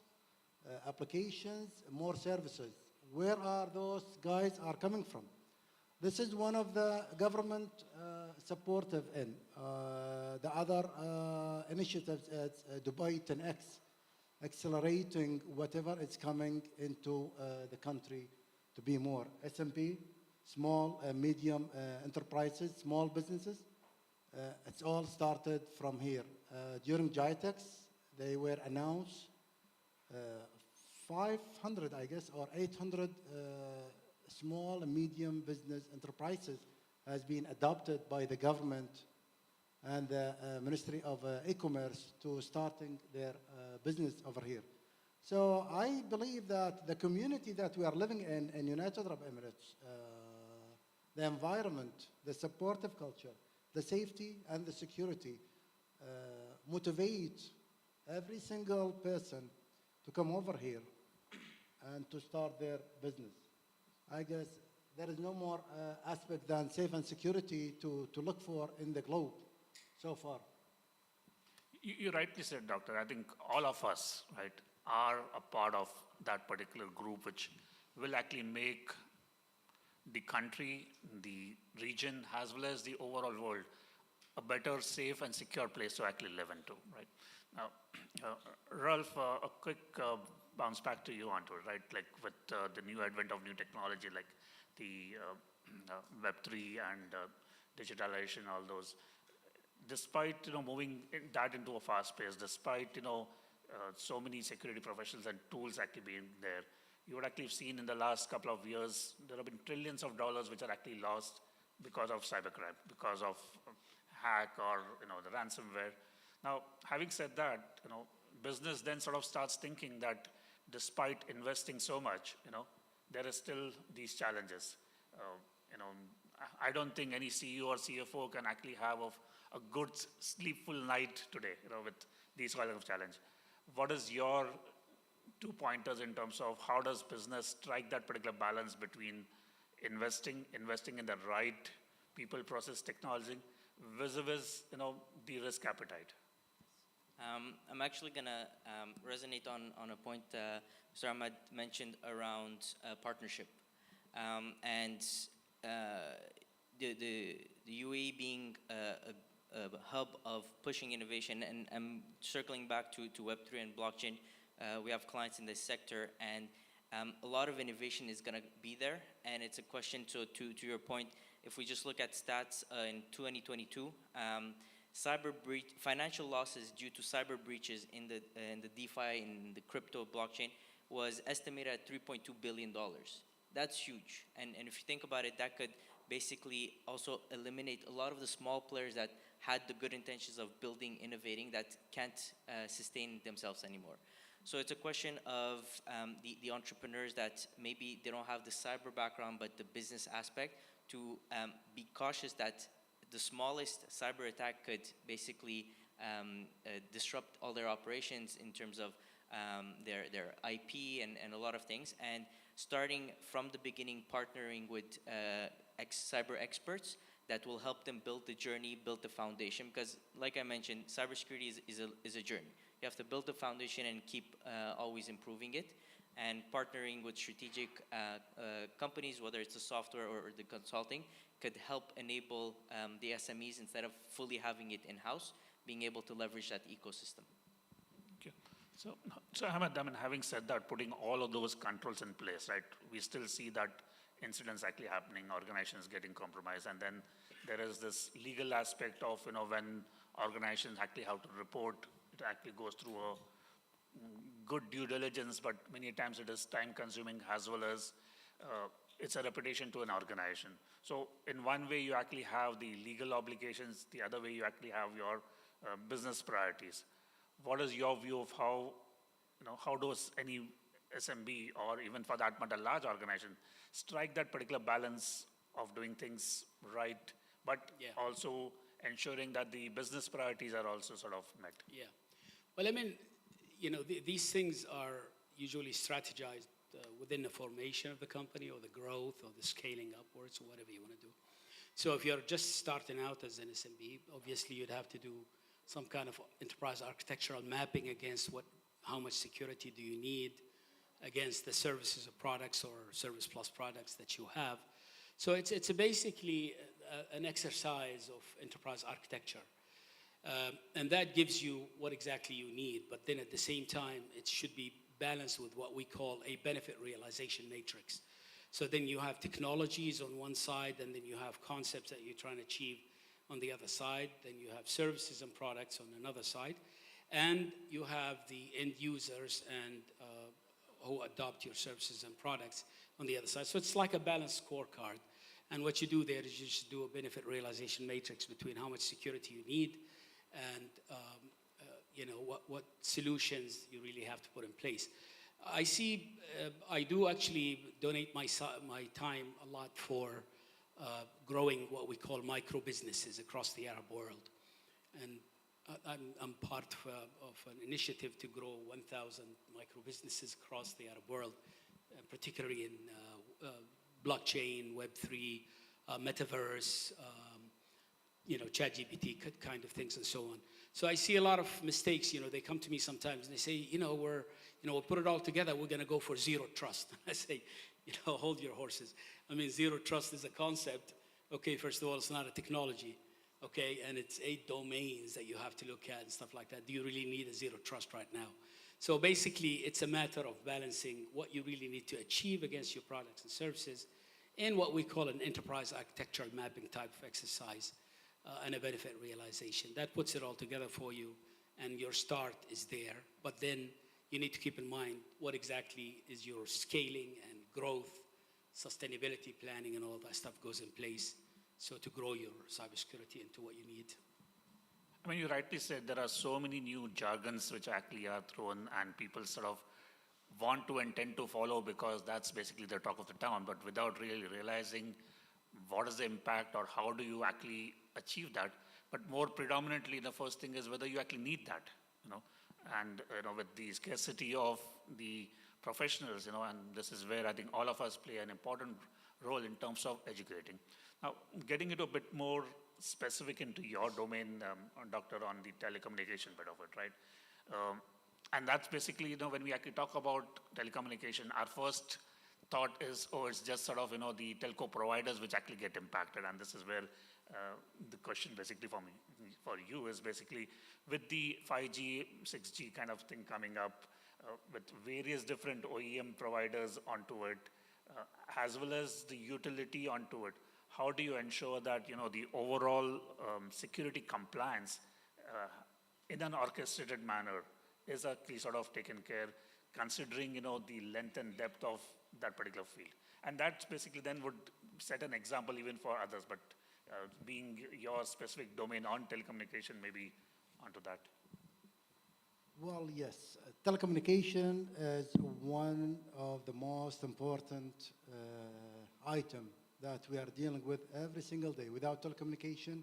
applications, more services. Where are those guys are coming from? This is one of the government supportive in. The other initiatives is Dubai 10X, accelerating whatever is coming into the country to be more. SMB, small and medium enterprises, small businesses, it's all started from here. During GITEX, they were announced 500, I guess, or 800 small and medium business enterprises has been adopted by the government and the Ministry of E-Commerce to starting their business over here. So I believe that the community that we are living in United Arab Emirates, the environment, the supportive culture, the safety and the security motivate every single person to come over here and to start their business. I guess there is no more aspect than safe and security to look for in the globe so far.
You rightly said, Doctor. I think all of us, right, are a part of that particular group which will actually make the country, the region, as well as the overall world a better, safe, and secure place to actually live into, right? Now, Ralph, a quick bounce back to you onto it, right? Like with the new advent of new technology, like the Web3 and digitalization, all those. Despite moving that into a fast pace, despite so many security professionals and tools actually being there, you would actually have seen in the last couple of years there have been trillions of dollars which are actually lost because of cybercrime, because of hack or the ransomware. Now, having said that, business then sort of starts thinking that despite investing so much, there is still these challenges. I don't think any CEO or CFO can actually have a good sleepful night today, with these kind of challenge. What is your two pointers in terms of how does business strike that particular balance between investing in the right people, process, technology, vis-a-vis, the risk appetite.
I'm actually going to resonate on a point Mr. Ahmad mentioned around partnership. And the UAE being a hub of pushing innovation, and I'm circling back to Web3 and blockchain. We have clients in this sector, and a lot of innovation is going to be there, and it's a question to your point. If we just look at stats in 2022, financial losses due to cyber breaches in the DeFi, in the crypto blockchain, was estimated at $3.2 billion. That's huge. And if you think about it, that could basically also eliminate a lot of the small players that had the good intentions of building, innovating, that can't sustain themselves anymore. So it's a question of the entrepreneurs that maybe they don't have the cyber background, but the business aspect, to be cautious that the smallest cyber attack could basically disrupt all their operations in terms of their IP and a lot of things. And starting from the beginning, partnering with cyber experts that will help them build the journey, build the foundation. Because like I mentioned, cybersecurity is a journey. You have to build the foundation and keep always improving it. And partnering with strategic companies, whether it's the software or the consulting, could help enable the SMEs, instead of fully having it in-house, being able to leverage that ecosystem.
Okay. So Ahmed, having said that, putting all of those controls in place, right, we still see that incidents actually happening, organizations getting compromised, and then there is this legal aspect of, when organizations actually have to report, it actually goes through a good due diligence, but many times it is time consuming, as well as it's a reputation to an organization. So in one way you actually have the legal obligations, the other way you actually have your business priorities. What is your view of how does any SMB, or even for that matter large organization, strike that particular balance of doing things right, but also ensuring that the business priorities are also sort of met?
Yeah. Well, these things are usually strategized within the formation of the company, or the growth, or the scaling upwards, or whatever you want to do. So if you're just starting out as an SMB, obviously you'd have to do some kind of enterprise architectural mapping against how much security do you need against the services or products or service plus products that you have. So it's basically an exercise of enterprise architecture. And that gives you what exactly you need, but then at the same time, it should be balanced with what we call a benefit realization matrix. So then you have technologies on one side, and then you have concepts that you're trying to achieve on the other side, then you have services and products on another side, and you have the end users and who adopt your services and products on the other side. So it's like a balanced scorecard. And what you do there is you just do a benefit realization matrix between how much security you need and what solutions you really have to put in place. I do actually donate my time a lot for growing what we call micro businesses across the Arab world. And I'm part of an initiative to grow 1,000 micro businesses across the Arab world, particularly in blockchain, Web3, metaverse, ChatGPT kind of things and so on. So I see a lot of mistakes. They come to me sometimes and they say, we'll put it all together. We're going to go for zero trust. I say, hold your horses. Zero trust is a concept. Okay, first of all, it's not a technology. Okay, and it's 8 domains that you have to look at and stuff like that. Do you really need a zero trust right now? So basically, it's a matter of balancing what you really need to achieve against your products and services in what we call an enterprise architectural mapping type of exercise and a benefit realization. That puts it all together for you, and your start is there. But then you need to keep in mind what exactly is your scaling and growth, sustainability planning, and all that stuff goes in place. So to grow your cybersecurity into what you need.
You rightly said there are so many new jargons which actually are thrown, and people sort of want to and tend to follow because that's basically the talk of the town, but without really realizing what is the impact or how do you actually achieve that. But more predominantly, the first thing is whether you actually need that. And with the scarcity of the professionals, and this is where I think all of us play an important role in terms of educating. Now, getting into a bit more specific into your domain, Doctor, on the telecommunication bit of it, right? And that's basically, when we actually talk about telecommunication, our first thought is, oh, it's just sort of, the telco providers which actually get impacted. And this is where the question basically for you is basically with the 5G, 6G kind of thing coming up, with various different OEM providers onto it, as well as the utility onto it, how do you ensure that, the overall security compliance in an orchestrated manner is actually sort of taken care, considering, the length and depth of that particular field? And that basically then would set an example even for others, but being your specific domain on telecommunication, maybe onto that.
Well, yes. Telecommunication is one of the most important item that we are dealing with every single day. Without telecommunication,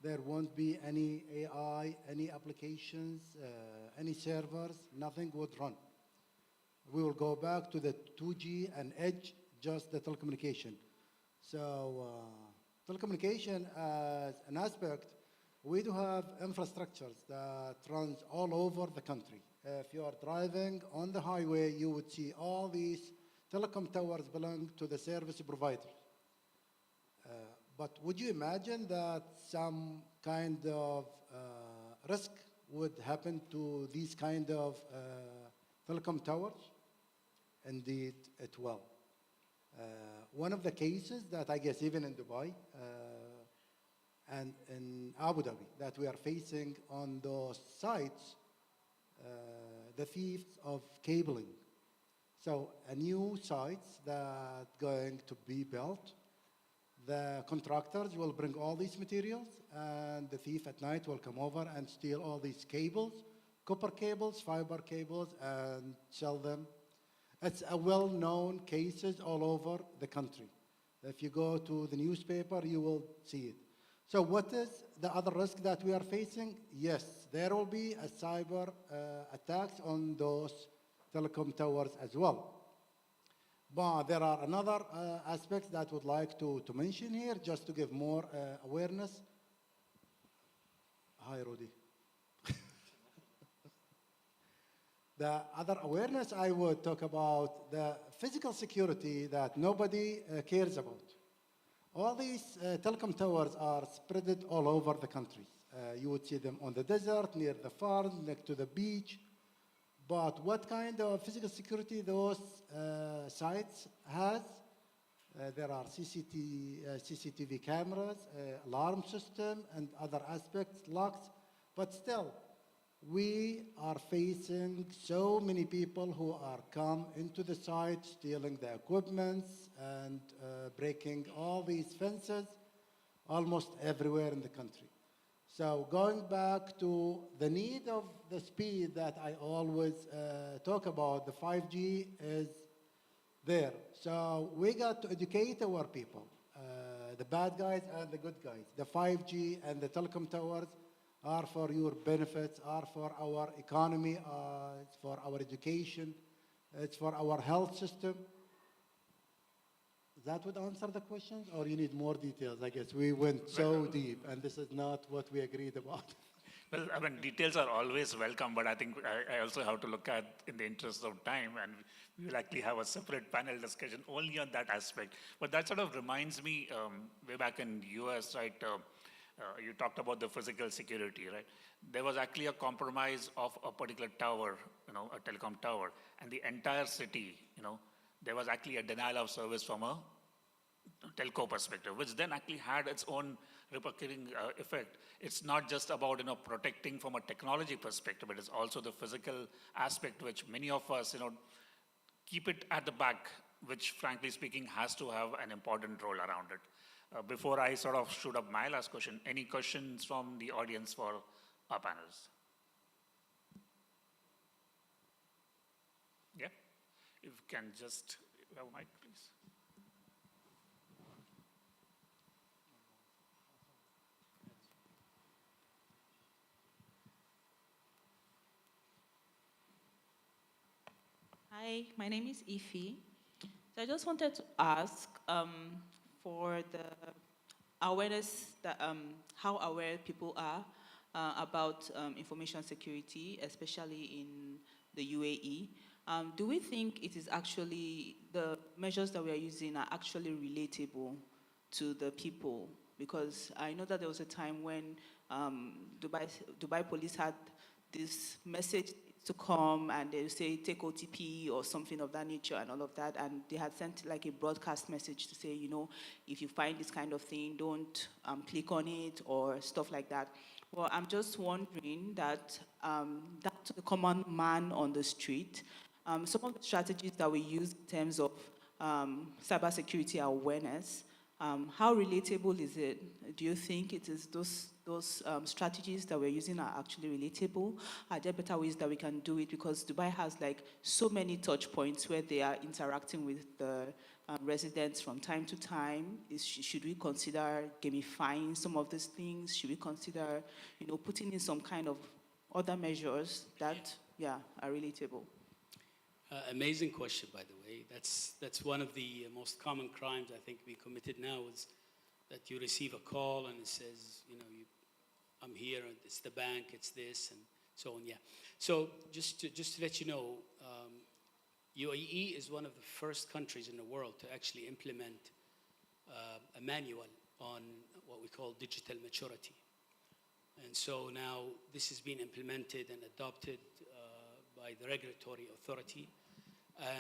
there won't be any AI, any applications, any servers, nothing would run. We will go back to the 2G and edge, just the telecommunication. So telecommunication as an aspect, we do have infrastructures that runs all over the country. If you are driving on the highway, you would see all these telecom towers belong to the service provider. But would you imagine that some kind of risk would happen to these kind of telecom towers? Indeed, it will. One of the cases that I guess even in Dubai and in Abu Dhabi that we are facing on those sites, the thieves of cabling. So a new sites that going to be built, the contractors will bring all these materials and the thief at night will come over and steal all these cables, copper cables, fiber cables, and sell them. It's a well-known cases all over the country. If you go to the newspaper, you will see it. So what is the other risk that we are facing? Yes, there will be a cyber attacks on those telecom towers as well. But there are another aspects that I would like to mention here, just to give more awareness. Hi, Rudy. The other awareness I would talk about the physical security that nobody cares about. All these telecom towers are spread all over the country. You would see them on the desert, near the farm, next to the beach. But what kind of physical security those sites has? There are CCTV cameras, alarm system, and other aspects, locks. But still, we are facing so many people who are come into the site, stealing the equipment and breaking all these fences almost everywhere in the country. So going back to the need of the speed that I always talk about, the 5G is there. So we got to educate our people, the bad guys and the good guys. The 5G and the telecom towers are for your benefits, are for our economy, it's for our education, it's for our health system. That would answer the questions, or you need more details? I guess we went so deep, and this is not what we agreed about.
Well, I mean, details are always welcome, but I think I also have to look at, in the interest of time, and we will actually have a separate panel discussion only on that aspect. But that sort of reminds me, way back in US, right, you talked about the physical security, right? There was actually a compromise of a particular tower, a telecom tower, and the entire city, there was actually a denial of service from a telco perspective, which then actually had its own repercussions effect. It's not just about protecting from a technology perspective, but it's also the physical aspect, which many of us keep it at the back, which frankly speaking has to have an important role around it. Before I sort of shoot up my last question, any questions from the audience for our panelists? Yeah, if you can just have a mic, please.
Hi, my name is Ify. So I just wanted to ask for the awareness that how aware people are about information security, especially in the UAE. Do we think it is actually the measures that we are using are actually relatable to the people? Because I know that there was a time when Dubai police had this message to come and they say take OTP or something of that nature and all of that, and they had sent like a broadcast message to say, you know, if you find this kind of thing, don't click on it or stuff like that. Well, I'm just wondering that down to the common man on the street, some of the strategies that we use in terms of cybersecurity awareness, how relatable is it? Do you think it is those strategies that we're using are actually relatable? Are there better ways that we can do it? Because Dubai has like so many touch points where they are interacting with the residents from time to time. Should we consider gamifying some of these things? Should we consider, you know, putting in some kind of other measures that, yeah, are relatable?
Amazing question, by the way. That's one of the most common crimes I think we committed now is that you receive a call and it says, you know, I'm here, and it's the bank, it's this, and so on, yeah. So just to let you know, UAE is one of the first countries in the world to actually implement a manual on what we call digital maturity. And so now this has been implemented and adopted by the regulatory authority.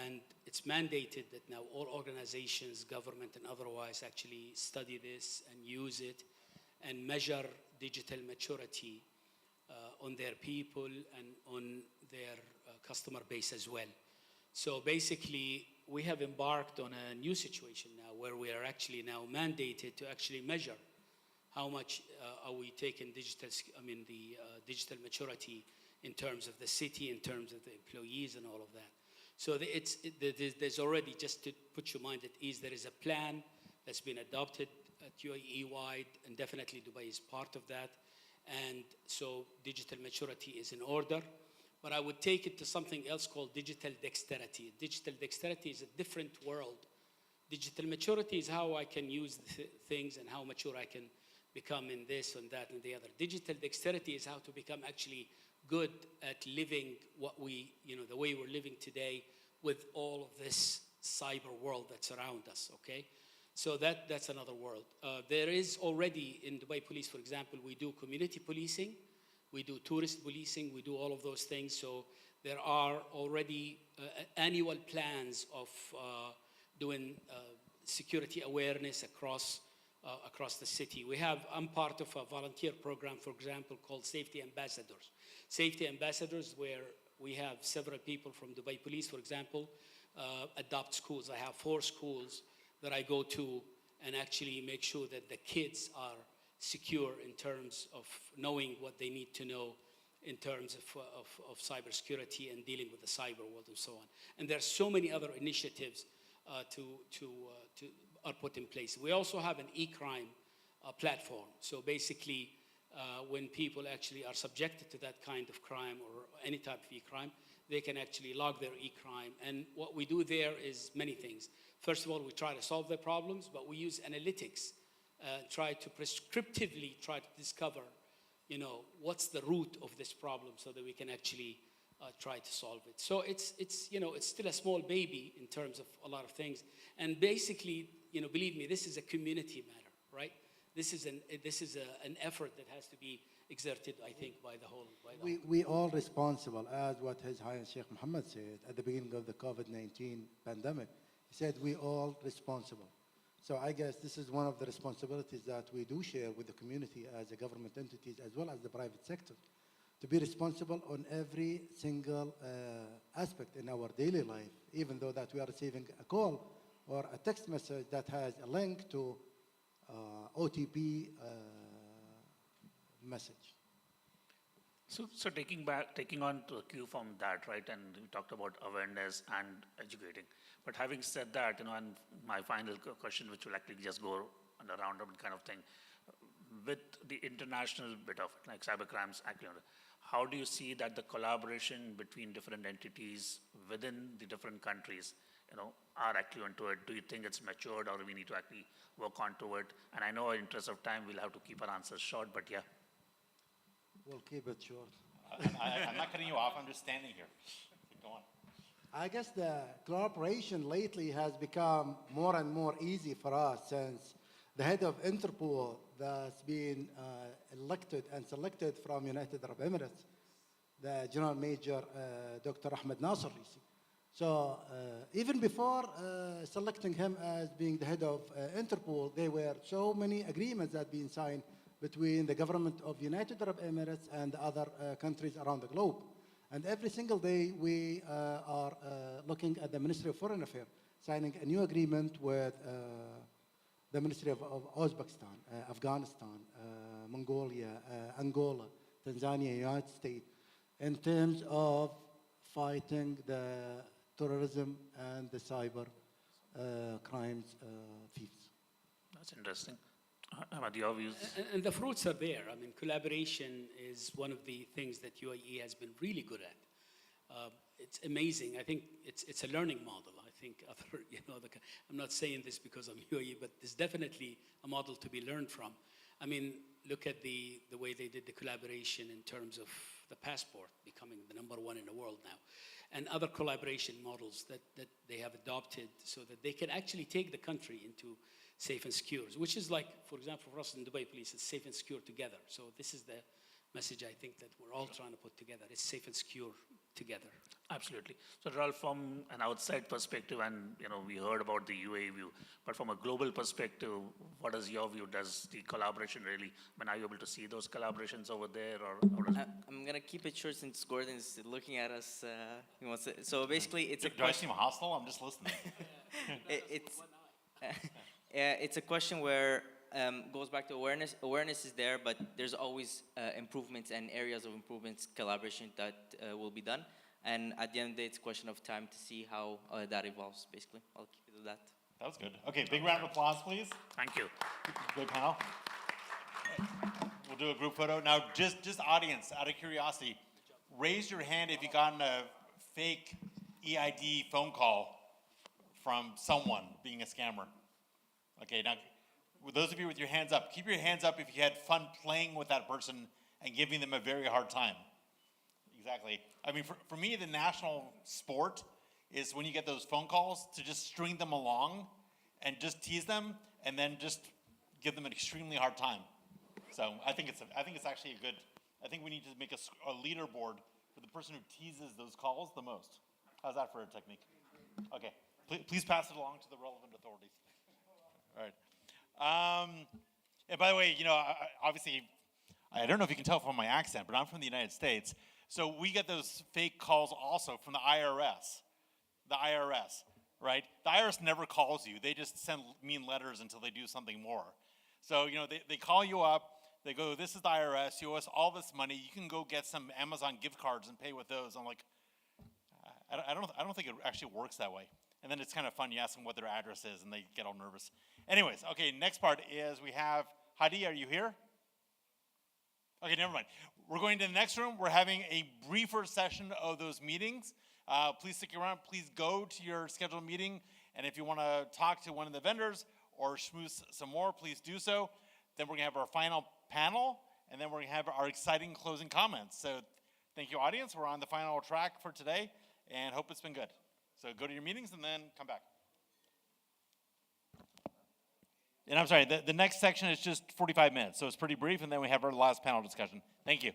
And it's mandated that now all organizations, government and otherwise, actually study this and use it and measure digital maturity on their people and on their customer base as well. So basically, we have embarked on a new situation now where we are actually now mandated to actually measure how much are we taking digital maturity in terms of the city, in terms of the employees and all of that. So there's already, just to put your mind at ease, there is a plan that's been adopted at UAE-wide, and definitely Dubai is part of that. And so digital maturity is in order. But I would take it to something else called digital dexterity. Digital dexterity is a different world. Digital maturity is how I can use things and how mature I can become in this and that and the other. Digital dexterity is how to become actually good at living what we, you know, the way we're living today with all of this cyber world that's around us, okay? So that's another world. There is already in Dubai Police, for example, we do community policing, we do tourist policing, we do all of those things. So there are already annual plans of doing security awareness across the city. I'm part of a volunteer program, for example, called Safety Ambassadors. Safety Ambassadors, where we have several people from Dubai Police, for example, adopt schools. I have 4 schools that I go to and actually make sure that the kids are secure in terms of knowing what they need to know in terms of cybersecurity and dealing with the cyber world and so on. And there are so many other initiatives are put in place. We also have an e-crime platform. So basically, when people actually are subjected to that kind of crime or any type of e-crime, they can actually log their e-crime. And what we do there is many things. First of all, we try to solve the problems, but we use analytics, try to prescriptively try to discover, you know, what's the root of this problem so that we can actually try to solve it. So it's you know, it's still a small baby in terms of a lot of things. And basically, you know, believe me, this is a community matter, right? This is an effort that has to be exerted, I think, by the whole.
We all responsible, as what His Highness Sheikh Mohammed said at the beginning of the COVID-19 pandemic. He said we all responsible. So I guess this is one of the responsibilities that we do share with the community as a government entities as well as the private sector, to be responsible on every single aspect in our daily life, even though that we are receiving a call or a text message that has a link to OTP message.
So taking on to a cue from that, right, and we talked about awareness and educating. But having said that, you know, and my final question, which will actually just go on a roundup kind of thing, with the international bit of it, like cybercrimes, actually, how do you see that the collaboration between different entities within the different countries, are actually onto it? Do you think it's matured, or we need to actually work onto it? And I know in interest of time, we'll have to keep our answers short, but yeah.
We'll keep it short.
I'm not cutting you off, I'm just standing here. Go on.
I guess the cooperation lately has become more and more easy for us since the head of Interpol that's been elected and selected from United Arab Emirates, the General Major Dr. Ahmed Nasser Risi. So even before selecting him as being the head of Interpol, there were so many agreements that had been signed between the government of United Arab Emirates and other countries around the globe. And every single day we are looking at the Ministry of Foreign Affairs, signing a new agreement with the Ministry of Uzbekistan, Afghanistan, Mongolia, Angola, Tanzania, United States, in terms of fighting the terrorism and the cyber crimes thieves.
That's interesting. Ahmad, your views?
And the fruits are there. I mean, collaboration is one of the things that UAE has been really good at. It's amazing. I think it's a learning model. I think other, I'm not saying this because I'm UAE, but it's definitely a model to be learned from. I mean, look at the way they did the collaboration in terms of the passport becoming the #1 in the world now, and other collaboration models that they have adopted so that they can actually take the country into safe and secure, which is like, for example, for us in Dubai Police, it's safe and secure together. So this is the message I think that we're all trying to put together. It's safe and secure together.
Absolutely. So Ralph, from an outside perspective, and we heard about the UAE view, but from a global perspective, what is your view? Does the collaboration really, are you able to see those collaborations over there, or
I'm gonna keep it short since Gordon's looking at us. So basically, it's a
Do I seem hostile? I'm just listening.
It's a question where goes back to awareness. Awareness is there, but there's always improvements and areas of improvements, collaboration that will be done. And at the end of the day, it's a question of time to see how that evolves, basically. I'll keep it at that.
That was good. Okay, big round of applause, please.
Thank you.
Great panel. We'll do a group photo. Now, just audience, out of curiosity, raise your hand if you got a fake EID phone call from someone being a scammer. Okay, now, with those of you with your hands up, keep your hands up if you had fun playing with that person and giving them a very hard time. Exactly. I mean, for me, the national sport is when you get those phone calls to just string them along and just tease them and then just give them an extremely hard time. So I think it's actually a good, I think we need to make a leaderboard for the person who teases those calls the most. How's that for a technique? Okay, please pass it along to the relevant authorities. All right. And by the way, obviously, I don't know if you can tell from my accent, but I'm from the United States. So we get those fake calls also from the IRS. The IRS, right? The IRS never calls you. They just send mean letters until they do something more. So, they call you up. They go, this is the IRS. You owe us all this money. You can go get some Amazon gift cards and pay with those. I'm like, I don't think it actually works that way. And then it's kind of fun. You ask them what their address is, and they get all nervous. Anyways, okay, next part is we have, Hadi, are you here? Okay, never mind. We're going to the next room. We're having a briefer session of those meetings. Please stick around. Please go to your scheduled meeting. And if you want to talk to one of the vendors or schmooze some more, please do so. Then we're going to have our final panel, and then we're going to have our exciting closing comments. So thank you, audience. We're on the final track for today, and hope it's been good. So go to your meetings and then come back. And I'm sorry, the next section is just 45 minutes, so it's pretty brief, and then we have our last panel discussion. Thank you.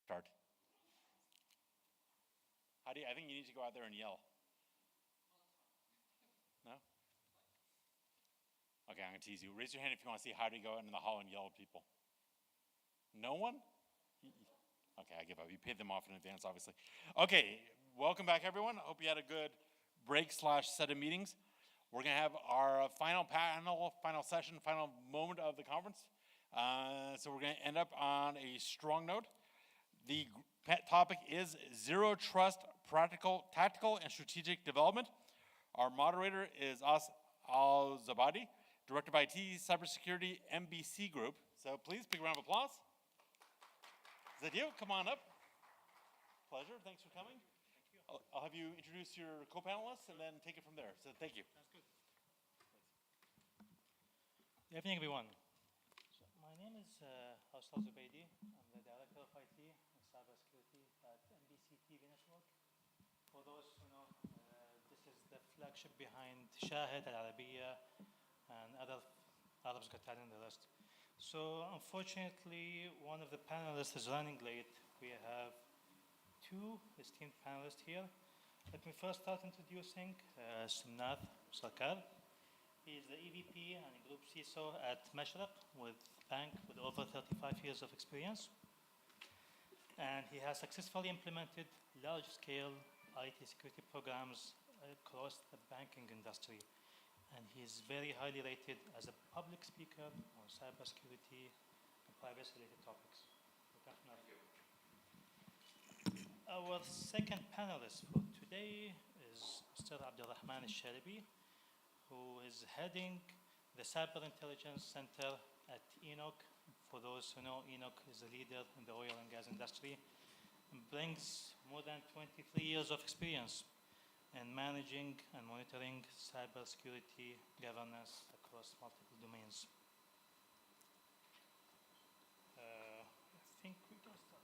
Start. I think you need to go out there and yell. No? Okay, I'm gonna tease you. Raise your hand if you want to see Heidi go out in the hall and yell at people. No one? Okay, I give up. You paid them off in advance, obviously. Okay, welcome back, everyone. Hope you had a good break / set of meetings. We're gonna have our final panel, final session, final moment of the conference. So we're gonna end up on a strong note. The topic is Zero Trust Practical, Tactical, and Strategic Development. Our moderator is As Al-Zabadi, Director of IT, Cybersecurity, MBC Group. So please, big round of applause. Is that you? Come on up. Pleasure, thanks for coming. Thank you. I'll have you introduce your co-panelists and then take it from there. So thank you.
Sounds good. Good evening, everyone. So my name is Asal Zubaydi. I'm the Director of IT and Cybersecurity at NBC TV Network. For those who know, this is the flagship behind Shahid, Al Arabiya, and other Arabs Got Talent and the rest. So unfortunately, one of the panelists is running late. We have two esteemed panelists here. Let me first start introducing Somnath Sarkar. He is the EVP and Group CISO at Mashraq, with bank with over 35 years of experience. And he has successfully implemented large-scale IT security programs across the banking industry. And he is very highly rated as a public speaker on cybersecurity and privacy-related topics. Our second panelist for today is Mr. Abdulrahman Al-Sharibi, who is heading the Cyber Intelligence Center at ENOC. For those who know, ENOC is a leader in the oil and gas industry and brings more than 23 years of experience in managing and monitoring cybersecurity governance across multiple domains. I think we can start.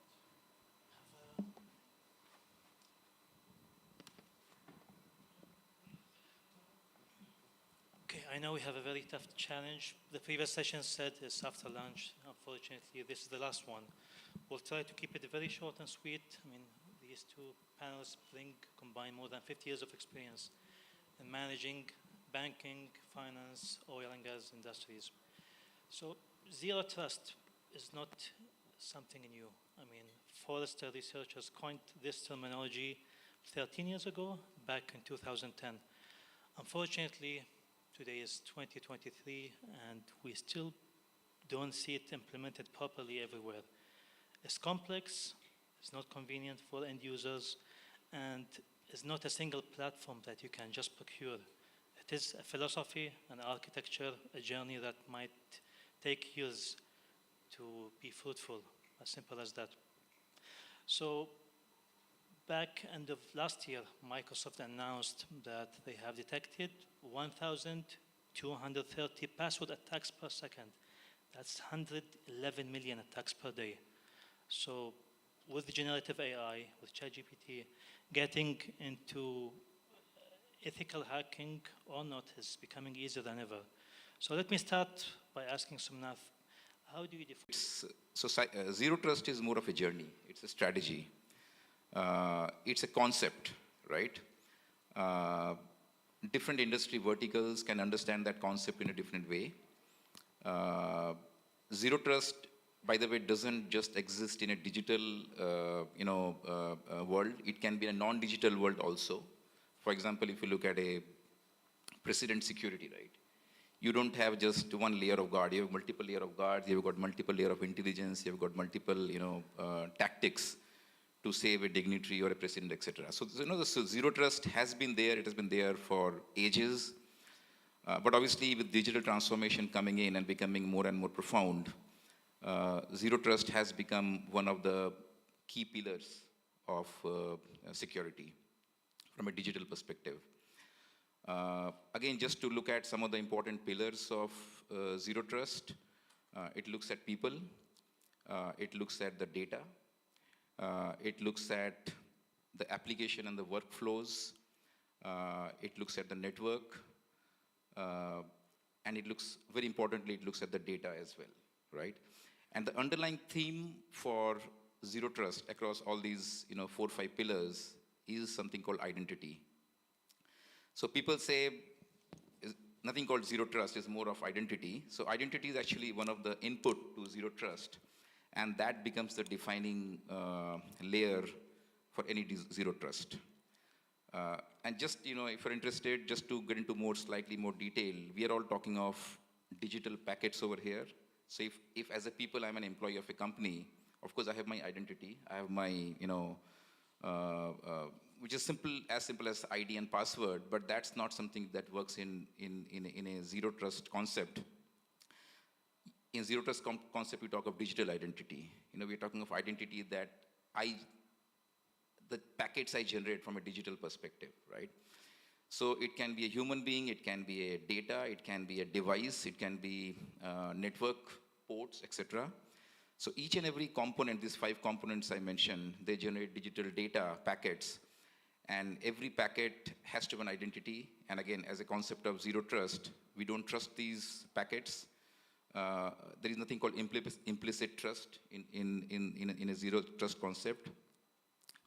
Okay, I know we have a very tough challenge. The previous session said it's after lunch. Unfortunately, this is the last one. We'll try to keep it very short and sweet. I mean, these two panelists combine more than 50 years of experience in managing banking, finance, oil and gas industries. So zero trust is not something new. I mean, Forrester researchers coined this terminology 13 years ago, back in 2010. Unfortunately, today is 2023, and we still don't see it implemented properly everywhere. It's complex, it's not convenient for end users, and it's not a single platform that you can just procure. It is a philosophy, an architecture, a journey that might take years to be fruitful, as simple as that. So back end of last year, Microsoft announced that they have detected 1,230 password attacks per second. That's 111 million attacks per day. So with generative AI, with ChatGPT, getting into ethical hacking or not is becoming easier than ever. So let me start by asking Somnath, how do you define?
Zero trust is more of a journey. It's a strategy. It's a concept, right? Different industry verticals can understand that concept in a different way. Zero trust, by the way, doesn't just exist in a digital, world. It can be a non-digital world also. For example, if you look at a president security, right? You don't have just one layer of guard. You have multiple layer of guards. You've got multiple layer of intelligence. You've got multiple, tactics to save a dignitary or a president, etc. So, so zero trust has been there. It has been there for ages. But obviously, with digital transformation coming in and becoming more and more profound, zero trust has become one of the key pillars of security from a digital perspective. Again, just to look at some of the important pillars of zero trust, it looks at people, it looks at the data, it looks at the application and the workflows, it looks at the network, and it looks, very importantly, it looks at the data as well, right? And the underlying theme for zero trust across all these, 4 or 5 pillars is something called identity. So people say nothing called zero trust is more of identity. So identity is actually one of the input to zero trust, and that becomes the defining layer for any zero trust. And just, if you're interested, just to get into slightly more detail, we are all talking of digital packets over here. So if as a people, I'm an employee of a company, of course I have my identity, I have my, which is as simple as ID and password, but that's not something that works in a zero trust concept. In zero trust concept, we talk of digital identity. We're talking of identity that the packets I generate from a digital perspective, right? So it can be a human being, it can be a data, it can be a device, it can be network ports, etc. So each and every component, these 5 components I mentioned, they generate digital data packets, and every packet has to have an identity. And again, as a concept of zero trust, we don't trust these packets. There is nothing called implicit trust in a zero trust concept.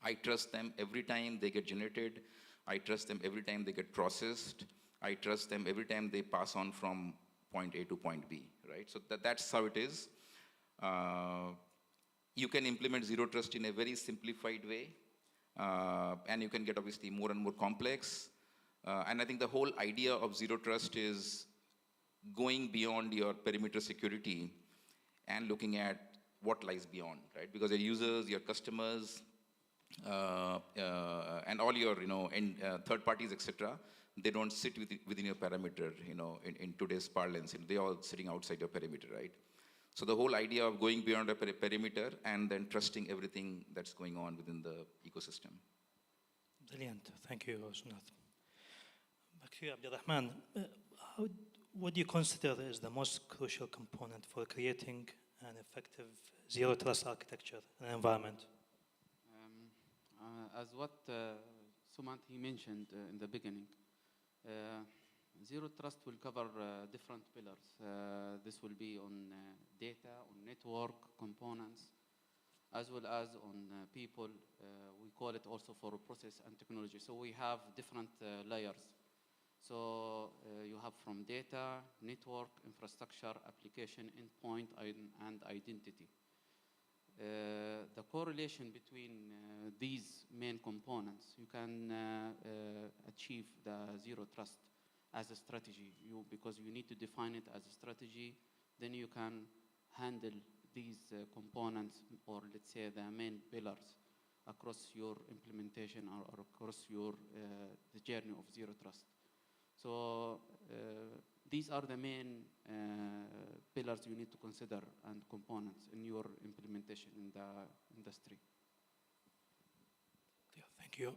I trust them every time they get generated. I trust them every time they get processed. I trust them every time they pass on from point A to point B, right? So that's how it is. You can implement zero trust in a very simplified way, and you can get obviously more and more complex. And I think the whole idea of zero trust is going beyond your perimeter security and looking at what lies beyond, right? Because your users, your customers, and all your, third parties, etc., they don't sit within your perimeter, in today's parlance. They're all sitting outside your perimeter, right? So the whole idea of going beyond a perimeter and then trusting everything that's going on within the ecosystem.
Brilliant. Thank you, Sunath. Back to you, Abdurrahman. What do you consider is the most crucial component for creating an effective zero trust architecture and environment?
As what Sumant he mentioned in the beginning, zero trust will cover different pillars. This will be on data, on network components, as well as on people. We call it also for process and technology. So we have different layers. So you have from data, network, infrastructure, application, endpoint, and identity. The correlation between these main components, you can achieve the zero trust as a strategy, because you need to define it as a strategy, then you can handle these components, or let's say the main pillars, across your implementation or across your the journey of zero trust. So these are the main pillars you need to consider and components in your implementation in the industry.
Thank you.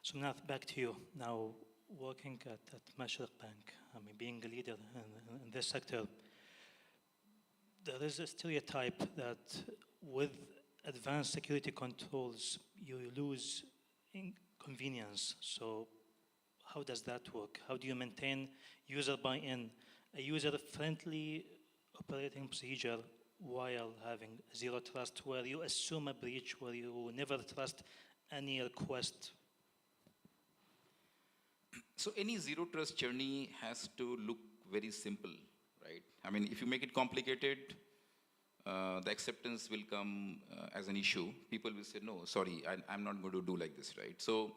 Sunath, back to you. Now, working at Mashriq Bank, being a leader in this sector, there is a stereotype that with advanced security controls, you lose convenience. So how does that work? How do you maintain user buy-in, a user-friendly operating procedure while having zero trust, where you assume a breach, where you never trust any request?
So any zero trust journey has to look very simple, right? If you make it complicated, the acceptance will come as an issue. People will say, no, sorry, I'm not going to do like this, right? So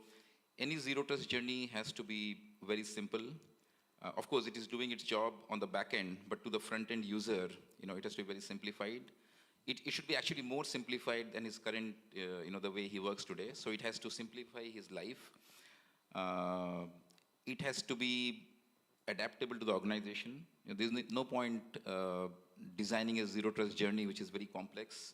any zero trust journey has to be very simple. Of course, it is doing its job on the back end, but to the front end user, it has to be very simplified. It should be actually more simplified than his current, the way he works today. So it has to simplify his life. It has to be adaptable to the organization. There's no point designing a zero trust journey which is very complex,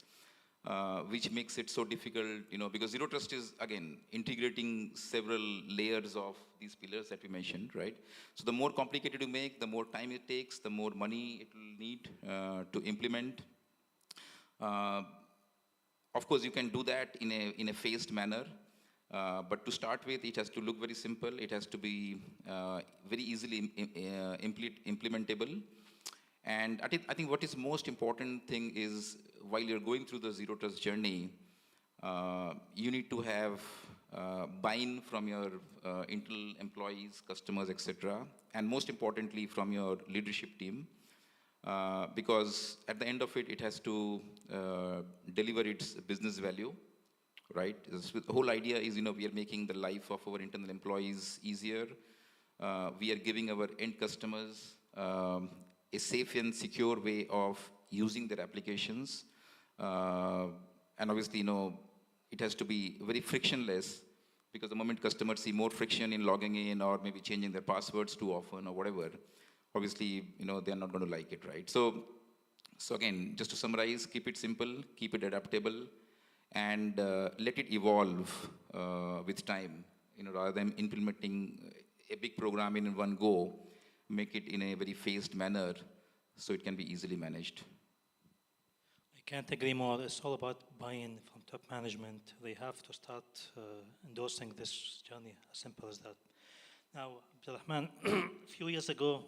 which makes it so difficult, because zero trust is, again, integrating several layers of these pillars that we mentioned, right? So the more complicated you make, the more time it takes, the more money it will need to implement. Of course, you can do that in a phased manner. But to start with, it has to look very simple. It has to be very easily implementable. And I think what is most important thing is while you're going through the zero trust journey, you need to have buy-in from your Intel employees, customers, etc., and most importantly from your leadership team, because at the end of it, it has to deliver its business value, right? The whole idea is, we are making the life of our internal employees easier. We are giving our end customers a safe and secure way of using their applications. And obviously, it has to be very frictionless, because the moment customers see more friction in logging in or maybe changing their passwords too often or whatever, obviously, they're not going to like it, right? So again, just to summarize, keep it simple, keep it adaptable, and let it evolve with time, rather than implementing a big program in one go, make it in a very phased manner so it can be easily managed.
I can't agree more. It's all about buy-in from top management. They have to start endorsing this journey, as simple as that. Now, Abdulrahman, a few years ago,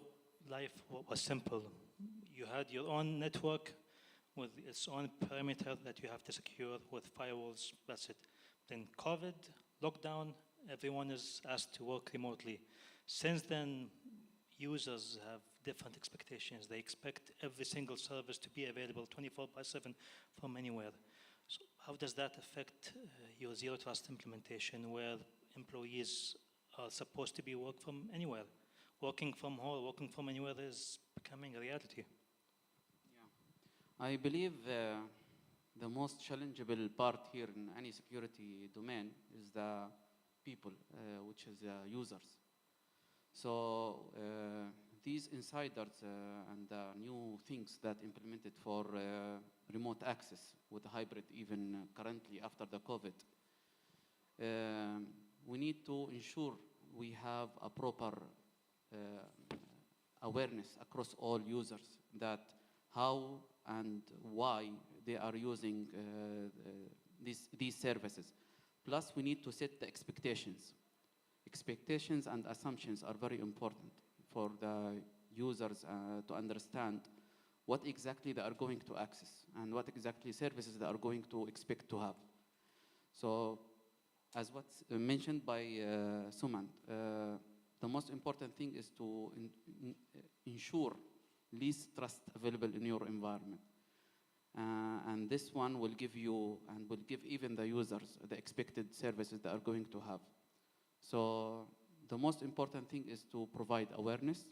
life was simple. You had your own network with its own perimeter that you have to secure with firewalls, that's it. Then COVID, lockdown, everyone is asked to work remotely. Since then, users have different expectations. They expect every single service to be available 24/7 from anywhere. So how does that affect your zero trust implementation, where employees are supposed to be work from anywhere? Working from home, working from anywhere is becoming a reality.
I believe the most challengeable part here in any security domain is the people, which is users. So these insiders and the new things that implemented for remote access with hybrid, even currently after the COVID, we need to ensure we have a proper awareness across all users that how and why they are using these services. Plus, we need to set the expectations. Expectations and assumptions are very important for the users to understand what exactly they are going to access and what exactly services they are going to expect to have. So, as what's mentioned by Sumant, the most important thing is to ensure least trust available in your environment. And this one will give you and will give even the users the expected services they are going to have. So the most important thing is to provide awareness,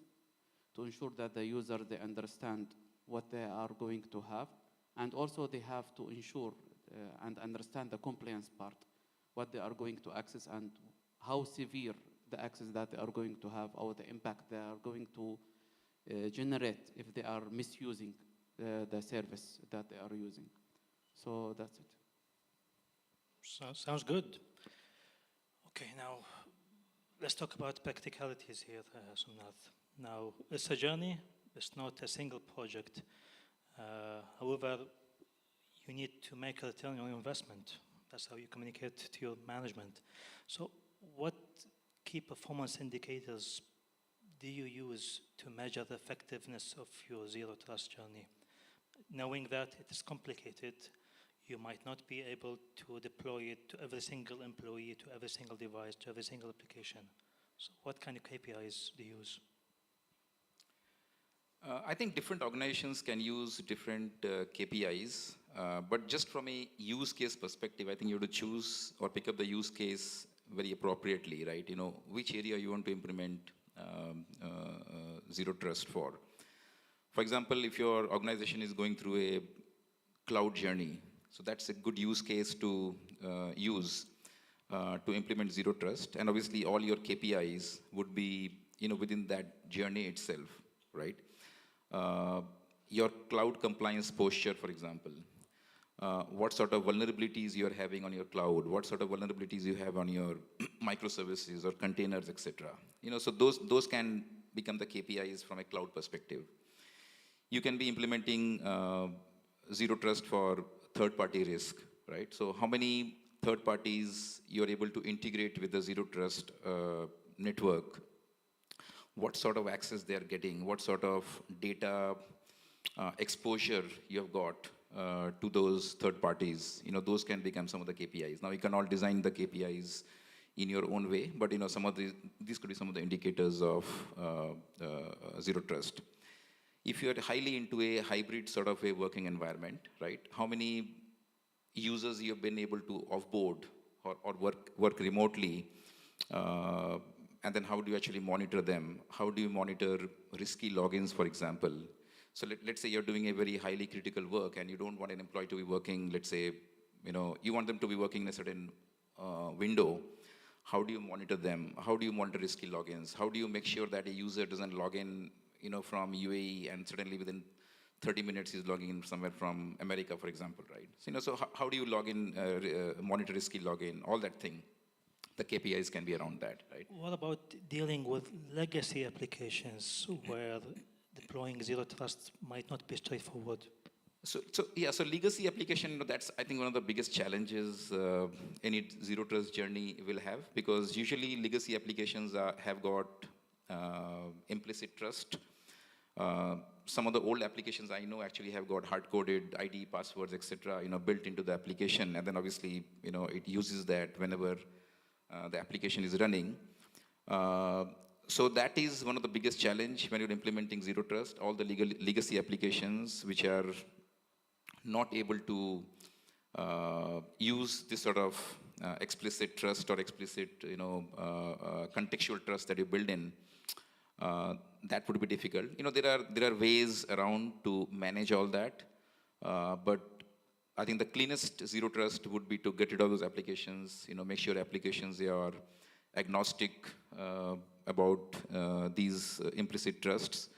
to ensure that the user, they understand what they are going to have. And also they have to ensure and understand the compliance part, what they are going to access and how severe the access that they are going to have, or the impact they are going to generate if they are misusing the service that they are using. So that's it.
Sounds good. Okay, now let's talk about practicalities here, Sumnath. Now, it's a journey, it's not a single project. However, you need to make a return on your investment. That's how you communicate to your management. So what key performance indicators do you use to measure the effectiveness of your zero trust journey? Knowing that it is complicated, you might not be able to deploy it to every single employee, to every single device, to every single application. So what kind of KPIs do you use?
I think different organizations can use different KPIs, but just from a use case perspective, I think you have to choose or pick up the use case very appropriately, right? Which area you want to implement zero trust for. For example, if your organization is going through a cloud journey, so that's a good use case to use to implement zero trust. And obviously all your KPIs would be within that journey itself, right? Your cloud compliance posture, for example, what sort of vulnerabilities you're having on your cloud, what sort of vulnerabilities you have on your microservices or containers, etc. So those can become the KPIs from a cloud perspective. You can be implementing zero trust for third-party risk, right? So how many third parties you're able to integrate with the zero trust network, what sort of access they're getting, what sort of data exposure you have got to those third parties, those can become some of the KPIs. Now, you can all design the KPIs in your own way, but some of these could be some of the indicators of zero trust. If you are highly into a hybrid sort of a working environment, right? How many users you have been able to offboard or work remotely, and then how do you actually monitor them? How do you monitor risky logins, for example? So let's say you're doing a very highly critical work and you don't want an employee to be working, let's say, you want them to be working in a certain window. How do you monitor them? How do you monitor risky logins? How do you make sure that a user doesn't log in, from UAE and suddenly within 30 minutes he's logging in somewhere from America, for example, right? So, how do you log in, monitor risky login, all that thing? The KPIs can be around that, right?
What about dealing with legacy applications where deploying zero trust might not be straightforward?
So legacy application, that's, I think, one of the biggest challenges any zero trust journey will have, because usually legacy applications have got implicit trust. Some of the old applications I know actually have got hard-coded ID, passwords, etc., built into the application, and then obviously, it uses that whenever the application is running. So that is one of the biggest challenge when you're implementing zero trust. All the legacy applications which are not able to use this sort of explicit trust or explicit, contextual trust that you build in, that would be difficult. There are ways around to manage all that, but I think the cleanest zero trust would be to get rid of those applications. Make sure applications they are agnostic about these implicit trusts,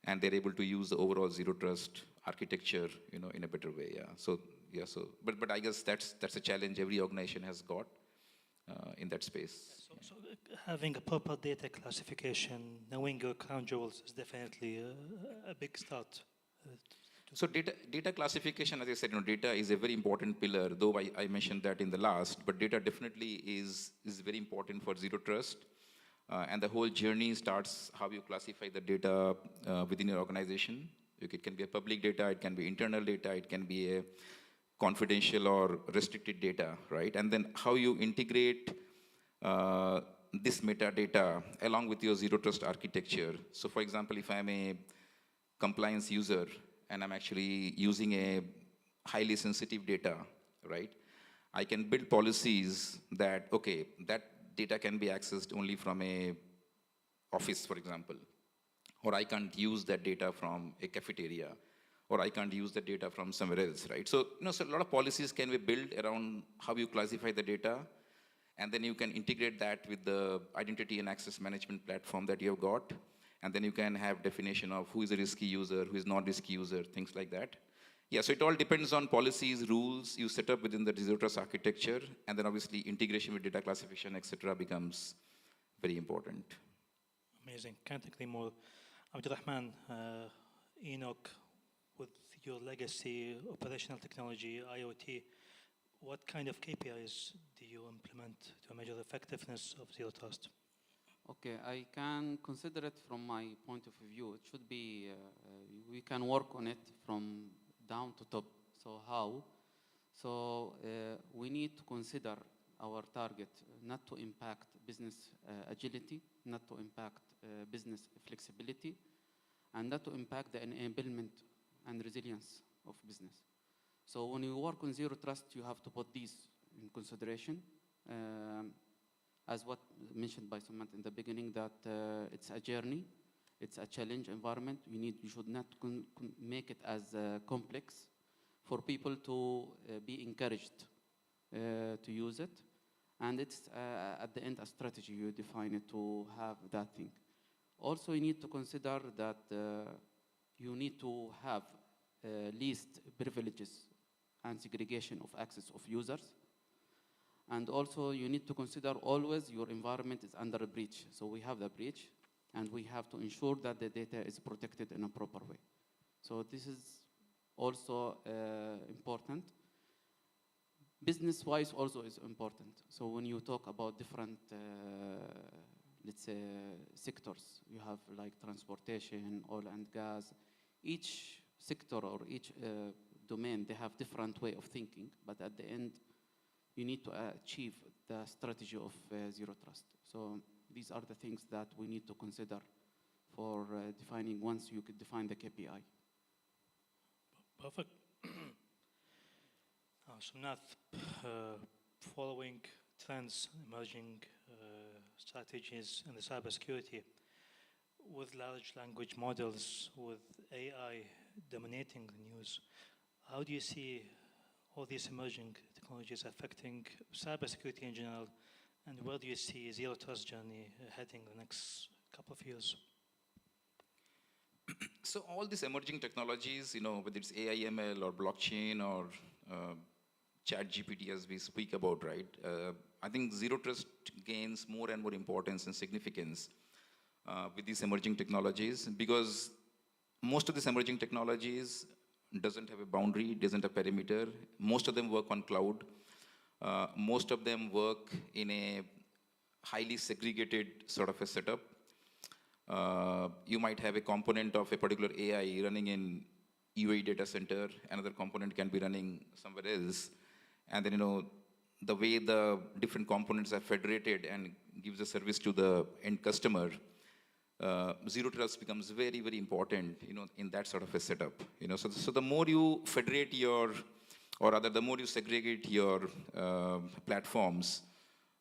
and they're able to use the overall zero trust architecture, in a better way. But I guess that's a challenge every organization has got in that space.
So having a proper data classification, knowing your crown jewels is definitely a big start.
So data classification, as I said, data is a very important pillar, though I mentioned that in the last, but data definitely is very important for zero trust. And the whole journey starts how you classify the data within your organization. It can be a public data, it can be internal data, it can be a confidential or restricted data, right? And then how you integrate this metadata along with your zero trust architecture. So for example, if I'm a compliance user and I'm actually using a highly sensitive data, right? I can build policies that, okay, that data can be accessed only from a office, for example, or I can't use that data from a cafeteria, or I can't use the data from somewhere else, right? So, so a lot of policies can be built around how you classify the data, and then you can integrate that with the identity and access management platform that you have got, and then you can have definition of who is a risky user, who is not risky user, things like that. Yeah, so it all depends on policies, rules you set up within the zero trust architecture, and then obviously integration with data classification, etc., becomes very important.
Amazing, can't agree more. Abdurrahman, Enoch, with your legacy, operational technology, IoT, what kind of KPIs do you implement to measure the effectiveness of zero trust?
Okay, I can consider it from my point of view. It should be, we can work on it from down to top. So how? So we need to consider our target not to impact business agility, not to impact business flexibility, and not to impact the enablement and resilience of business. So when you work on zero trust, you have to put these in consideration. As what mentioned by Sumant in the beginning, that it's a journey, it's a challenge environment. You should not make it as complex for people to be encouraged to use it. And it's at the end a strategy you define it to have that thing. Also, you need to consider that you need to have least privileges and segregation of access of users. And also, you need to consider always your environment is under a breach. So we have the breach, and we have to ensure that the data is protected in a proper way. So this is also important. Business-wise also is important. So when you talk about different, let's say, sectors, you have like transportation, oil and gas. Each sector or each domain, they have different way of thinking, but at the end, you need to achieve the strategy of zero trust. So these are the things that we need to consider for defining once you could define the KPI.
Perfect. Somnath, following trends, emerging strategies in the cybersecurity, with large language models, with AI dominating the news, how do you see all these emerging technologies affecting cybersecurity in general, and where do you see zero trust journey heading the next couple of years?
So all these emerging technologies, whether it's AI, ML, or blockchain, or ChatGPT, as we speak about, right? I think zero trust gains more and more importance and significance with these emerging technologies, because most of these emerging technologies doesn't have a boundary, doesn't have perimeter. Most of them work on cloud. Most of them work in a highly segregated sort of a setup. You might have a component of a particular AI running in UAE data center, another component can be running somewhere else. And then, the way the different components are federated and gives a service to the end customer, zero trust becomes very, very important, in that sort of a setup. So the more you federate or rather the more you segregate your platforms,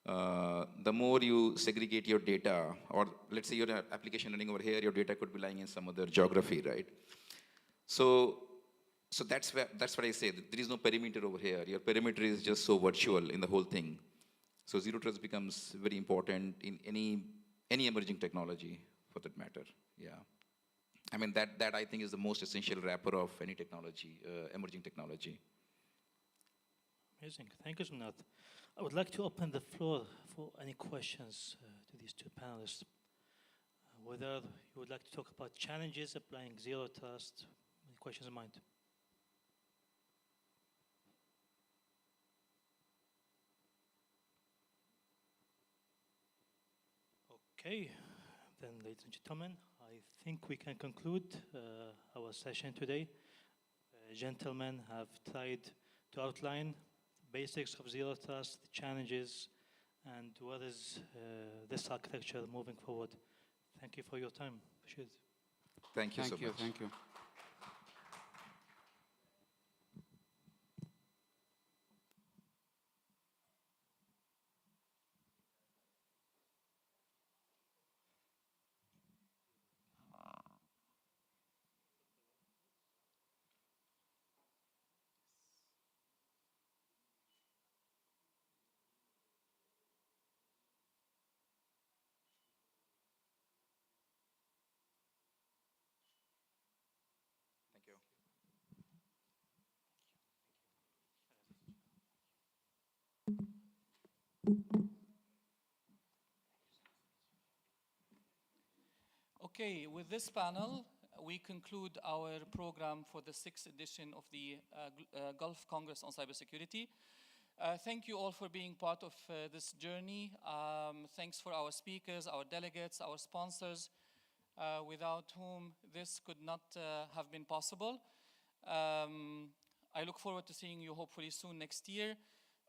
the more you segregate your data, or let's say your application running over here, your data could be lying in some other geography, right? So that's what I say. There is no perimeter over here. Your perimeter is just so virtual in the whole thing. So zero trust becomes very important in any emerging technology, for that matter. Yeah, I mean that I think is the most essential wrapper of any technology, emerging technology.
Amazing. Thank you, Somnath. I would like to open the floor for any questions to these two panelists. Whether you would like to talk about challenges applying zero trust, any questions in mind? Okay, then, ladies and gentlemen, I think we can conclude our session today. Gentlemen have tried to outline basics of zero trust, the challenges, and what is this architecture moving forward. Thank you for your time. Appreciate it.
Thank you so much.
Thank you.
Okay, with this panel, we conclude our program for the 6th edition of the Gulf Congress on Cybersecurity. Thank you all for being part of this journey. Thanks for our speakers, our delegates, our sponsors, without whom this could not have been possible. I look forward to seeing you hopefully soon next year.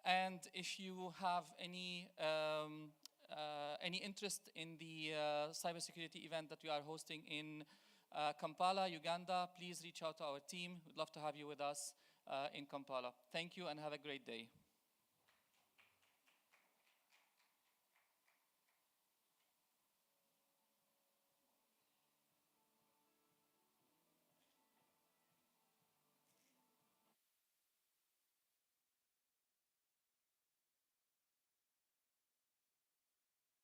And if you have any interest in the cybersecurity event that we are hosting in Kampala, Uganda, please reach out to our team. We'd love to have you with us in Kampala. Thank you and have a great day.